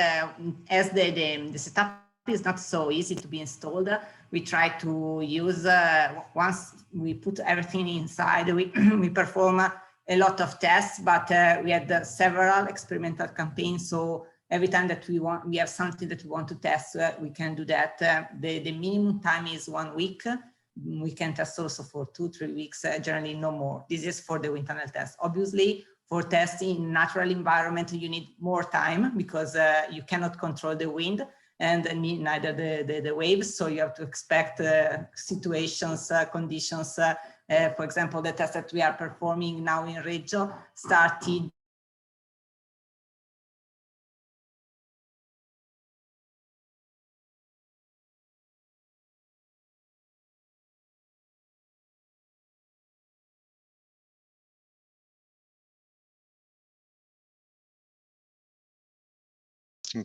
F: as the setup is not so easy to be installed, we try to use, once we put everything inside, we perform a lot of tests, but we had several experimental campaigns. So every time that we have something that we want to test, we can do that. The minimum time is 1 week. We can test also for 2-3 weeks, generally no more. This is for the wind tunnel test. Obviously, for testing in natural environment, you need more time because you cannot control the wind and neither the waves. So you have to expect situations, conditions. For example, the test that we are performing now in Reggio started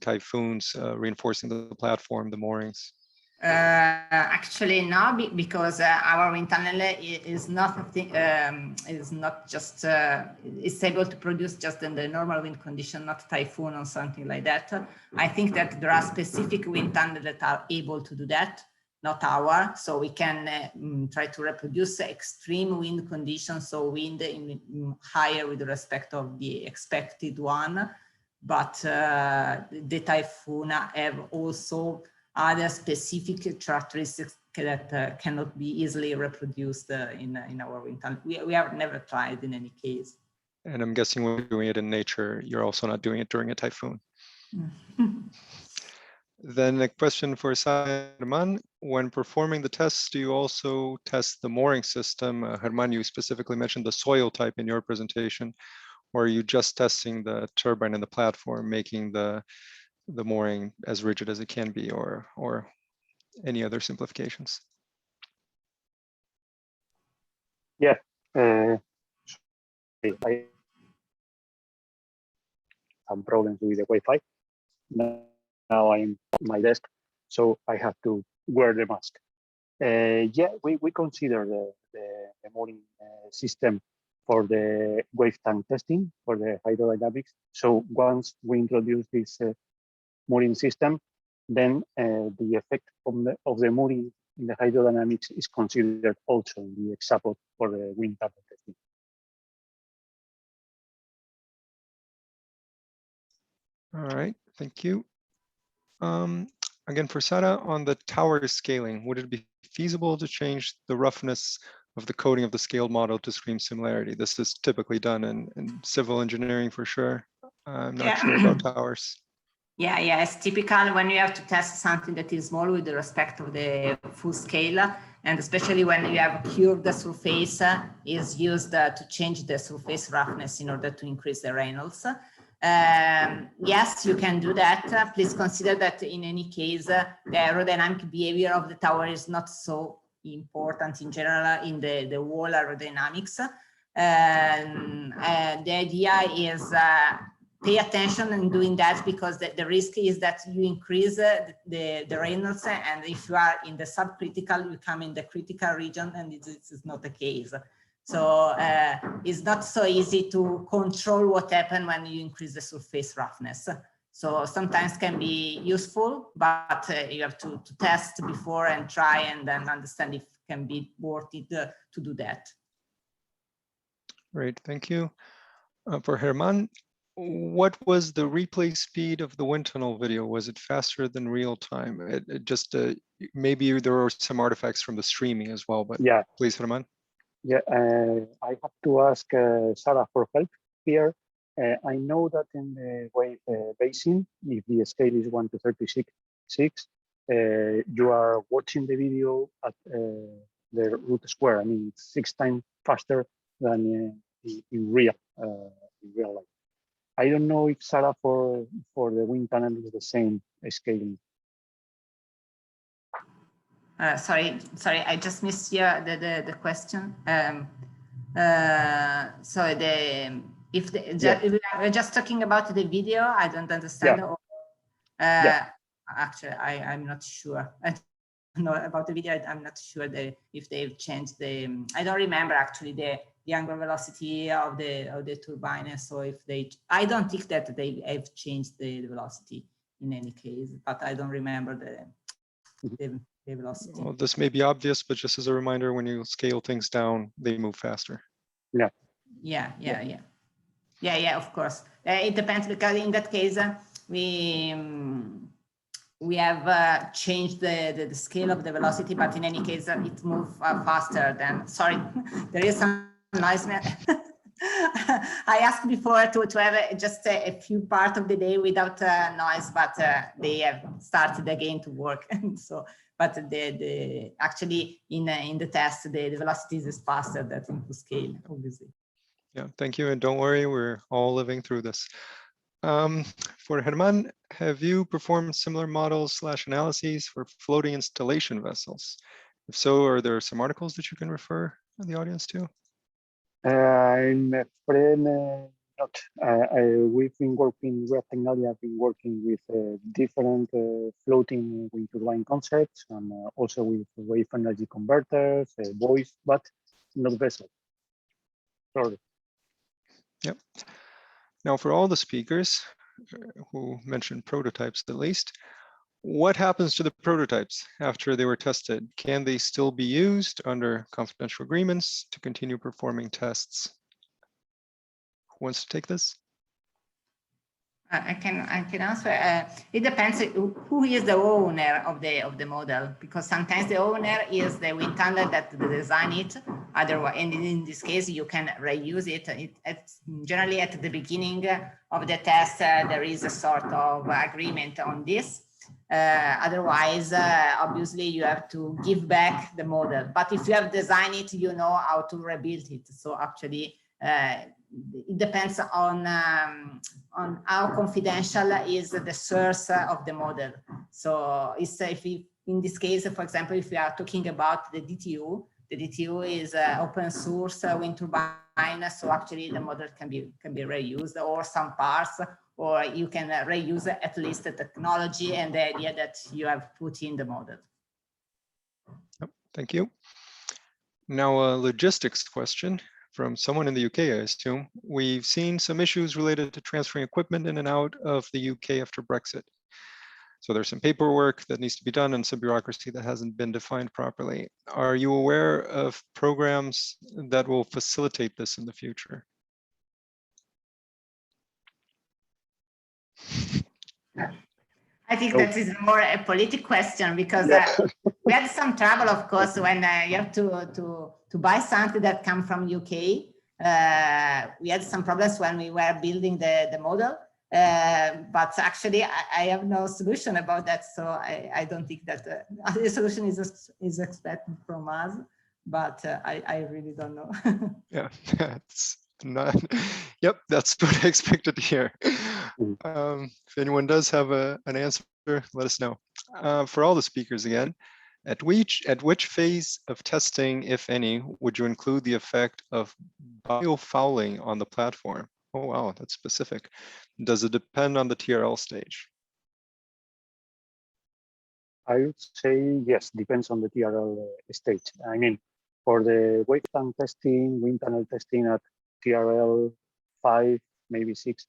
E: typhoons, reinforcing the platform, the moorings.
F: Actually, no, because our wind tunnel is not just it's able to produce just in the normal wind condition, not typhoon or something like that. I think that there are specific wind tunnels that are able to do that, not our. So we can try to reproduce extreme wind conditions, so wind higher with respect of the expected one. But the typhoon have also other specific characteristics that cannot be easily reproduced in our wind tunnel. We have never tried in any case.
E: And I'm guessing when you're doing it in nature, you're also not doing it during a typhoon. Then a question for Herman. When performing the tests, do you also test the mooring system? Herman, you specifically mentioned the soil type in your presentation, or are you just testing the turbine and the platform, making the mooring as rigid as it can be, or any other simplifications?
G: Yeah, I have problems with the Wi-Fi. Now I'm at my desk, so I have to wear the mask. Yeah, we consider the mooring system for the wave tank testing for the hydrodynamics. So once we introduce this mooring system, then the effect of the mooring in the hydrodynamics is considered also in the support for the wind tunnel testing.
E: All right, thank you. Again, for Sara, on the tower scaling, would it be feasible to change the roughness of the coating of the scaled model to screen similarity? This is typically done in civil engineering for sure. I'm not sure about towers.
F: Yeah, it's typical when you have to test something that is small with respect of the full scale, and especially when you have curved surface, is used to change the surface roughness in order to increase the Reynolds. Yes, you can do that. Please consider that in any case, the aerodynamic behavior of the tower is not so important in general in the wall aerodynamics. The idea is pay attention in doing that, because the risk is that you increase the Reynolds, and if you are in the subcritical, you come in the critical region, and this is not the case. So it's not so easy to control what happens when you increase the surface roughness. So sometimes can be useful, but you have to test before and try and then understand if it can be worth it to do that.
E: Great, thank you. For Herman, what was the replay speed of the wind tunnel video? Was it faster than real time? It just maybe there were some artifacts from the streaming as well, but yeah, please, Herman.
G: Yeah, I have to ask Sara for help here. I know that in the wave basin, if the scale is 1:36, you are watching the video at the root square. I mean, 6 times faster than in real life. I don't know if Sara for the wind tunnel is the same scaling.
F: Sorry, I just missed the question. So if we're just talking about the video, I don't understand. Actually, I'm not sure. I don't know about the video. I'm not sure if they've changed the. I don't remember actually the angular velocity of the turbine. So if I don't think that they have changed the velocity in any case, but I don't remember the velocity.
E: Well, this may be obvious, but just as a reminder, when you scale things down, they move faster.
F: Yeah, of course. It depends, because in that case, we have changed the scale of the velocity, but in any case, it moves faster than, sorry, there is some noise. I asked before to have just a few parts of the day without noise, but they have started again to work. So, but actually in the test, the velocity is faster than into scale, obviously.
E: Yeah, thank you, and don't worry, we're all living through this. For Herman, have you performed similar models / analyses for floating installation vessels? If so, are there some articles that you can refer the audience to?
G: I'm afraid not. We've been working with Tecnalia, have been working with different floating wind turbine concepts, and also with wave energy converters, voice, but not vessel. Sorry.
E: Yep. Now, for all the speakers who mentioned prototypes at least, what happens to the prototypes after they were tested? Can they still be used under confidential agreements to continue performing tests? Who wants to take this?
F: I can answer. It depends who is the owner of the model, because sometimes the owner is the wind tunnel that design it. Otherwise, and in this case, you can reuse it. Generally at the beginning of the test, there is a sort of agreement on this. Otherwise, obviously, you have to give back the model. But if you have designed it, you know how to rebuild it. So actually, it depends on how confidential is the source of the model. So it's in this case, for example, if we are talking about the DTU is open source wind turbine. So actually, the model can be reused, or some parts, or you can reuse at least the technology and the idea that you have put in the model.
E: Yep, thank you. Now, a logistics question from someone in the UK, I assume. We've seen some issues related to transferring equipment in and out of the UK after Brexit. So there's some paperwork that needs to be done and some bureaucracy that hasn't been defined properly. Are you aware of programs that will facilitate this in the future?
F: I think that is more a political question, because we had some trouble, of course, when you have to buy something that comes from UK. We had some problems when we were building the model, but actually I have no solution about that. So I don't think that the solution is expected from us, but I really don't know. Yeah,
E: that's not. Yep, that's what I expected to hear. If anyone does have an answer, let us know. For all the speakers again, at which phase of testing, if any, would you include the effect of biofouling on the platform? Oh, wow, that's specific. Does it depend on the TRL stage?
G: I would say yes, depends on the TRL stage. I mean, for the wave tank testing, wind tunnel testing at TRL 5, maybe 6,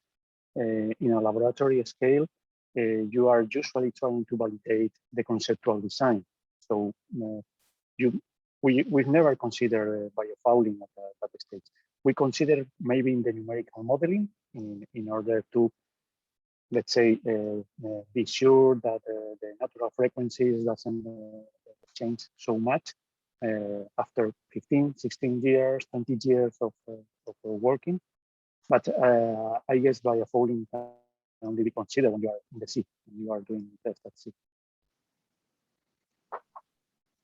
G: in a laboratory scale, you are usually trying to validate the conceptual design. So we've never considered biofouling at that stage. We consider maybe in the numerical modeling in order to, let's say, be sure that the natural frequencies doesn't change so much after 15, 16 years, 20 years of working. But I guess biofouling can only be considered when you are in the sea, when you are doing tests at sea.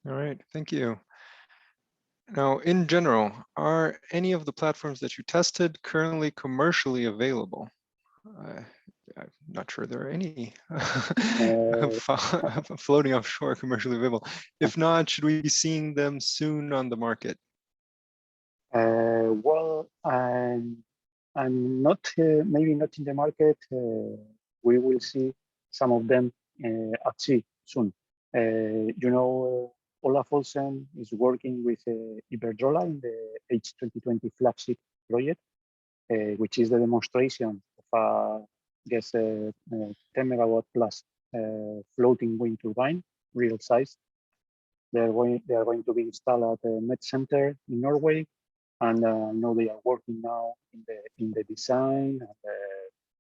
E: All right, thank you. Now, in general, are any of the platforms that you tested currently commercially available? I'm not sure there are any floating offshore commercially available. If not, should we be seeing them soon on the market?
G: Well, I'm not, maybe not in the market. We will see some of them at sea soon. You know, Olaf Olsen is working with Iberdrola in the H2020 flagship project, which is the demonstration of a, I guess, 10 megawatt plus floating wind turbine, real size. They are going to be installed at the Met Center in Norway, and I know they are working now in the design. And,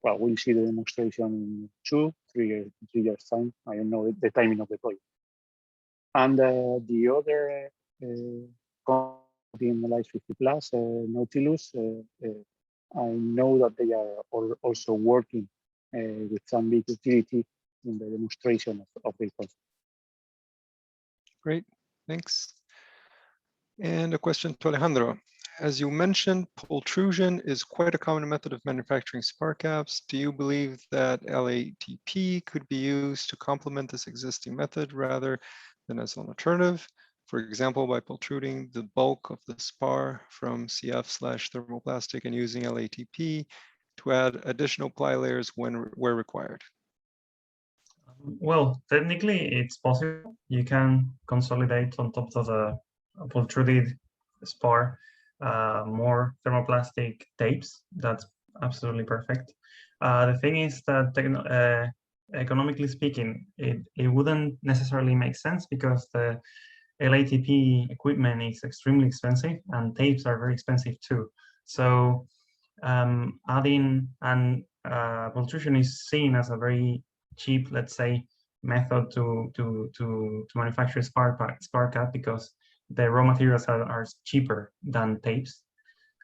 G: well, we'll see the demonstration in 2-3 years time. I don't know the timing of the project. And the other company in LIFES50 Plus, Nautilus, I know that they are also working with some big utility in the demonstration of the concept.
E: Great, thanks. And a question to Alejandro. As you mentioned, pultrusion is quite a common method of manufacturing spar caps. Do you believe that LATP could be used to complement this existing method rather than as an alternative? For example, by pultruding the bulk of the spar from CF/thermoplastic and using LATP to add additional ply layers where required.
I: Well, technically it's possible. You can consolidate on top of the pultruded spar more thermoplastic tapes. That's absolutely perfect. The thing is that economically speaking, it wouldn't necessarily make sense because the LATP equipment is extremely expensive and tapes are very expensive too. So adding and pultrusion is seen as a very cheap, let's say, method to manufacture spar cap because the raw materials are cheaper than tapes,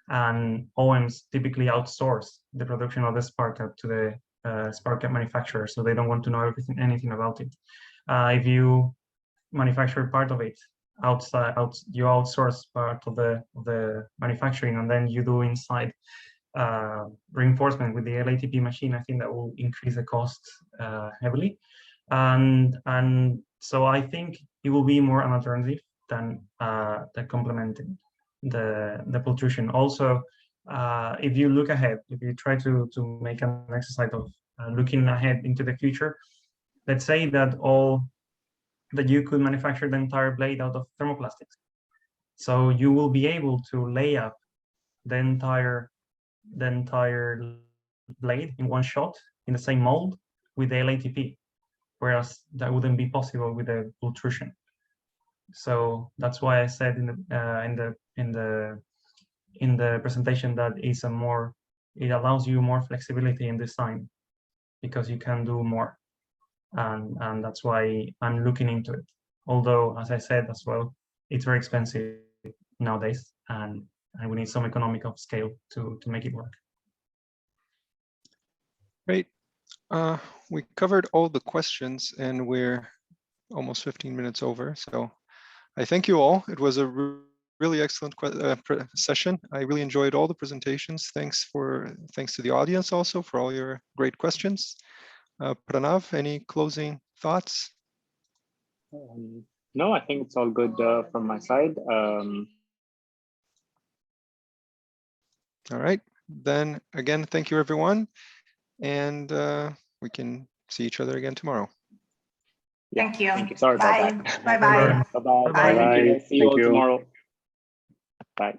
I: and OEMs typically outsource the production of the spar cap to the spar cap manufacturer, so they don't want to know anything about it. If you manufacture part of it outside, you outsource part of the manufacturing, and then you do inside reinforcement with the LATP machine, I think that will increase the cost heavily, and so I think it will be more an alternative than complementing the pultrusion. Also, if you look ahead, if you try to make an exercise of looking ahead into the future, let's say that you could manufacture the entire blade out of thermoplastics, so you will be able to lay up the entire blade in one shot in the same mold with the LATP, whereas that wouldn't be possible with the pultrusion. So that's why I said in the presentation that it allows you more flexibility in design because you can do more, and that's why I'm looking into it. Although, as I said as well, it's very expensive nowadays, and we need some economic of scale to make it work.
E: Great. We covered all the questions and we're almost 15 minutes over. So I thank you all. It was a really excellent session. I really enjoyed all the presentations. Thanks to the audience also for all your great questions. Pranav, any closing thoughts?
A: No, I think it's all good from my side.
E: All right, then again, thank you everyone. And we can see each other again tomorrow.
A: Yeah,
F: thank you.
A: Thank you. Sorry
F: Bye.
A: about that.
F: Bye-bye.
A: Bye-bye.
G: Bye.
A: See you all tomorrow. Bye.